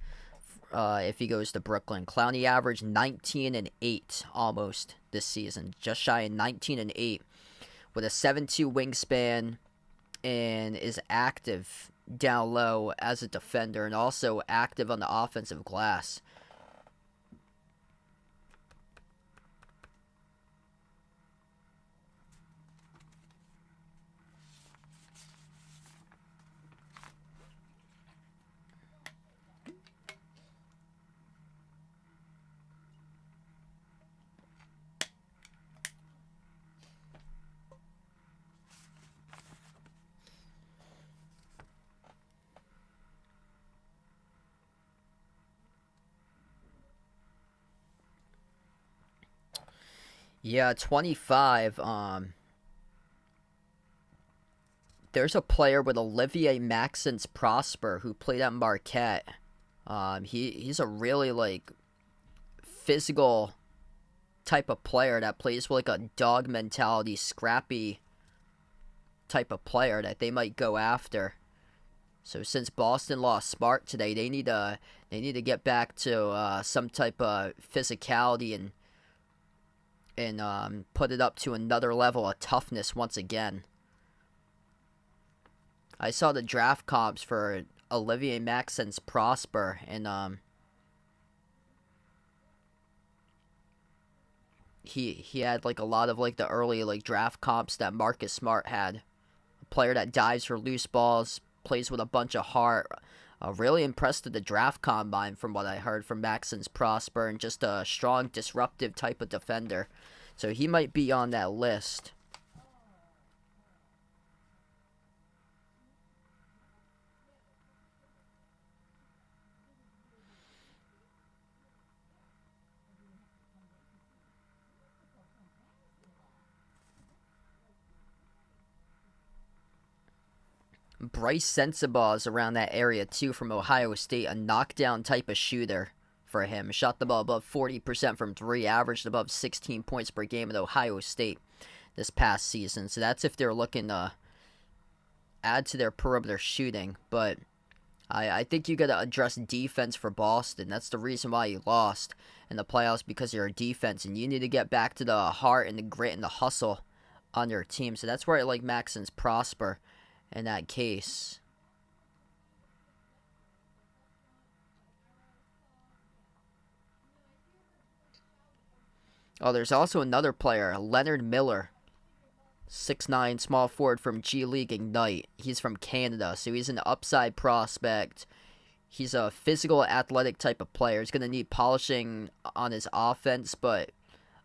if he goes to Brooklyn. Clowney averaged 19 and 8 almost this season. Just shy of 19 and 8. With a 7'2 wingspan, and is active down low as a defender, and also active on the offensive glass. Yeah, 25. There's a player with Olivier Maxence Prosper who played at Marquette. He's a really like physical type of player that plays with like a dog mentality, scrappy type of player that they might go after. So since Boston lost Smart today, they need to get back to some type of physicality and put it up to another level of toughness once again. I saw the draft comps for Olivier Maxence Prosper, and he had like a lot of like the early like draft comps that Marcus Smart had. A player that dives for loose balls, plays with a bunch of heart. Really impressed with the draft combine from what I heard from Maxence Prosper, and just a strong, disruptive type of defender. So he might be on that list. Bryce Sensabaugh is around that area too from Ohio State, a knockdown type of shooter for him. Shot the ball above 40% from three, averaged above 16 points per game at Ohio State this past season. So that's if they're looking to add to their perimeter shooting. But I think you got to address defense for Boston. That's the reason why you lost in the playoffs, because you're a defense, and you need to get back to the heart and the grit and the hustle on your team. So that's where I like Maxence Prosper in that case. Oh, there's also another player, Leonard Miller, 6'9", small forward from G League Ignite. He's from Canada, so he's an upside prospect. He's a physical, athletic type of player. He's going to need polishing on his offense, but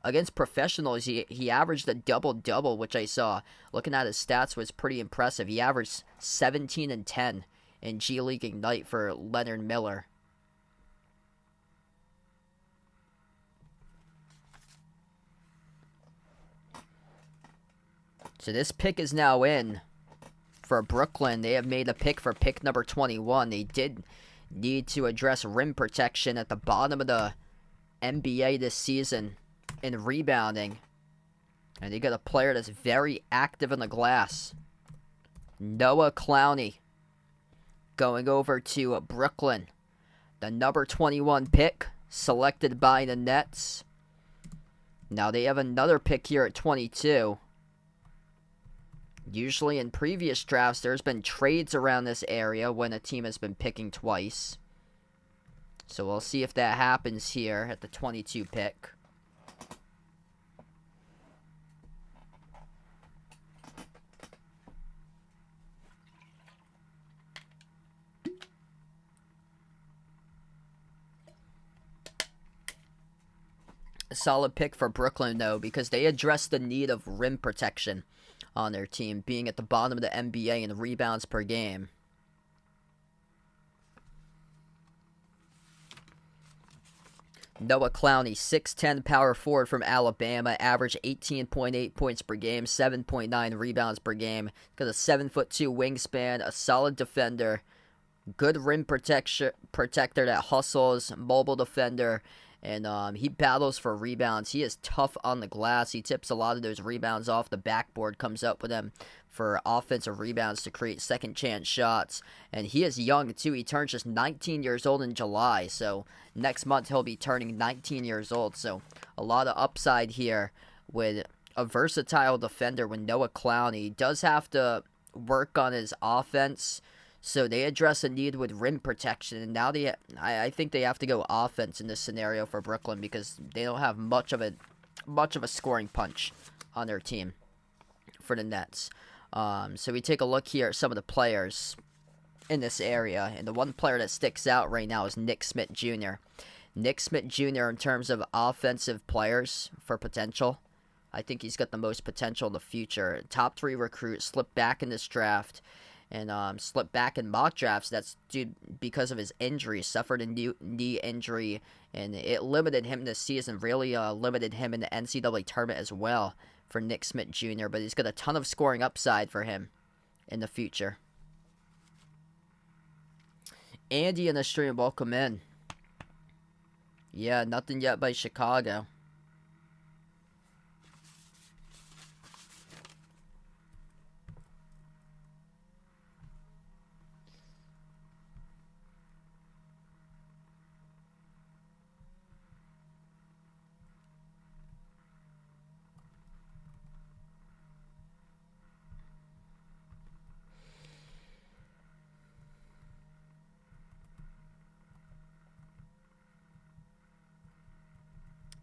against professionals, he averaged a double-double, which I saw. Looking at his stats was pretty impressive. He averaged 17 and 10 in G League Ignite for Leonard Miller. So this pick is now in for Brooklyn. They have made a pick for pick number 21. They did need to address rim protection at the bottom of the NBA this season in rebounding. And they got a player that's very active on the glass. Noah Clowney going over to Brooklyn. The number 21 pick selected by the Nets. Now they have another pick here at 22. Usually in previous drafts, there's been trades around this area when a team has been picking twice. So we'll see if that happens here at the 22 pick. A solid pick for Brooklyn, though, because they addressed the need of rim protection on their team, being at the bottom of the NBA in rebounds per game. Noah Clowney, 6'10", power forward from Alabama, averaged 18.8 points per game, 7.9 rebounds per game. Got a 7'2" wingspan, a solid defender, good rim protector that hustles, mobile defender, and he battles for rebounds. He is tough on the glass. He tips a lot of those rebounds off the backboard, comes up with them for offensive rebounds to create second chance shots. And he is young too. He turns just 19 years old in July, so next month he'll be turning 19 years old. So a lot of upside here with a versatile defender with Noah Clowney. He does have to work on his offense, so they address a need with rim protection, and now I think they have to go offense in this scenario for Brooklyn, because they don't have much of a scoring punch on their team for the Nets. So we take a look here at some of the players in this area, and the one player that sticks out right now is Nick Smith Jr. Nick Smith Jr. in terms of offensive players for potential, I think he's got the most potential in the future. Top 3 recruit, slipped back in this draft, and slipped back in mock drafts. That's due because of his injury. Suffered a knee injury, and it limited him this season. Really limited him in the NCAA tournament as well for Nick Smith Jr., but he's got a ton of scoring upside for him in the future. Andy in the stream, welcome in. Yeah, nothing yet by Chicago.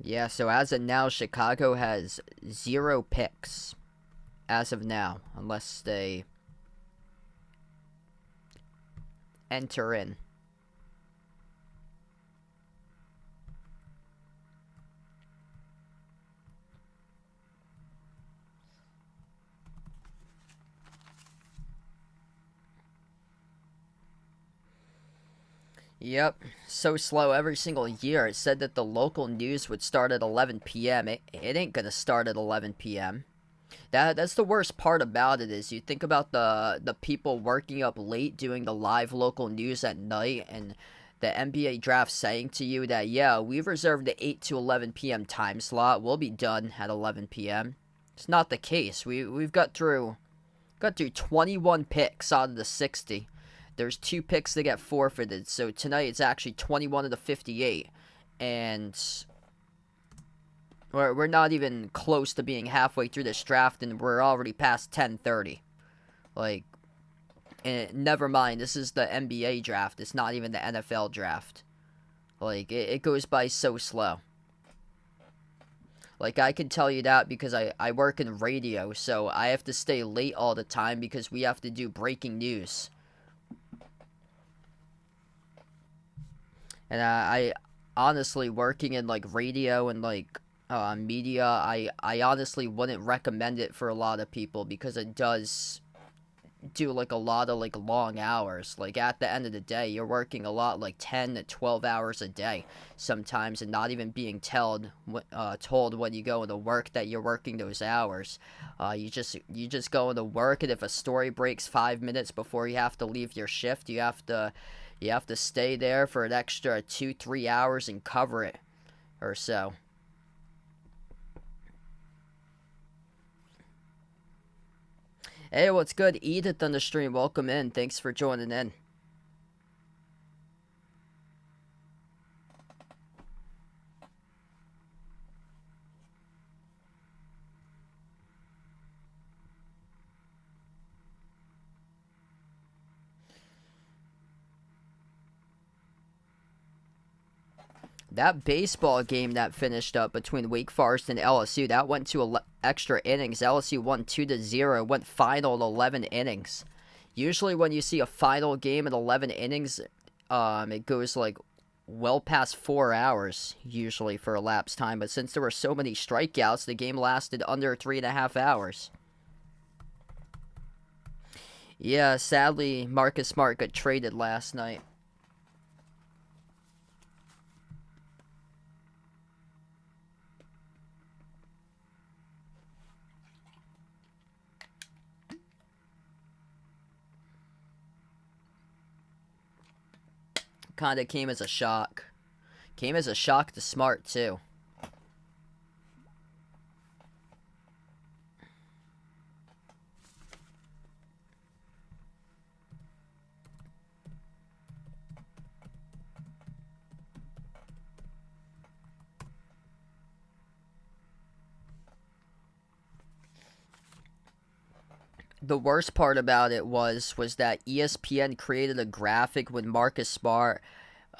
Yeah, so as of now, Chicago has 0 picks as of now, unless they enter in. Yep, so slow every single year. It said that the local news would start at 11 p.m. It ain't gonna start at 11 p.m. That's the worst part about it is you think about the people working up late doing the live local news at night, and the NBA draft saying to you that, yeah, we've reserved the 8 to 11 p.m. time slot. We'll be done at 11 p.m. It's not the case. We've got through 21 picks out of the 60. There's 2 picks that get forfeited. So tonight it's actually 21 of the 58. And we're not even close to being halfway through this draft, and we're already past 10:30. Like, and never mind, this is the NBA draft. It's not even the NFL draft. Like, it goes by so slow. Like, I can tell you that because I work in radio, so I have to stay late all the time because we have to do breaking news. And I honestly, working in, like, radio and, like, media, I honestly wouldn't recommend it for a lot of people because it does do, like, a lot of, like, long hours. Like, at the end of the day, you're working a lot, like 10 to 12 hours a day sometimes, and not even being told when you go into work that you're working those hours. You just go into work, and if a story breaks 5 minutes before you have to leave your shift, you have to stay there for an extra 2-3 hours and cover it or so. Hey, what's good? Edith on the stream. Welcome in. Thanks for joining in. That baseball game that finished up between Wake Forest and LSU, that went to extra innings. LSU won 2-0, went final 11 innings. Usually when you see a final game at 11 innings, it goes like well past 4 hours usually for elapsed time. But since there were so many strikeouts, the game lasted under 3.5 hours. Yeah, sadly, Marcus Smart got traded last night. Kind of came as a shock. Came as a shock to Smart, too. The worst part about it was that ESPN created a graphic with Marcus Smart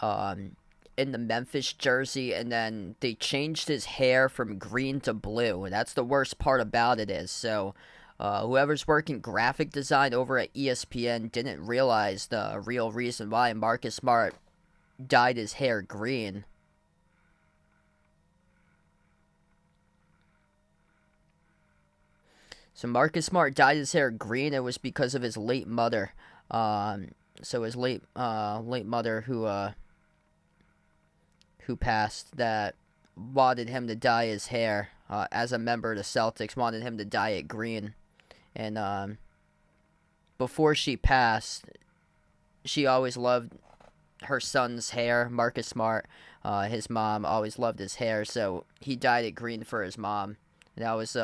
in the Memphis jersey, and then they changed his hair from green to blue. That's the worst part about it is. So whoever's working graphic design over at ESPN didn't realize the real reason why Marcus Smart dyed his hair green. So Marcus Smart dyed his hair green. It was because of his late mother. So his late mother who passed, that wanted him to dye his hair. As a member of the Celtics, wanted him to dye it green. And before she passed, she always loved her son's hair. Marcus Smart, his mom always loved his hair, so he dyed it green for his mom. And that was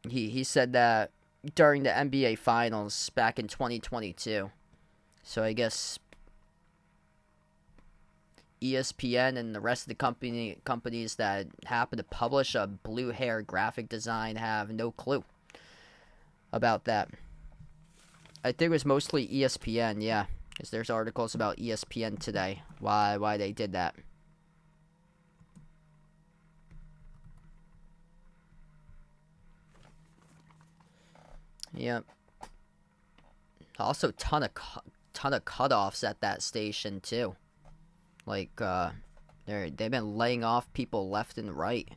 he said that during the NBA Finals back in 2022. So I guess ESPN and the rest of the companies that happen to publish a blue hair graphic design have no clue about that. I think it was mostly ESPN, yeah, because there's articles about ESPN today why they did that. Yep. Also, ton of cutoffs at that station too. Like, they've been laying off people left and right.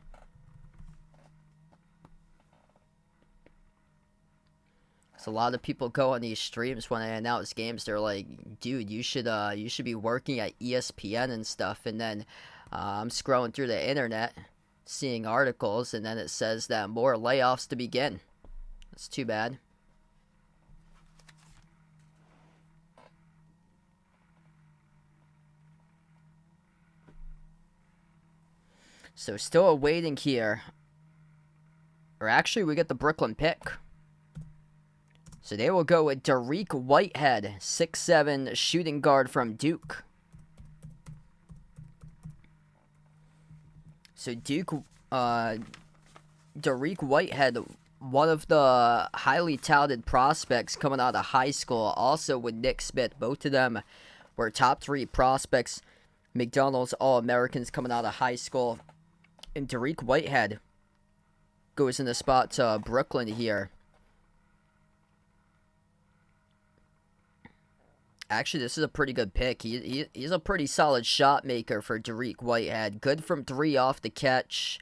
So a lot of people go on these streams when I announce games. They're like, "Dude, you should be working at ESPN and stuff." And then I'm scrolling through the internet, seeing articles, and then it says that more layoffs to begin. That's too bad. So still awaiting here. Or actually, we get the Brooklyn pick. So they will go with Dariq Whitehead, 6'7", shooting guard from Duke. So Dariq Whitehead, one of the highly touted prospects coming out of high school, also with Nick Smith. Both of them were top 3 prospects, McDonald's All-Americans coming out of high school. And Dariq Whitehead goes in the spot to Brooklyn here. Actually, this is a pretty good pick. He's a pretty solid shot maker for Dariq Whitehead. Good from 3 off the catch.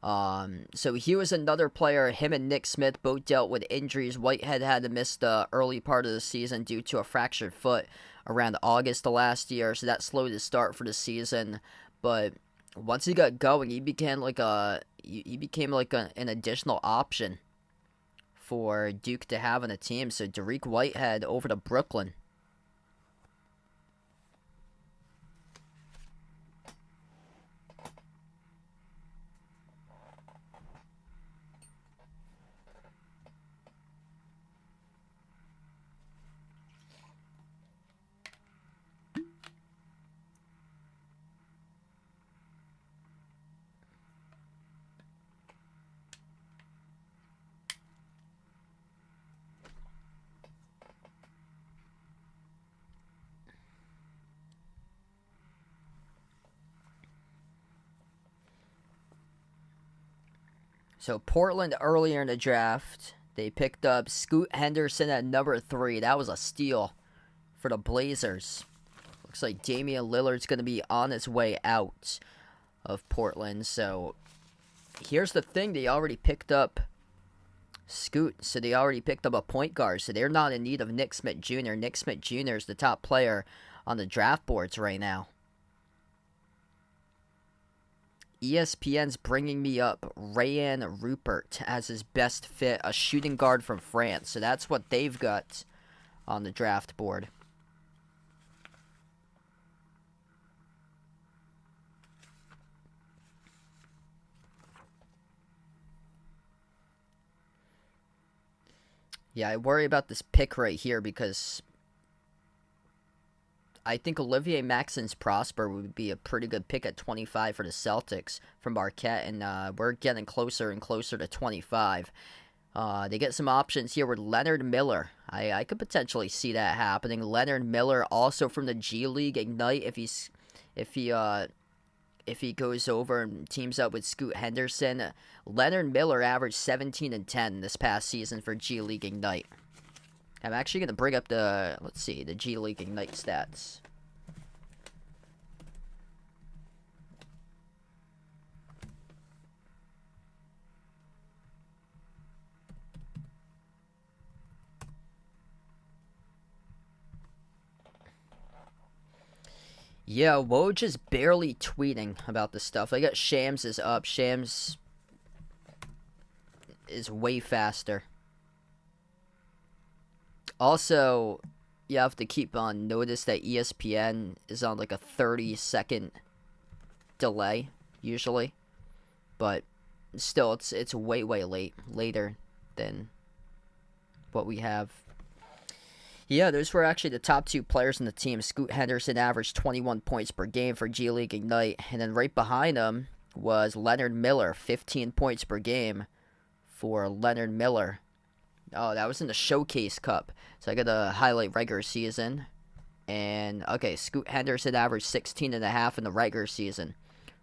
So he was another player. Him and Nick Smith both dealt with injuries. Whitehead had to miss the early part of the season due to a fractured foot around August of last year. So that slowed his start for the season. But once he got going, he became like an additional option for Duke to have on a team. So Dariq Whitehead over to Brooklyn. So Portland earlier in the draft, they picked up Scoot Henderson at number 3. That was a steal for the Blazers. Looks like Damian Lillard's going to be on his way out of Portland. So here's the thing. They already picked up Scoot. So they already picked up a point guard. So they're not in need of Nick Smith Jr. Nick Smith Jr. is the top player on the draft boards right now. ESPN's bringing me up Rayan Rupert as his best fit, a shooting guard from France. So that's what they've got on the draft board. Yeah, I worry about this pick right here because I think Olivier Maxence Prosper would be a pretty good pick at 25 for the Celtics from Marquette, and we're getting closer and closer to 25. They get some options here with Leonard Miller. I could potentially see that happening. Leonard Miller, also from the G League Ignite, if he goes over and teams up with Scoot Henderson. Leonard Miller averaged 17 and 10 this past season for G League Ignite. I'm actually going to bring up the G League Ignite stats. Yeah, Woj is barely tweeting about this stuff. I got Shams is up. Shams is way faster. Also, you have to keep on notice that ESPN is on like a 30-second delay usually, but still it's way later than what we have. Yeah, those were actually the top 2 players in the team. Scoot Henderson averaged 21 points per game for G League Ignite, and then right behind him was Leonard Miller, 15 points per game for Leonard Miller. Oh, that was in the Showcase Cup. So I got to highlight regular season. And, okay, Scoot Henderson averaged 16.5 in the regular season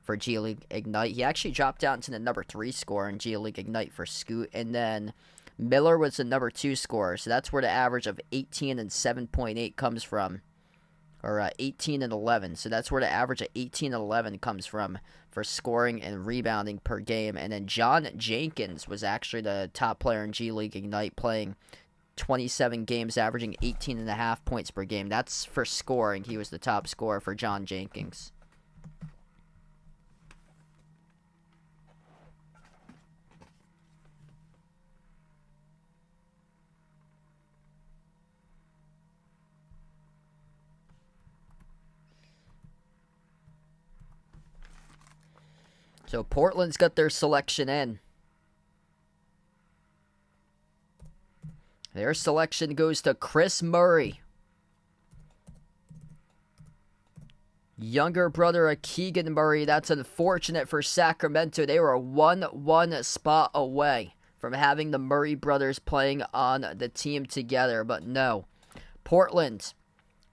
for G League Ignite. He actually dropped down to the number 3 scorer in G League Ignite for Scoot. And then Miller was the number 2 scorer, so that's where the average of 18 and 7.8 comes from. Or 18 and 11, so that's where the average of 18 and 11 comes from for scoring and rebounding per game. And then John Jenkins was actually the top player in G League Ignite, playing 27 games, averaging 18.5 points per game. That's for scoring. He was the top scorer for John Jenkins. So Portland's got their selection in. Their selection goes to Kris Murray. Younger brother of Keegan Murray. That's unfortunate for Sacramento. They were one spot away from having the Murray brothers playing on the team together. But no. Portland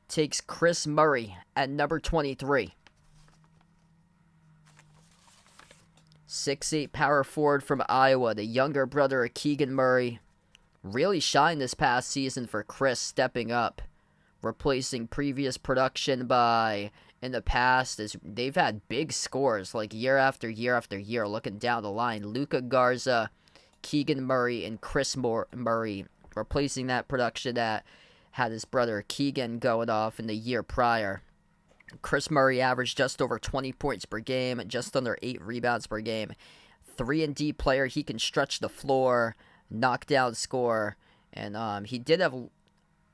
takes Kris Murray at number 23. 6'8" power forward from Iowa. The younger brother of Keegan Murray. Really shined this past season for Kris, stepping up, replacing previous production by, in the past, as they've had big scores like year after year after year. Looking down the line, Luka Garza, Keegan Murray, and Kris Murray replacing that production that had his brother Keegan going off in the year prior. Kris Murray averaged just over 20 points per game, just under 8 rebounds per game. 3-and-D player, he can stretch the floor, knockdown score, and he did have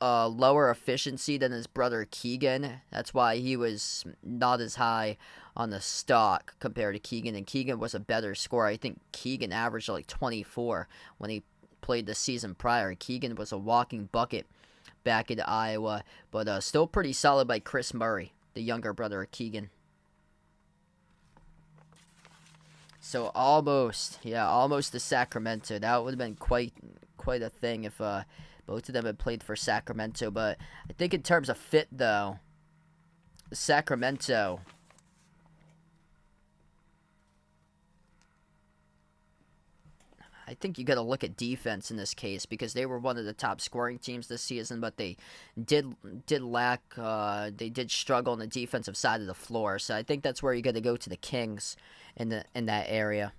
lower efficiency than his brother Keegan. That's why he was not as high on the stock compared to Keegan, and Keegan was a better scorer. I think Keegan averaged like 24 when he played the season prior. Keegan was a walking bucket back in Iowa, but still pretty solid by Kris Murray, the younger brother of Keegan. So almost to Sacramento. That would have been quite a thing if both of them had played for Sacramento. But I think in terms of fit, though, Sacramento, I think you got to look at defense in this case, because they were one of the top scoring teams this season, but they did lack, they did struggle on the defensive side of the floor. So I think that's where you got to go to the Kings in that area.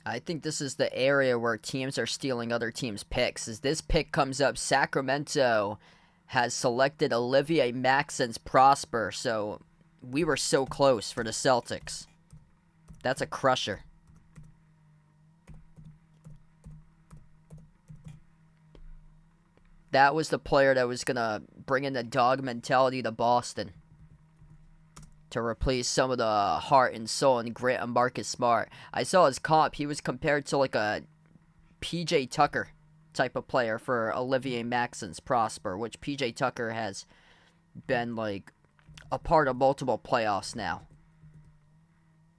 I think this is the area where teams are stealing other teams' picks. As this pick comes up, Sacramento has selected Olivier Maxence Prosper. So we were so close for the Celtics. That's a crusher. That was the player that was going to bring in the dog mentality to Boston, to replace some of the heart and soul and grit of Marcus Smart. I saw his comp. He was compared to like a PJ Tucker type of player for Olivier Maxence Prosper, which PJ Tucker has been like a part of multiple playoffs now.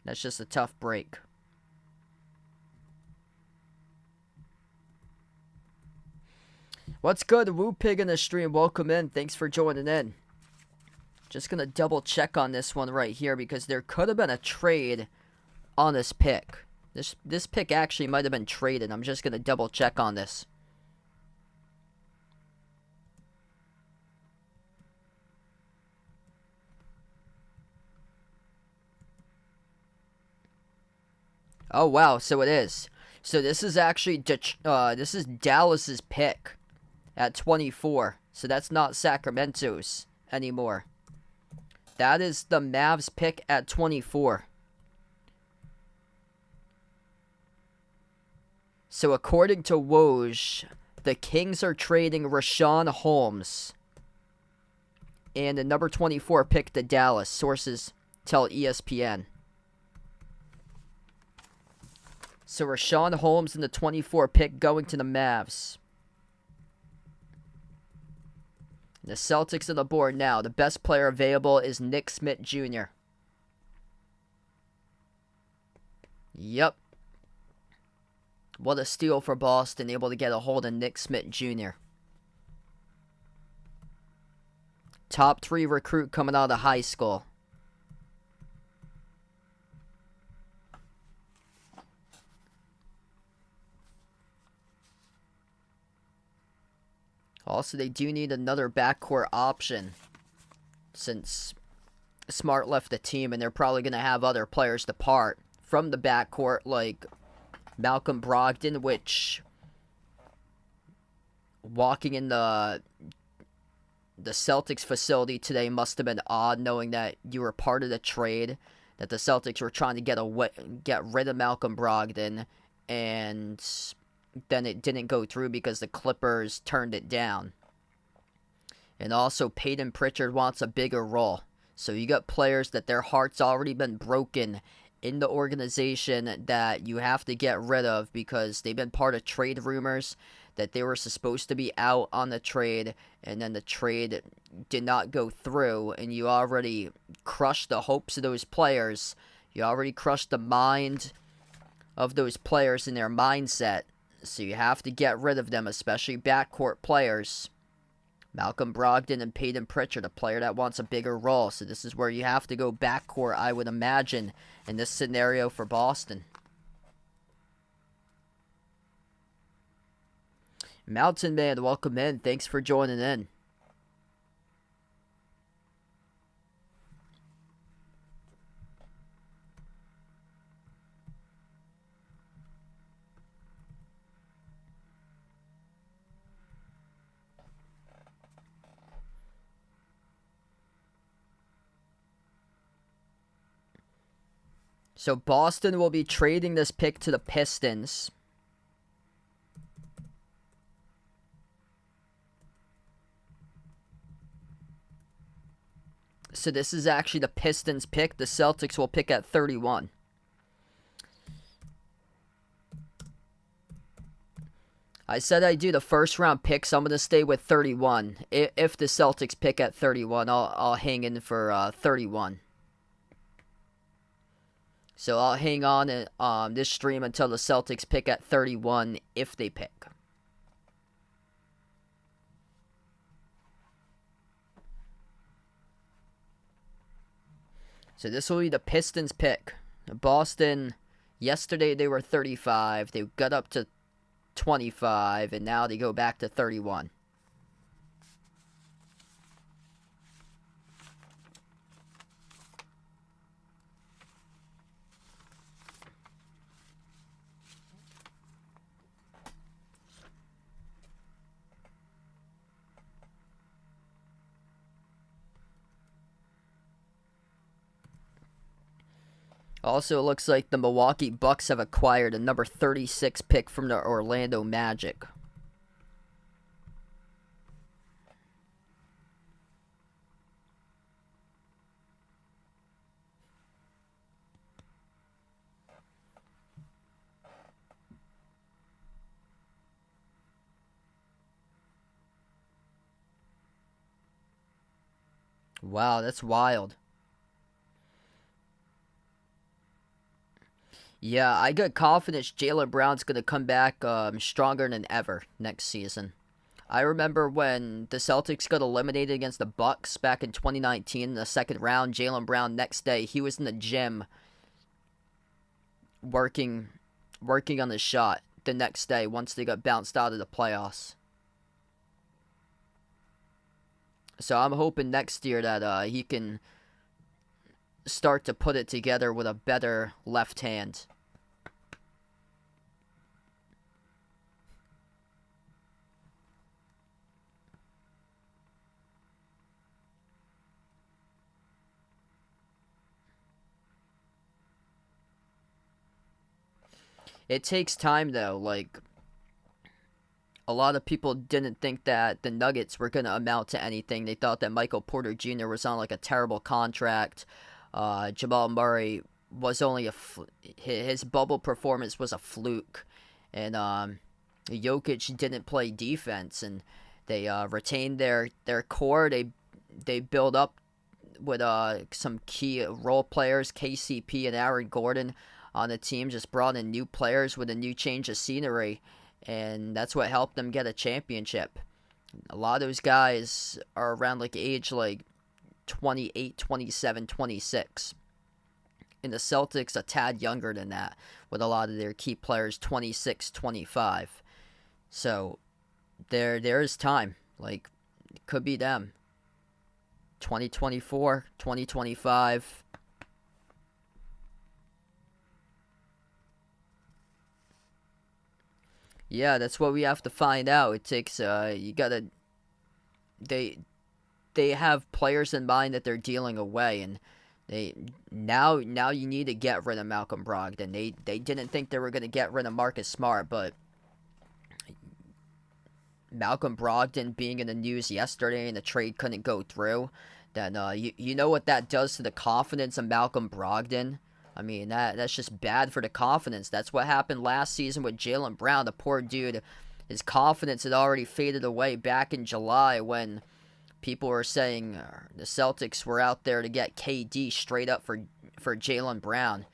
That's just a tough break. What's good, Woo Pig in the stream? Welcome in. Thanks for joining in. Just going to double check on this one right here, because there could have been a trade on this pick. This pick actually might have been traded. I'm just going to double check on this. Oh, wow. So it is. So this is actually this is Dallas's pick at 24. So that's not Sacramento's anymore. That is the Mavs pick at 24. So according to Woj, the Kings are trading Richaun Holmes and the number 24 pick to Dallas. Sources tell ESPN. So Rashawn Holmes in the 24 pick going to the Mavs. The Celtics on the board now. The best player available is Nick Smith Jr. Yep. What a steal for Boston, able to get a hold of Nick Smith Jr. Top 3 recruit coming out of high school. Also, they do need another backcourt option since Smart left the team, and they're probably going to have other players depart from the backcourt, like Malcolm Brogdon, which walking in the Celtics facility today must have been odd, knowing that you were part of the trade, that the Celtics were trying to get rid of Malcolm Brogdon, and then it didn't go through because the Clippers turned it down. And also, Peyton Pritchard wants a bigger role. So you got players that their heart's already been broken in the organization that you have to get rid of because they've been part of trade rumors that they were supposed to be out on the trade, and then the trade did not go through, and you already crushed the hopes of those players. You already crushed the mind of those players and their mindset. So you have to get rid of them, especially backcourt players. Malcolm Brogdon and Peyton Pritchard, a player that wants a bigger role. So this is where you have to go backcourt, I would imagine, in this scenario for Boston. Mountain Man, welcome in. Thanks for joining in. So Boston will be trading this pick to the Pistons. So this is actually the Pistons pick. The Celtics will pick at 31. I said I'd do the first round picks. I'm going to stay with 31. If the Celtics pick at 31, I'll hang in for 31. So I'll hang on this stream until the Celtics pick at 31 if they pick. So this will be the Pistons pick. Boston, yesterday they were 35. They got up to 25, and now they go back to 31. Also, it looks like the Milwaukee Bucks have acquired a number 36 pick from the Orlando Magic. Wow, that's wild. Yeah, I got confidence Jaylen Brown's going to come back stronger than ever next season. I remember when the Celtics got eliminated against the Bucks back in 2019 in the second round. Jaylen Brown, next day, he was in the gym working on the shot the next day once they got bounced out of the playoffs. So I'm hoping next year that he can start to put it together with a better left hand. It takes time, though. Like, a lot of people didn't think that the Nuggets were going to amount to anything. They thought that Michael Porter Jr. was on, like, a terrible contract. Jamal Murray was only his bubble performance was a fluke, and Jokic didn't play defense, and they retained their core. They build up with some key role players, KCP and Aaron Gordon on the team. Just brought in new players with a new change of scenery, and that's what helped them get a championship. A lot of those guys are around like age like 28, 27, 26. And the Celtics a tad younger than that, with a lot of their key players 26, 25. So there is time. Like, it could be them. 2024, 2025. Yeah, that's what we have to find out. It takes you gotta they they have players in mind that they're dealing away, and they now you need to get rid of Malcolm Brogdon. They didn't think they were gonna get rid of Marcus Smart, but Malcolm Brogdon being in the news yesterday and the trade couldn't go through, then you know what that does to the confidence of Malcolm Brogdon. I mean, that's just bad for the confidence. That's what happened last season with Jaylen Brown. The poor dude, his confidence had already faded away back in July when people were saying the Celtics were out there to get KD straight up for Jaylen Brown.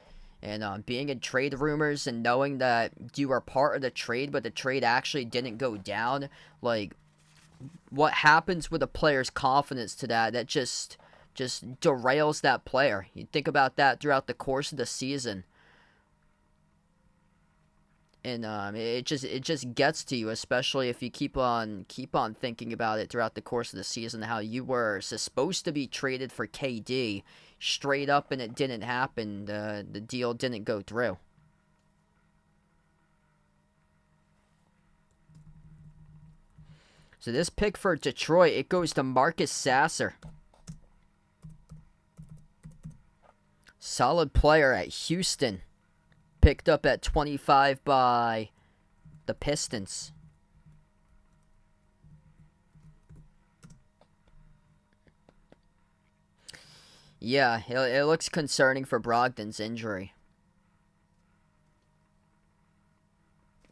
And being in trade rumors and knowing that you were part of the trade, but the trade actually didn't go down, like, what happens with a player's confidence to that just derails that player. You think about that throughout the course of the season, and it just gets to you, especially if you keep on thinking about it throughout the course of the season, how you were supposed to be traded for KD straight up and it didn't happen. The deal didn't go through. So this pick for Detroit, it goes to Marcus Sasser. Solid player at Houston. Picked up at 25 by the Pistons. Yeah, it looks concerning for Brogdon's injury.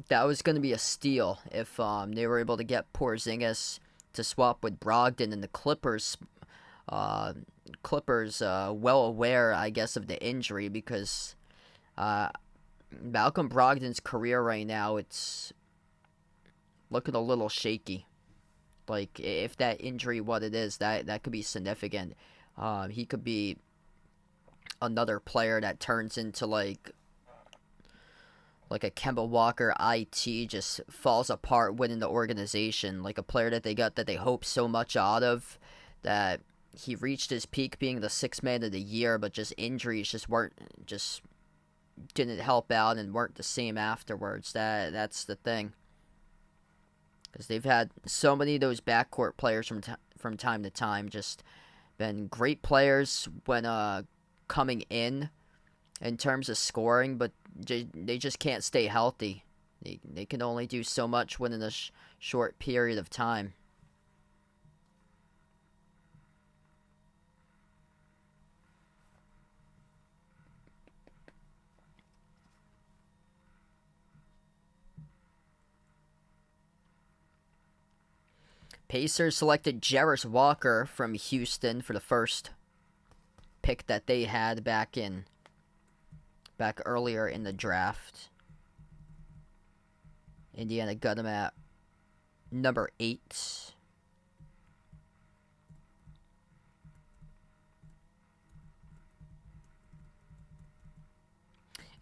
That was going to be a steal if they were able to get Porzingis to swap with Brogdon, and the Clippers well aware, I guess, of the injury, because Malcolm Brogdon's career right now, it's looking a little shaky. Like, if that injury, what it is, that could be significant. He could be another player that turns into like a Kemba Walker IT, just falls apart within the organization. Like a player that they got that they hope so much out of, that he reached his peak being the sixth man of the year, but just injuries just didn't help out and weren't the same afterwards. That's the thing, because they've had so many of those backcourt players from time to time, just been great players when coming in terms of scoring, but they just can't stay healthy. They can only do so much within a short period of time. Pacers selected Jarris Walker from Houston for the first pick that they had back earlier in the draft. Indiana got him at number 8.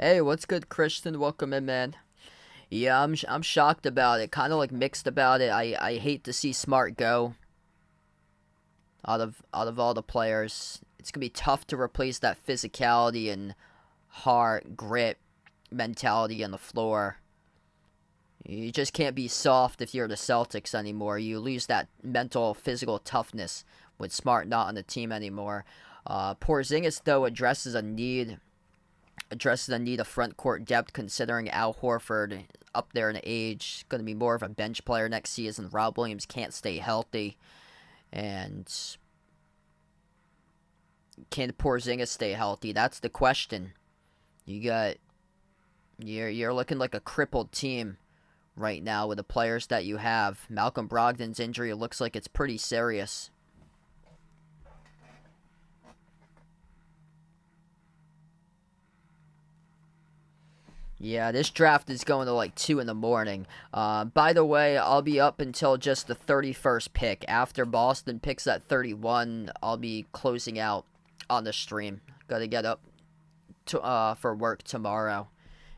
Hey, what's good, Christian? Welcome in, man. Yeah, I'm shocked about it. Kind of like mixed about it. I hate to see Smart go. Out of all the players, it's gonna be tough to replace that physicality and heart, grit, mentality on the floor. You just can't be soft if you're the Celtics anymore. You lose that mental, physical toughness with Smart not on the team anymore. Porzingis, though, addresses a need of front court depth, considering Al Horford up there in age, going to be more of a bench player next season. Rob Williams can't stay healthy, and can Porzingis stay healthy? That's the question. You got you're looking like a crippled team right now with the players that you have. Malcolm Brogdon's injury looks like it's pretty serious. Yeah, this draft is going to like 2 in the morning. By the way, I'll be up until just the 31st pick. After Boston picks at 31, I'll be closing out on the stream. Got to get up for work tomorrow.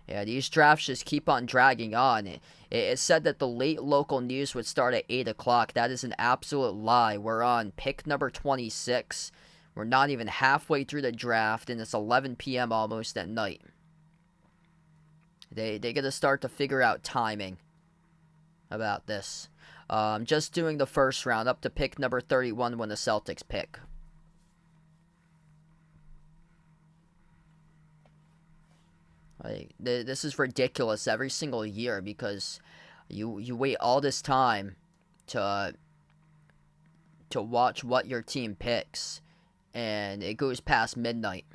Yeah, these drafts just keep on dragging on. It said that the late local news would start at 8 o'clock. That is an absolute lie. We're on pick number 26. We're not even halfway through the draft, and it's 11 p.m. almost at night. They got to start to figure out timing about this. Just doing the first round up to pick number 31 when the Celtics pick. Like, this is ridiculous every single year because you wait all this time to watch what your team picks, and it goes past midnight.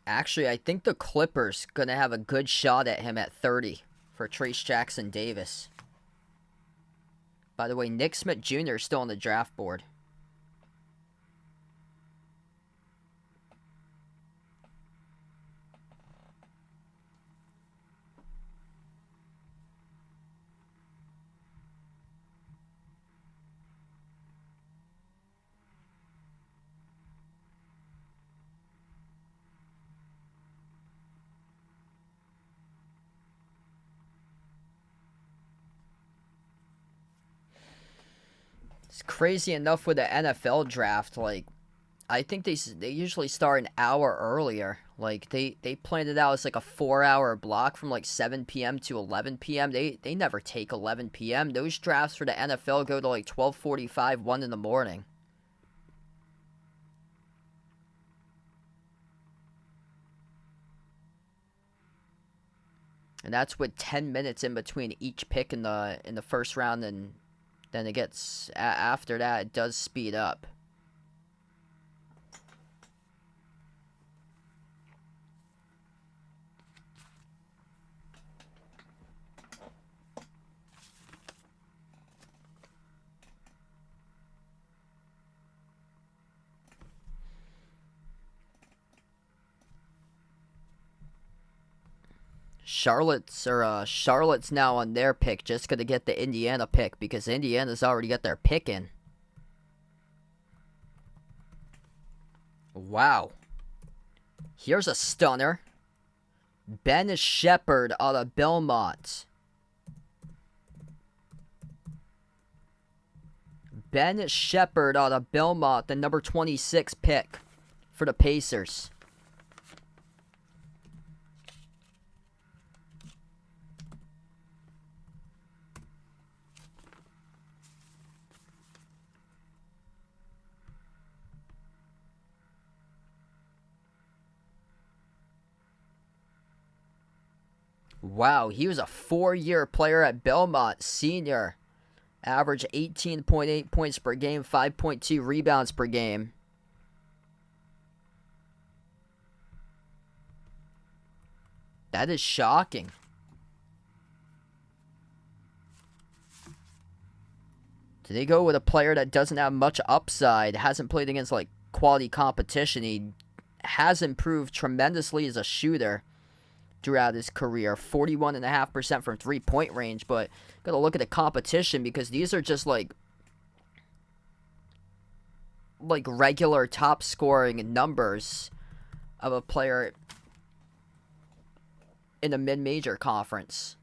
Actually, I think the Clippers going to have a good shot at him at 30 for Trayce Jackson-Davis. By the way, Nick Smith Jr. is still on the draft board. It's crazy enough with the NFL draft. Like, I think they usually start an hour earlier. Like, they planned it out as like a 4-hour block from like 7 p.m. to 11 p.m. They never take 11 p.m. Those drafts for the NFL go to like 12:45, 1 in the morning. And that's with 10 minutes in between each pick in the first round, and then it gets after that it does speed up. Charlotte's now on their pick, just gonna get the Indiana pick because Indiana's already got their pick in. Wow. Here's a stunner. Ben Shepherd out of Belmont. Ben Shepherd out of Belmont, the number 26 pick for the Pacers. Wow, he was a 4-year player at Belmont, senior. Average 18.8 points per game, 5.2 rebounds per game. That is shocking. Did they go with a player that doesn't have much upside, hasn't played against like quality competition? He has improved tremendously as a shooter throughout his career, 41.5% from three-point range, but gotta look at the competition because these are just like regular top scoring numbers of a player in a mid-major conference.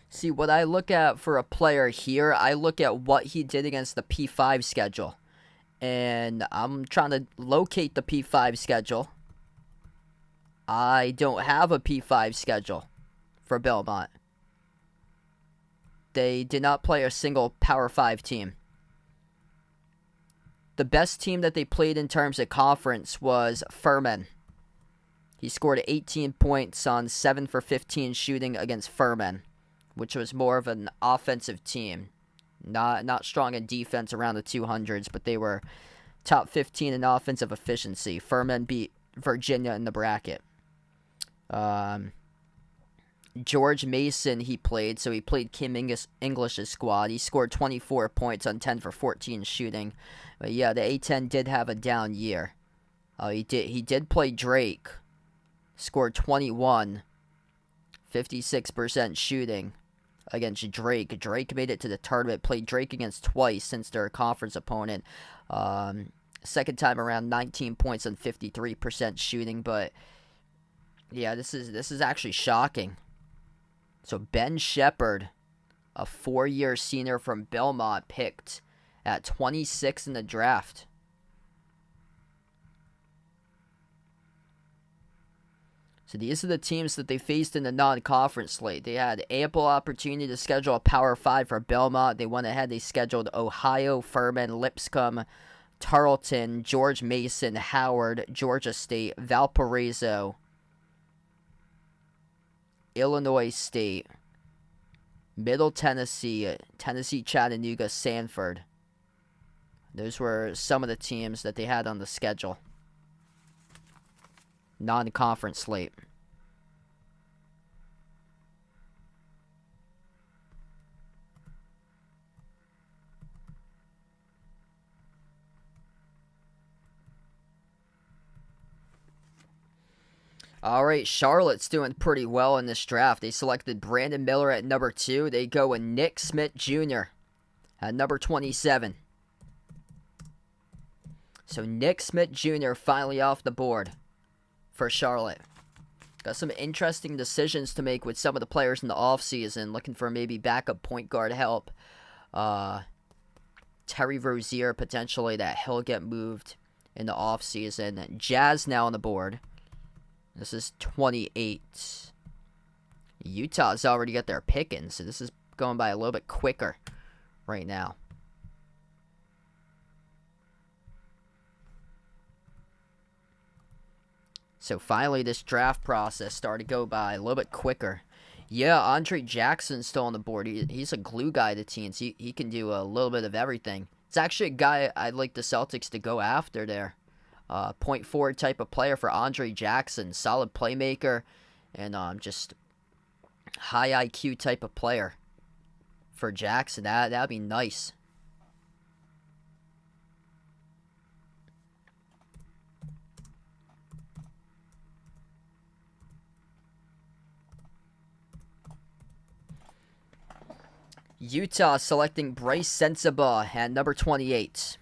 See, what I look at for a player here, I look at what he did against the P5 schedule. And I'm trying to locate the P5 schedule. I don't have a P5 schedule for Belmont. They did not play a single Power 5 team. The best team that they played in terms of conference was Furman. He scored 18 points on 7 for 15 shooting against Furman, which was more of an offensive team. Not strong in defense around the 200s, but they were top 15 in offensive efficiency. Furman beat Virginia in the bracket. George Mason, he played Kim English's squad. He scored 24 points on 10 for 14 shooting. But yeah, the A-10 did have a down year. He did play Drake. Scored 21, 56% shooting against Drake. Drake made it to the tournament, played Drake against twice since their conference opponent. Second time around, 19 points on 53% shooting, but yeah, this is actually shocking. So Ben Shepherd, a 4-year senior from Belmont, picked at 26 in the draft. So these are the teams that they faced in the non-conference slate. They had ample opportunity to schedule a Power 5 for Belmont. They went ahead. They scheduled Ohio, Furman, Lipscomb, Tarleton, George Mason, Howard, Georgia State, Valparaiso, Illinois State, Middle Tennessee, Tennessee Chattanooga, Sanford. Those were some of the teams that they had on the schedule. Non-conference slate. Alright, Charlotte's doing pretty well in this draft. They selected Brandon Miller at number 2. They go with Nick Smith Jr. at number 27. So Nick Smith Jr. finally off the board for Charlotte. Got some interesting decisions to make with some of the players in the offseason, looking for maybe backup point guard help. Terry Rozier, potentially, that he'll get moved in the offseason. Jazz now on the board. This is 28. Utah's already got their picking, so this is going by a little bit quicker right now. So finally, this draft process started to go by a little bit quicker. Yeah, Andre Jackson's still on the board. He's a glue guy to teams. He can do a little bit of everything. It's actually a guy I'd like the Celtics to go after there. Point forward type of player for Andre Jackson. Solid playmaker and just high IQ type of player for Jackson. That'd be nice. Utah selecting Bryce Sensabaugh at number 28.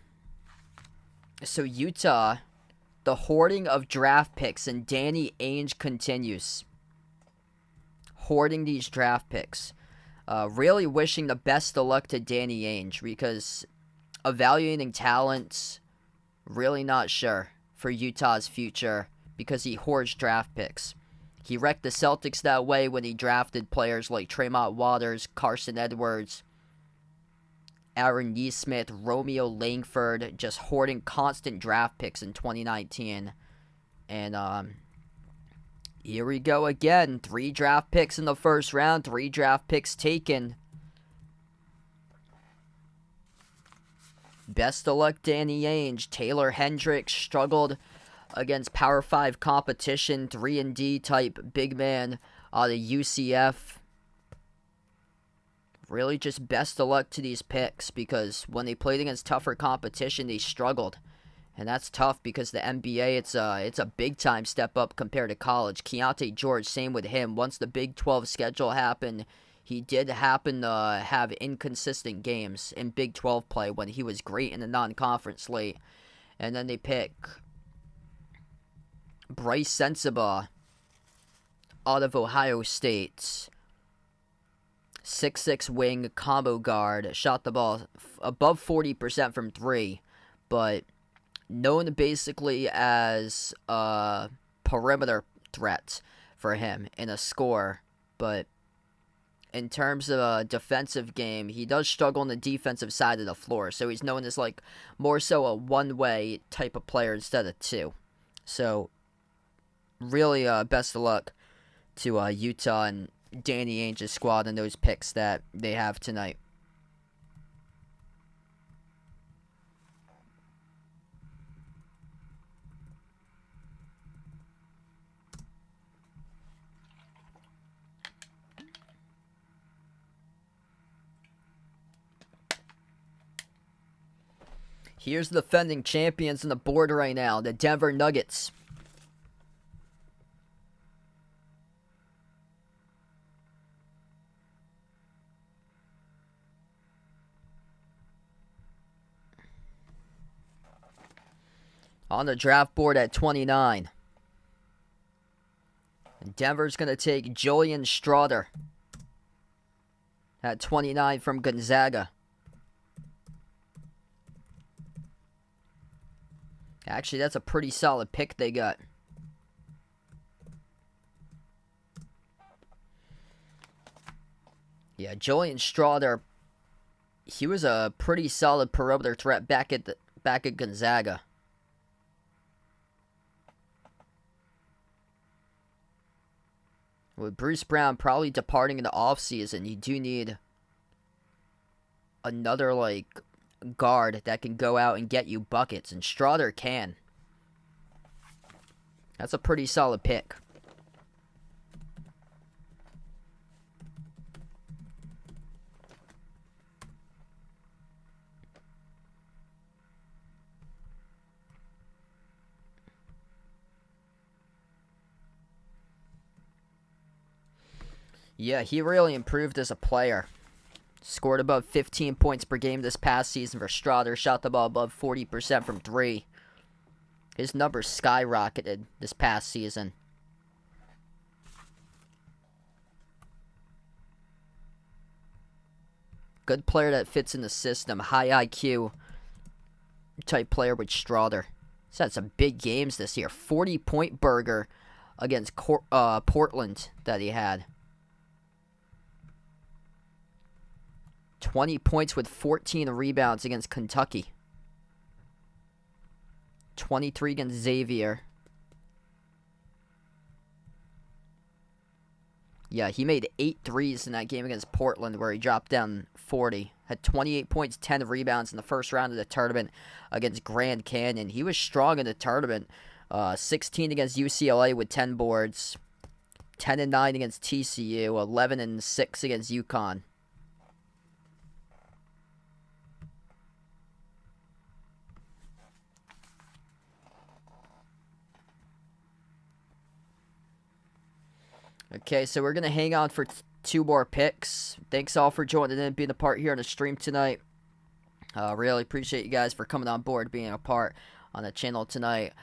So Utah, the hoarding of draft picks, and Danny Ainge continues. Hoarding these draft picks. Really wishing the best of luck to Danny Ainge, because evaluating talent, really not sure for Utah's future because he hoards draft picks. He wrecked the Celtics that way when he drafted players like Tremont Waters, Carson Edwards, Aaron Nesmith, Romeo Langford, just hoarding constant draft picks in 2019. And here we go again. 3 draft picks in the first round, 3 draft picks taken. Best of luck, Danny Ainge. Taylor Hendricks struggled against Power 5 competition, 3-and-D type big man out of UCF. Really just best of luck to these picks, because when they played against tougher competition, they struggled. And that's tough because the NBA, it's a big-time step up compared to college. Keontae George, same with him. Once the Big 12 schedule happened, he did happen to have inconsistent games in Big 12 play when he was great in the non-conference slate. And then they pick Bryce Sensabaugh out of Ohio State. 6'6" wing, combo guard, shot the ball above 40% from 3, but known basically as a perimeter threat for him and a scorer, but in terms of a defensive game, he does struggle on the defensive side of the floor. So he's known as like more so a one-way type of player instead of two. So really, best of luck to Utah and Danny Ainge's squad and those picks that they have tonight. Here's the defending champions on the board right now, the Denver Nuggets. On the draft board at 29. And Denver's going to take Julian Strawther at 29 from Gonzaga. Actually, that's a pretty solid pick they got. Yeah, Julian Strawther, he was a pretty solid perimeter threat back at Gonzaga. With Bruce Brown probably departing in the offseason, you do need another, like, guard that can go out and get you buckets, and Strawther can. That's a pretty solid pick. Yeah, he really improved as a player. Scored above 15 points per game this past season for Strawther. Shot the ball above 40% from three. His numbers skyrocketed this past season. Good player that fits in the system. High IQ type player with Strawther. He's had some big games this year. 40-point burger against Portland that he had. 20 points with 14 rebounds against Kentucky. 23 against Xavier. Yeah, he made 8 threes in that game against Portland where he dropped down 40. Had 28 points, 10 rebounds in the first round of the tournament against Grand Canyon. He was strong in the tournament. 16 against UCLA with 10 boards. 10-9 against TCU. 11-6 against UConn. Okay, so we're going to hang on for 2 more picks. Thanks all for joining in and being a part here on the stream tonight. Really appreciate you guys for coming on board, being a part on the channel tonight.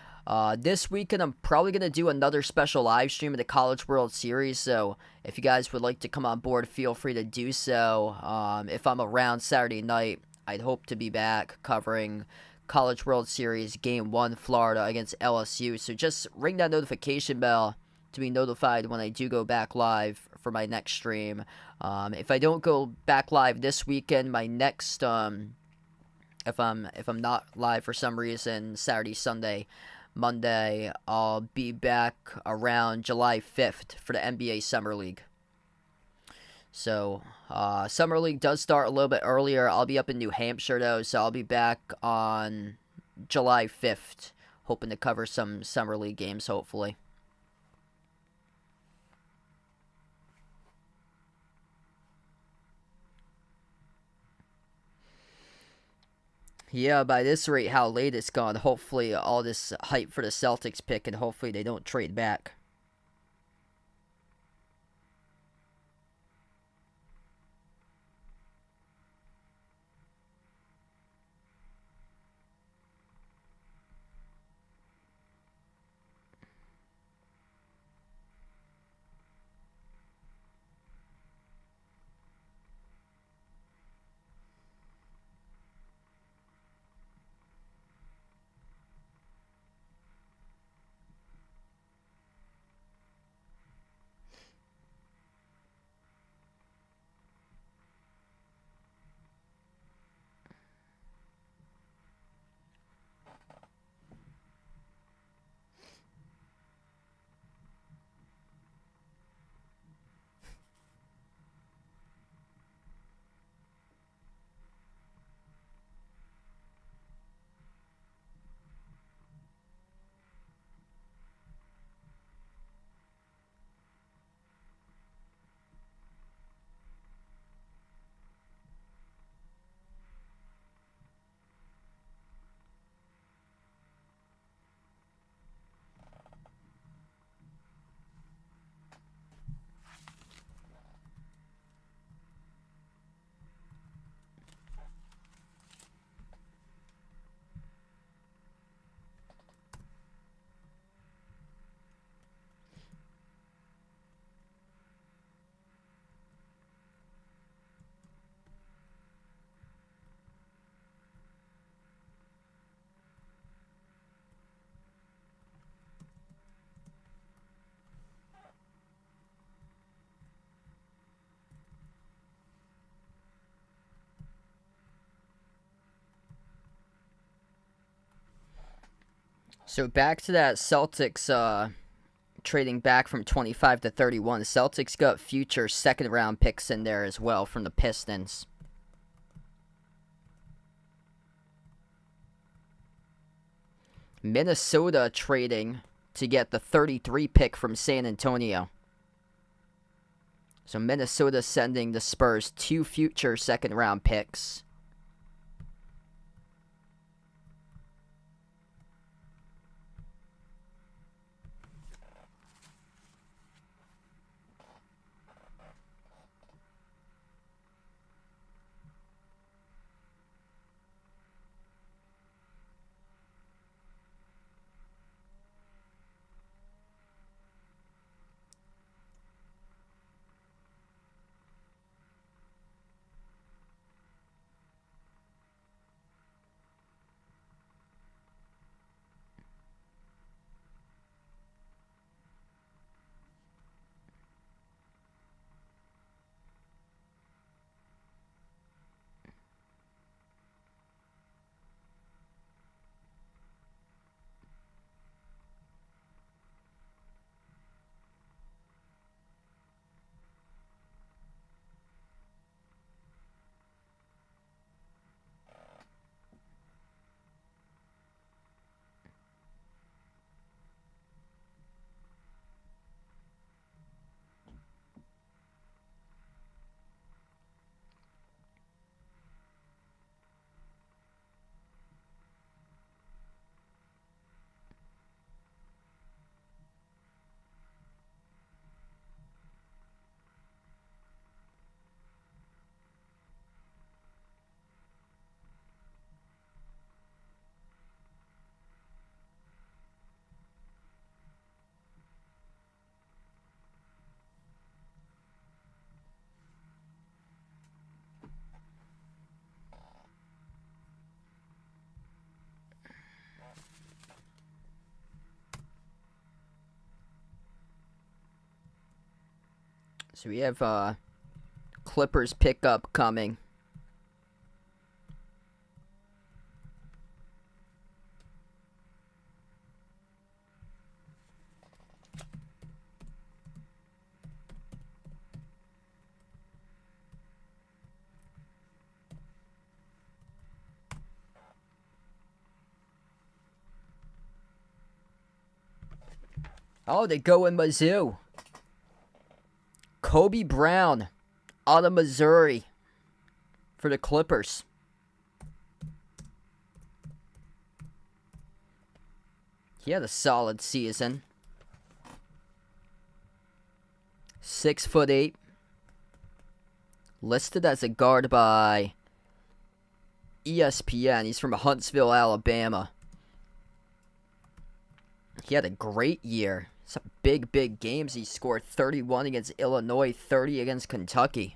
This weekend, I'm probably going to do another special live stream of the College World Series, so if you guys would like to come on board, feel free to do so. If I'm around Saturday night, I'd hope to be back covering College World Series Game 1, Florida against LSU, so just ring that notification bell to be notified when I do go back live for my next stream. If I don't go back live this weekend, my next if I'm not live for some reason, Saturday, Sunday, Monday, I'll be back around July 5th for the NBA Summer League. So, Summer League does start a little bit earlier. I'll be up in New Hampshire, though, so I'll be back on July 5th, hoping to cover some Summer League games, hopefully. Yeah, by this rate, how late it's gone, hopefully all this hype for the Celtics pick, and hopefully they don't trade back. So back to that Celtics trading back from 25 to 31. The Celtics got future second round picks in there as well from the Pistons. Minnesota trading to get the 33 pick from San Antonio. So Minnesota sending the Spurs 2 future second round picks. So we have Clippers pickup coming. Oh, they go in Mizzou. Kobe Brown out of Missouri for the Clippers. He had a solid season. 6'8". Listed as a guard by ESPN. He's from Huntsville, Alabama. He had a great year. Some big games. He scored 31 against Illinois, 30 against Kentucky.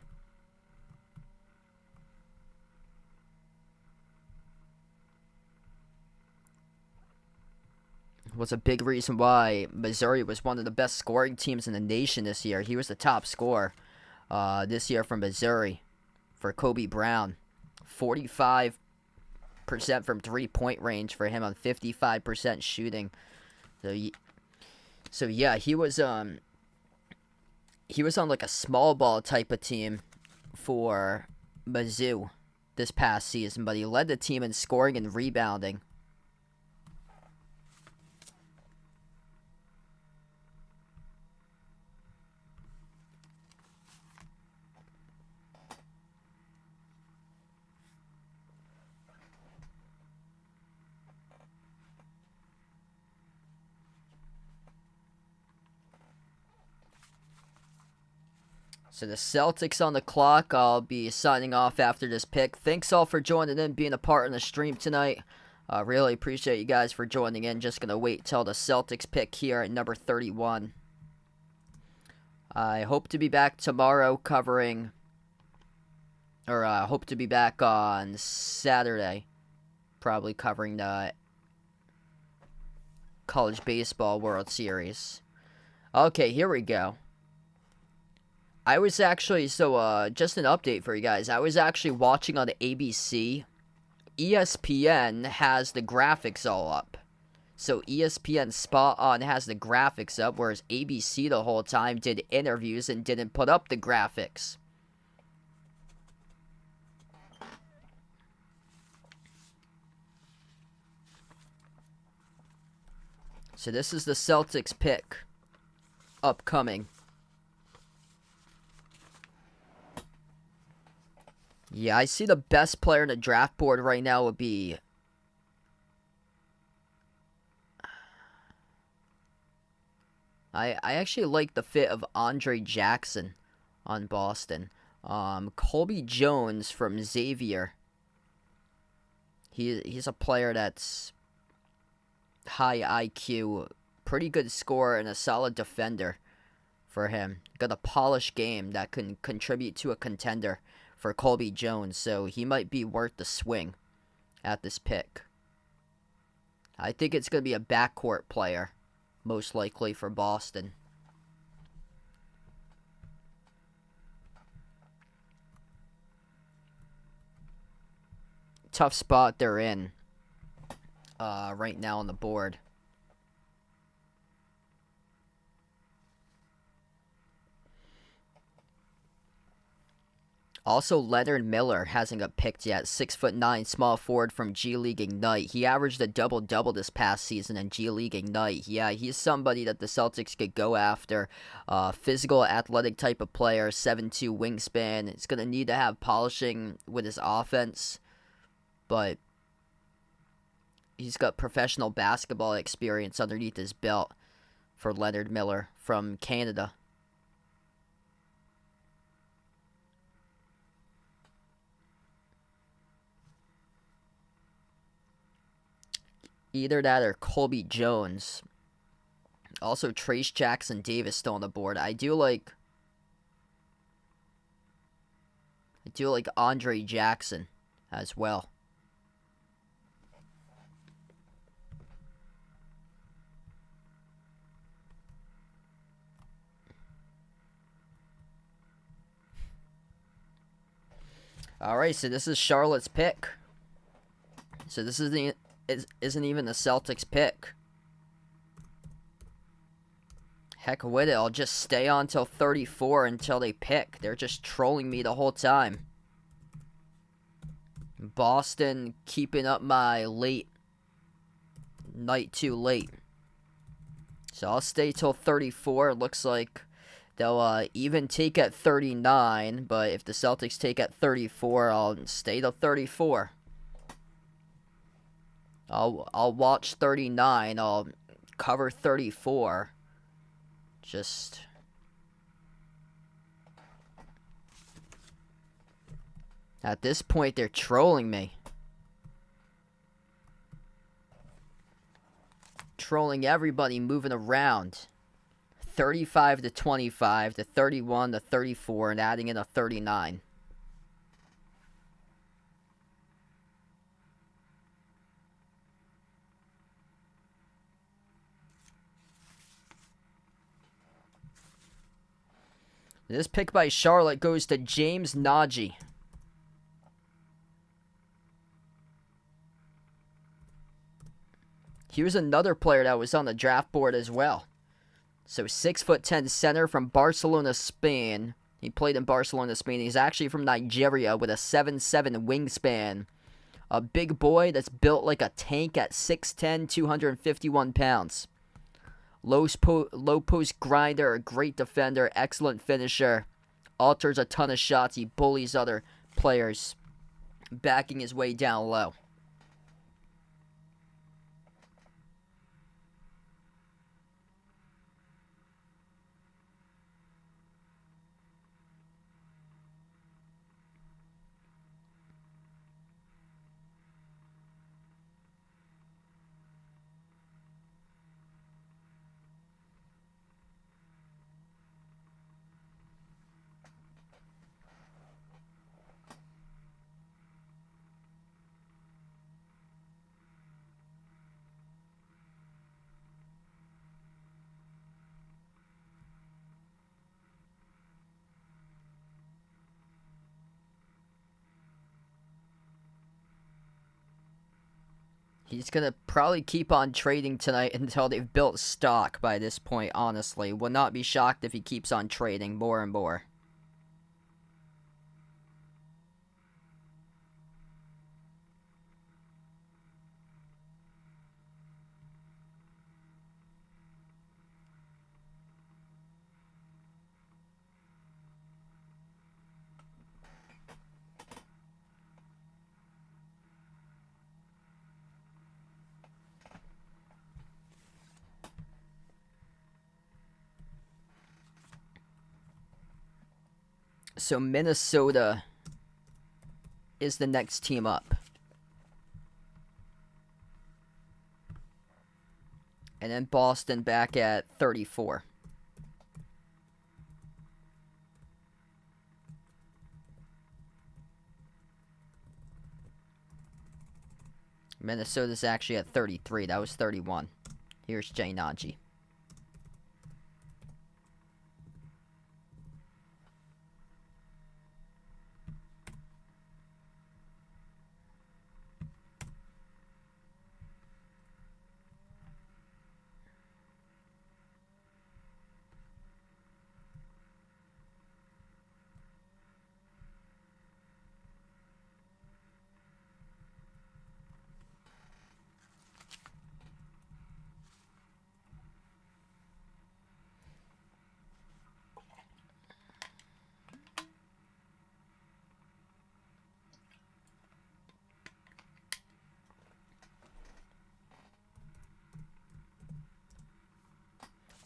Was a big reason why Missouri was one of the best scoring teams in the nation this year. He was the top scorer this year from Missouri for Kobe Brown. 45% from three-point range for him on 55% shooting. So yeah, he was on like a small ball type of team for Mizzou this past season, but he led the team in scoring and rebounding. So the Celtics on the clock. I'll be signing off after this pick. Thanks all for joining in, being a part of the stream tonight. Really appreciate you guys for joining in. Just going to wait till the Celtics pick here at number 31. I hope to be back tomorrow covering, or hope to be back on Saturday, probably covering the College Baseball World Series. Okay, here we go. I was actually, just an update for you guys. I was actually watching on the ABC. ESPN has the graphics all up. So ESPN spot on has the graphics up, whereas ABC the whole time did interviews and didn't put up the graphics. So this is the Celtics pick upcoming. Yeah, I see the best player in the draft board right now would be... I actually like the fit of Andre Jackson on Boston. Colby Jones from Xavier. He's a player that's high IQ, pretty good scorer, and a solid defender for him. Got a polished game that can contribute to a contender for Colby Jones, so he might be worth the swing at this pick. I think it's going to be a backcourt player, most likely for Boston. Tough spot they're in right now on the board. Also, Leonard Miller hasn't got picked yet. 6'9", small forward from G League Ignite. He averaged a double-double this past season in G League Ignite. Yeah, he's somebody that the Celtics could go after. Physical, athletic type of player, 7'2" wingspan. It's going to need to have polishing with his offense, but he's got professional basketball experience underneath his belt for Leonard Miller from Canada. Either that or Colby Jones. Also, Trace Jackson Davis still on the board. I do like Andre Jackson as well. All right, so this is Charlotte's pick. So this isn't even the Celtics pick. Heck with it. I'll just stay on till 34 until they pick. They're just trolling me the whole time. Boston keeping up my late night too late. So I'll stay till 34. It looks like they'll even take at 39, but if the Celtics take at 34, I'll stay till 34. I'll watch 39. I'll cover 34. Just at this point, they're trolling me. Trolling everybody moving around. 35 to 25 to 31 to 34 and adding in a 39. This pick by Charlotte goes to James Nagy. Here's another player that was on the draft board as well. So 6'10" center from Barcelona, Spain. He played in Barcelona, Spain. He's actually from Nigeria with a 7'7" wingspan. A big boy that's built like a tank at 6'10", 251 pounds. Low post grinder, a great defender, excellent finisher. Alters a ton of shots. He bullies other players, backing his way down low. He's going to probably keep on trading tonight until they've built stock by this point, honestly. Would not be shocked if he keeps on trading more and more. So Minnesota is the next team up. And then Boston back at 34. Minnesota's actually at 33. That was 31. Here's Jay Najee.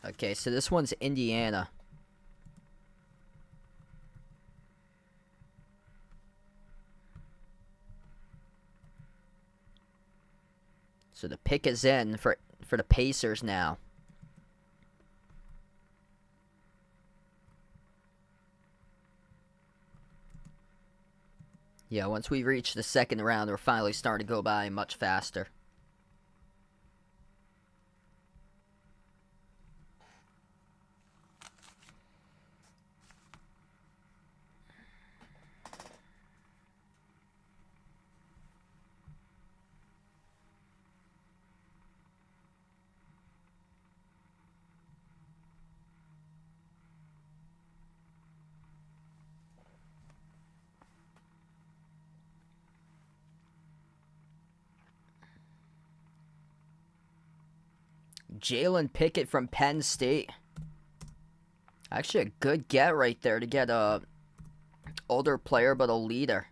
Okay, so this one's Indiana. So the pick is in for the Pacers now. Yeah, once we reach the second round, we're finally starting to go by much faster. Jalen Pickett from Penn State. Actually, a good get right there to get a older player but a leader.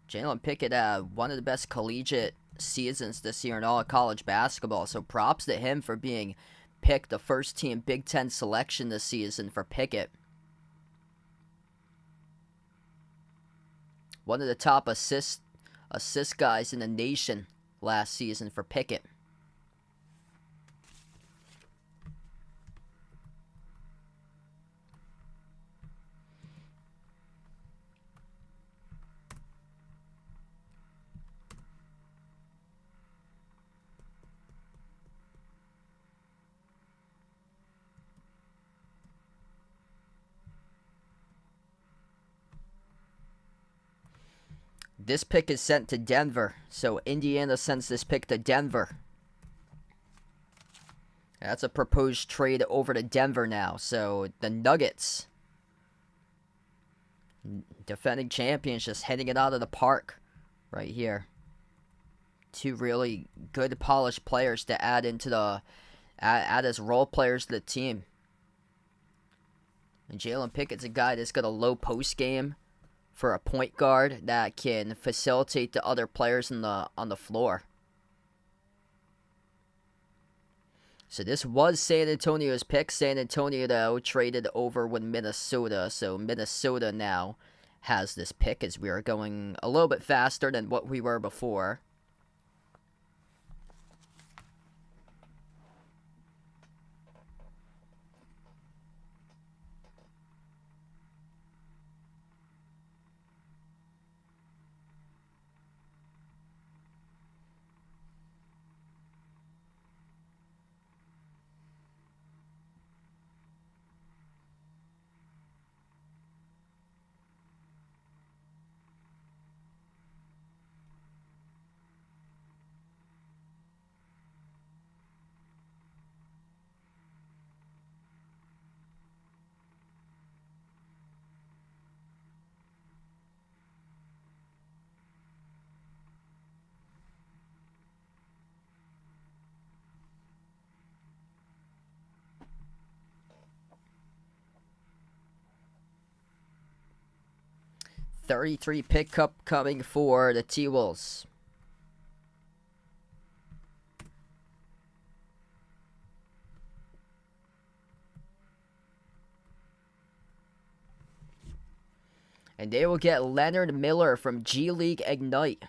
Jalen Pickett had one of the best collegiate seasons this year in all of college basketball. So props to him for being picked the first team Big Ten selection this season for Pickett. One of the top assist guys in the nation last season for Pickett. This pick is sent to Denver, so Indiana sends this pick to Denver. That's a proposed trade over to Denver now. So the Nuggets, defending champions, just hitting it out of the park right here. Two really good, polished players to add into the add as role players to the team. And Jalen Pickett's a guy that's got a low post game for a point guard that can facilitate the other players on the floor. So this was San Antonio's pick. San Antonio, though, traded over with Minnesota. So Minnesota now has this pick as we are going a little bit faster than what we were before. 33 pickup coming for the T-Wolves. And they will get Leonard Miller from G League Ignite.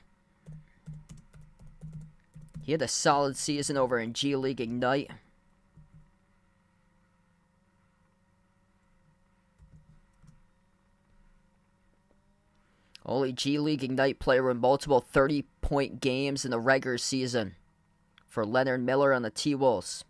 He had a solid season over in G League Ignite. Only G League Ignite player with multiple 30-point games in the regular season for Leonard Miller on the T-Wolves.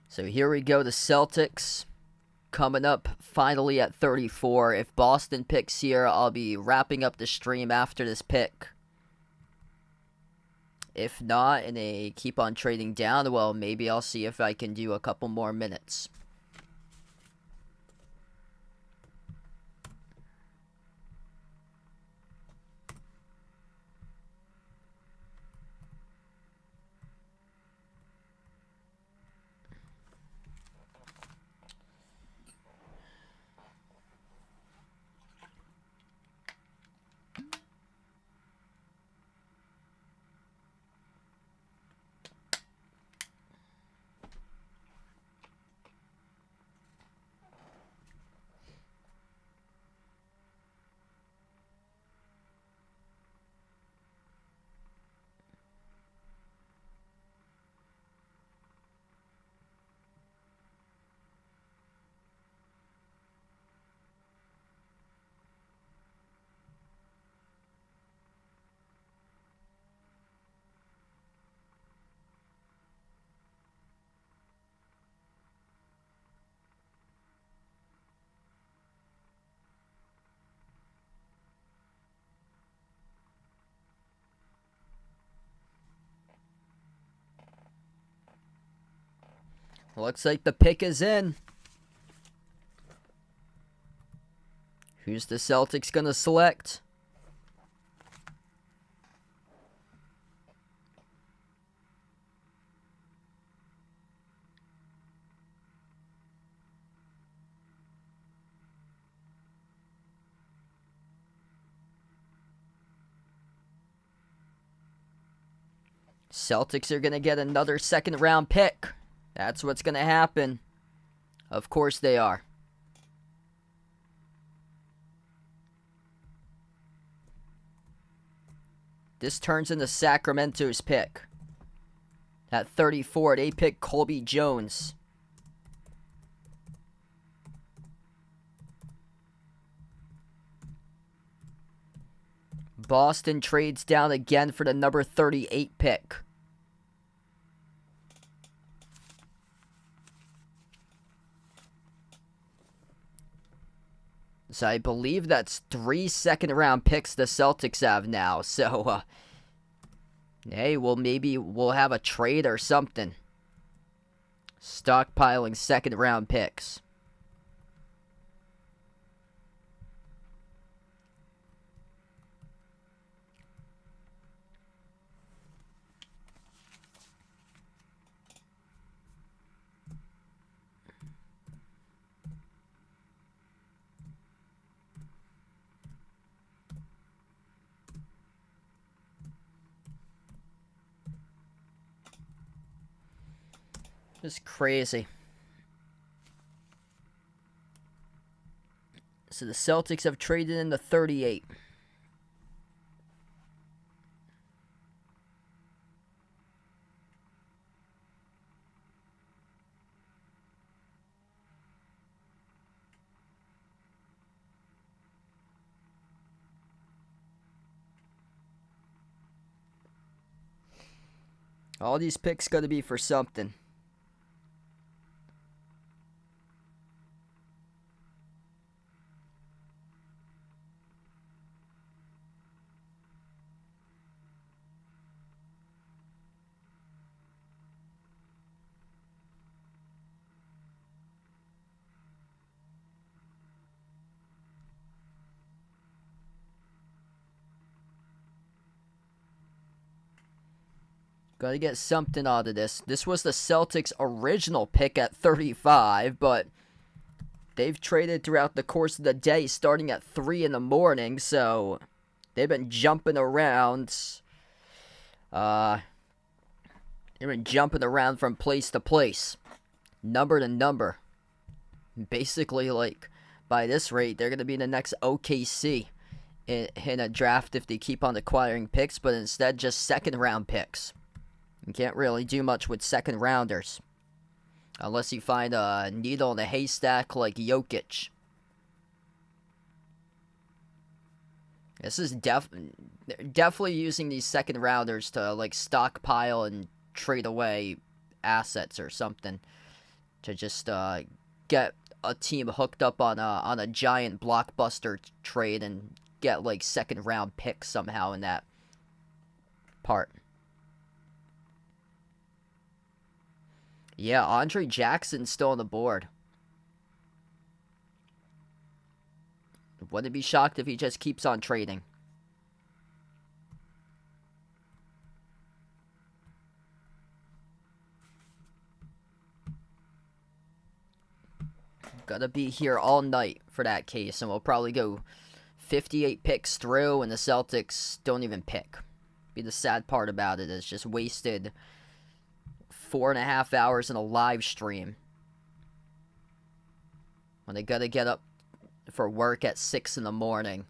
So here we go, the Celtics coming up finally at 34. If Boston picks here, I'll be wrapping up the stream after this pick. If not, and they keep on trading down, well, maybe I'll see if I can do a couple more minutes. Looks like the pick is in. Who's the Celtics gonna select? Celtics are gonna get another second round pick. That's what's going to happen. Of course they are. This turns into Sacramento's pick. At 34, they pick Colby Jones. Boston trades down again for the number 38 pick. So I believe that's 3 second-round picks the Celtics have now. So, hey, well, maybe we'll have a trade or something. Stockpiling second-round picks. Just crazy. So the Celtics have traded in the 38. All these picks got to be for something. Gotta get something out of this. This was the Celtics' original pick at 35, but they've traded throughout the course of the day, starting at 3 in the morning, so they've been jumping around. They've been jumping around from place to place, number to number. Basically, like, by this rate, they're going to be the next OKC in a draft if they keep on acquiring picks, but instead just second-round picks. You can't really do much with second-rounders. Unless you find a needle in a haystack like Jokic. This is definitely using these second-rounders to, like, stockpile and trade away assets or something. To just get a team hooked up on a giant blockbuster trade and get, like, second-round picks somehow in that part. Yeah, Andre Jackson's still on the board. Wouldn't be shocked if he just keeps on trading. Gotta be here all night for that case, and we'll probably go 58 picks through, and the Celtics don't even pick. Be the sad part about it is just wasted 4.5 hours in a live stream when they gotta get up for work at 6 in the morning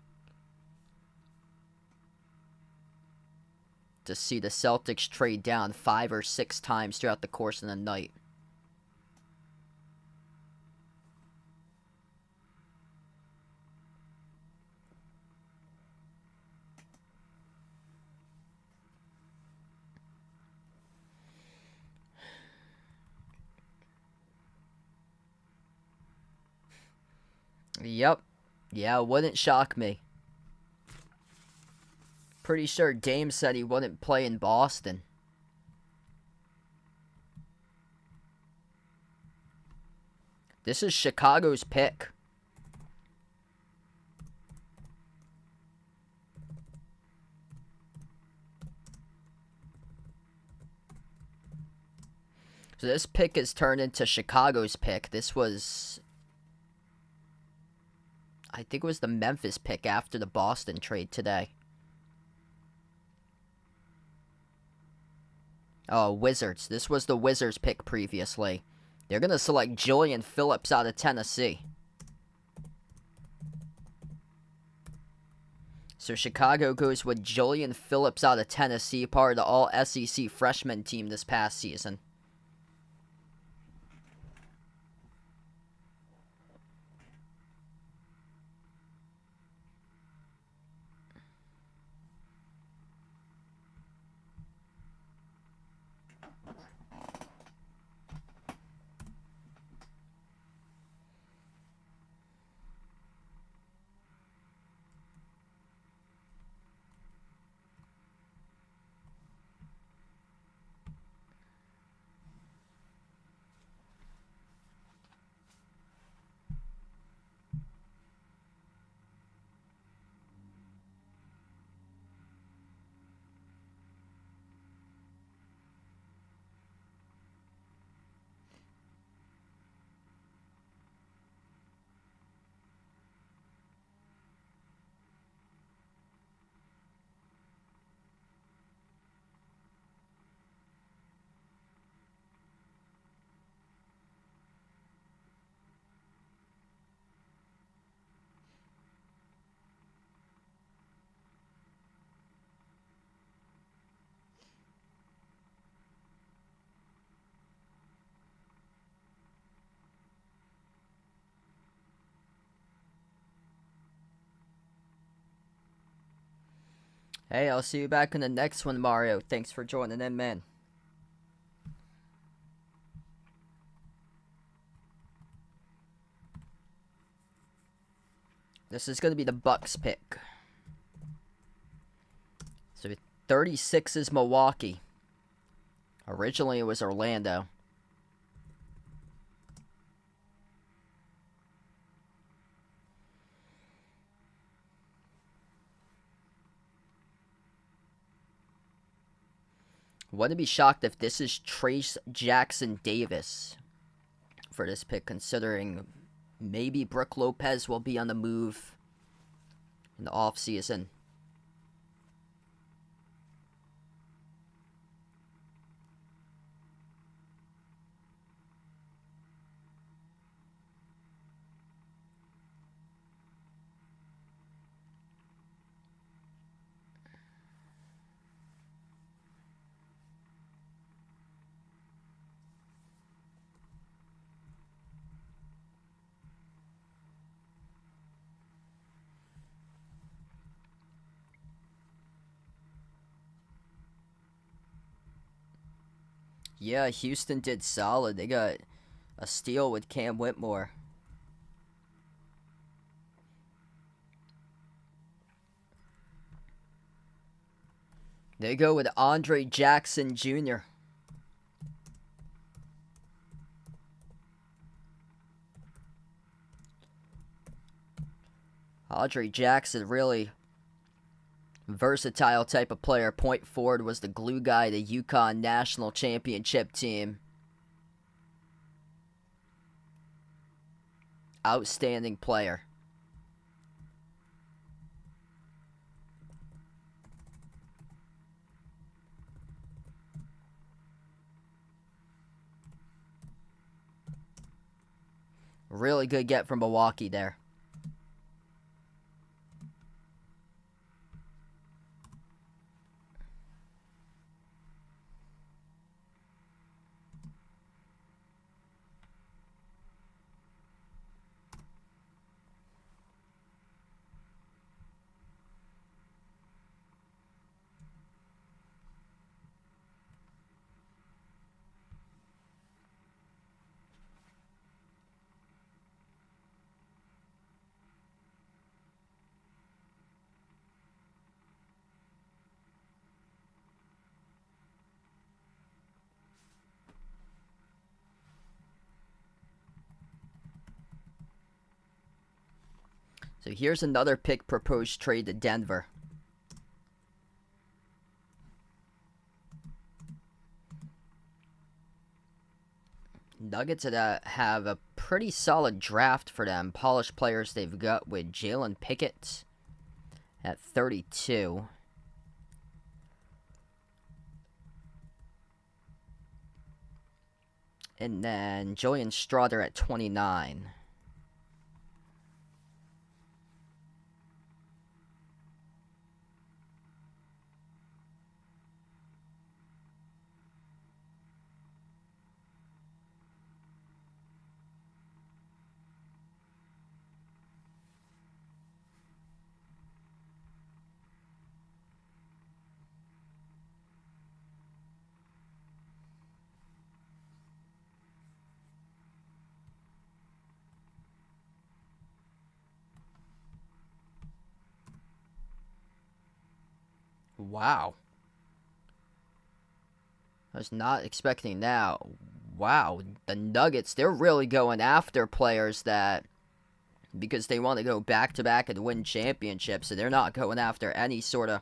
to see the Celtics trade down 5 or 6 times throughout the course of the night. Yep. Yeah, it wouldn't shock me. Pretty sure Dame said he wouldn't play in Boston. This is Chicago's pick. So this pick is turned into Chicago's pick. This was, I think it was the Memphis pick after the Boston trade today. Oh, Wizards. This was the Wizards pick previously. They're going to select Julian Phillips out of Tennessee. So Chicago goes with Julian Phillips out of Tennessee, part of the All-SEC freshman team this past season. Hey, I'll see you back in the next one, Mario. Thanks for joining in, man. This is going to be the Bucks pick. So 36 is Milwaukee. Originally it was Orlando. Wouldn't be shocked if this is Trace Jackson Davis for this pick, considering maybe Brook Lopez will be on the move in the offseason. Yeah, Houston did solid. They got a steal with Cam Whitmore. They go with Andre Jackson Jr. Andre Jackson, really versatile type of player. Point forward, was the glue guy, the UConn national championship team. Outstanding player. Really good get from Milwaukee there. So here's another pick proposed trade to Denver. Nuggets have a pretty solid draft for them. Polished players they've got with Jalen Pickett at 32. And then Julian Strawther at 29. Wow. I was not expecting that. Wow. The Nuggets, they're really going after players that, because they want to go back-to-back and win championships, so they're not going after any sort of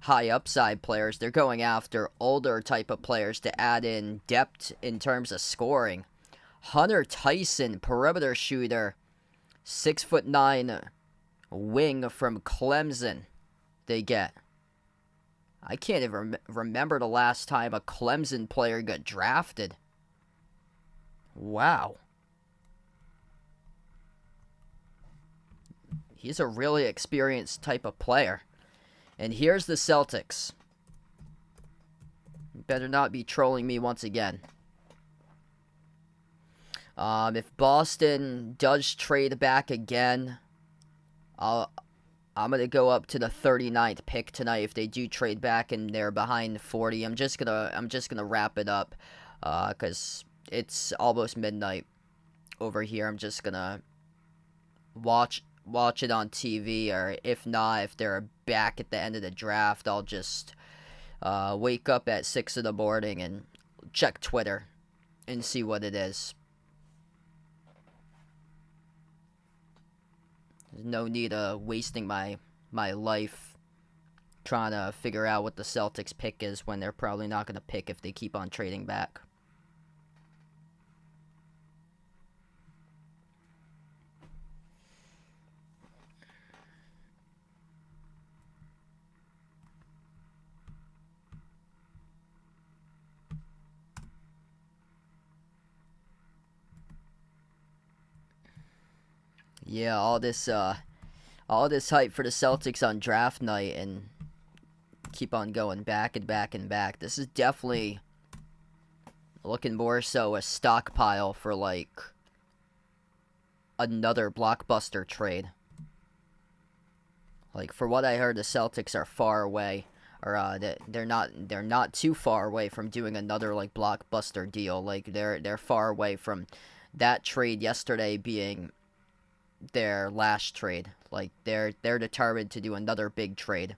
high upside players. They're going after older type of players to add in depth in terms of scoring. Hunter Tyson, perimeter shooter, 6'9" wing from Clemson. They get. I can't even remember the last time a Clemson player got drafted. Wow. He's a really experienced type of player. And here's the Celtics. You better not be trolling me once again. If Boston does trade back again, I'm going to go up to the 39th pick tonight if they do trade back and they're behind 40. I'm just going to wrap it up cuz it's almost midnight over here. I'm just going to watch it on TV, or if not, if they're back at the end of the draft, I'll just wake up at 6 in the morning and check Twitter and see what it is. There's no need of wasting my life trying to figure out what the Celtics pick is when they're probably not going to pick if they keep on trading back. Yeah, all this hype for the Celtics on draft night and keep on going back and back and back. This is definitely looking more so a stockpile for like another blockbuster trade. Like, for what I heard, the Celtics are far away, or they're not too far away from doing another like blockbuster deal. Like they're far away from that trade yesterday being their last trade. Like they're determined to do another big trade.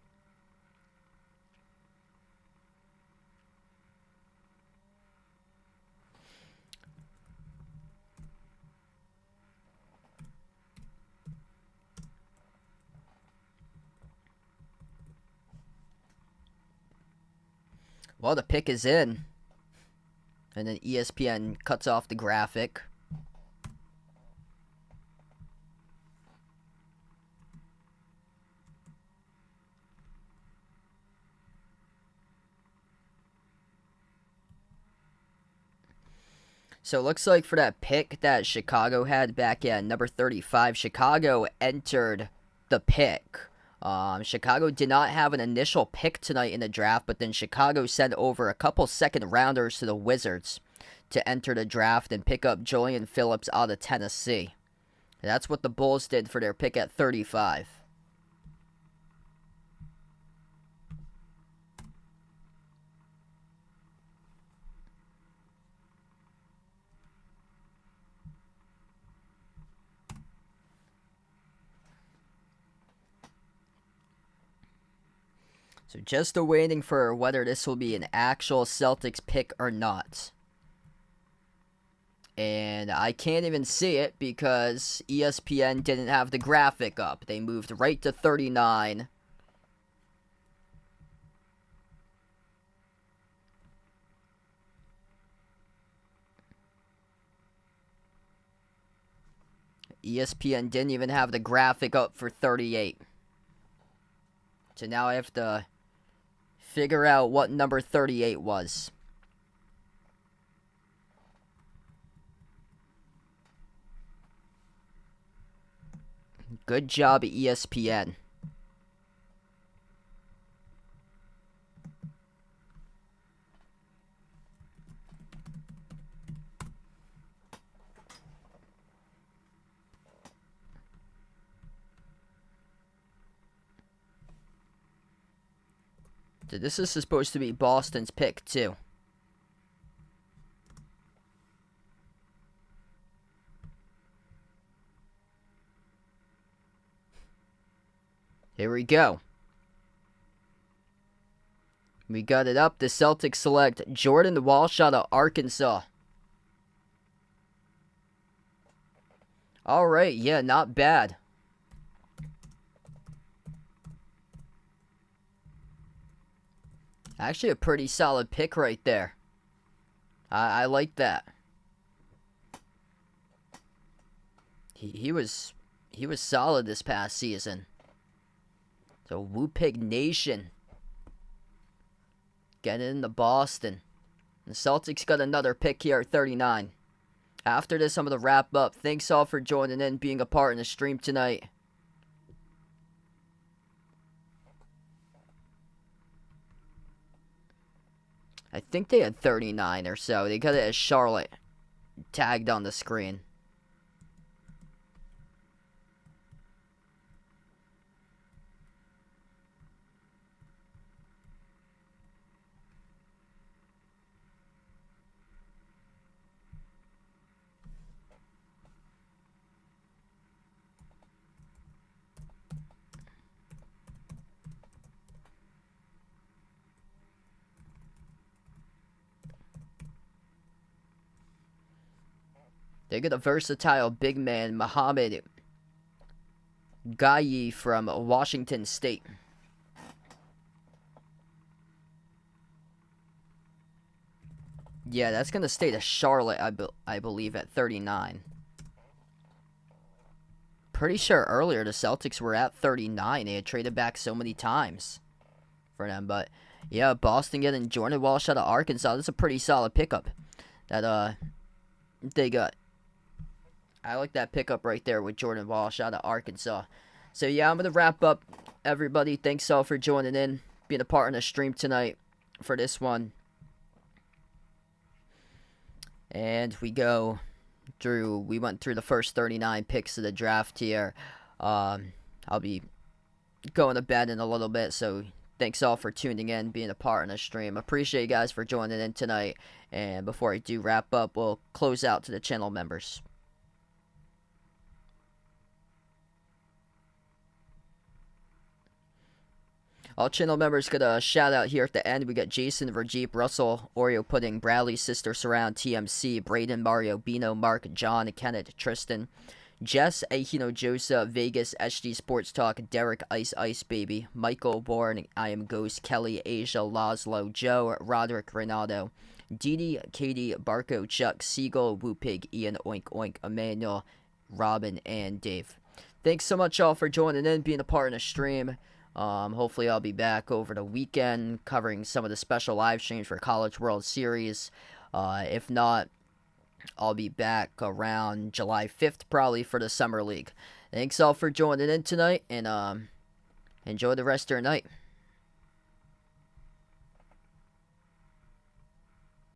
Well, the pick is in. And then ESPN cuts off the graphic. So it looks like for that pick that Chicago had back at number 35, Chicago entered the pick. Chicago did not have an initial pick tonight in the draft, but then Chicago sent over a couple second rounders to the Wizards to enter the draft and pick up Julian Phillips out of Tennessee. And that's what the Bulls did for their pick at 35. So just waiting for whether this will be an actual Celtics pick or not. And I can't even see it because ESPN didn't have the graphic up. They moved right to 39. ESPN didn't even have the graphic up for 38. So now I have to figure out what number 38 was. Good job, ESPN. So this is supposed to be Boston's pick, too. Here we go. We got it up. The Celtics select Jordan Walsh out of Arkansas. All right, yeah, not bad. Actually, a pretty solid pick right there. I like that. He was solid this past season. So Woo Pig Nation getting into Boston. The Celtics got another pick here at 39. After this, I'm going to wrap up. Thanks all for joining in, being a part in the stream tonight. I think they had 39 or so. They got it as Charlotte tagged on the screen. They got a versatile big man, Muhammad Gayi from Washington State. Yeah, that's going to stay to Charlotte, I believe, at 39. Pretty sure earlier the Celtics were at 39. They had traded back so many times for them. But, yeah, Boston getting Jordan Walsh out of Arkansas. That's a pretty solid pickup that they got. I like that pickup right there with Jordan Walsh out of Arkansas. So, yeah, I'm going to wrap up, everybody. Thanks all for joining in, being a part in the stream tonight for this one. And we went through the first 39 picks of the draft here. I'll be going to bed in a little bit, so thanks all for tuning in, being a part in the stream. Appreciate you guys for joining in tonight. And before I do wrap up, we'll close out to the channel members. All channel members get a shout out here at the end. We got Jason, Rajeep, Russell, Oreo Pudding, Bradley, Sister Surround, TMC, Braden, Mario, Bino, Mark, John, Kenneth, Tristan, Jess, Ahino, Joseph, Vegas, HD Sports Talk, Derek, Ice Baby, Michael, Bourne, I Am Ghost, Kelly, Asia, Laszlo, Joe, Roderick, Renato, Didi, Katie, Barco, Chuck, Siegel, Woopig, Ian, Oink Oink, Emmanuel, Robin, and Dave. Thanks so much all for joining in, being a part in the stream. Hopefully I'll be back over the weekend covering some of the special live streams for College World Series. If not, I'll be back around July 5th probably for the Summer League. Thanks all for joining in tonight, and enjoy the rest of your night.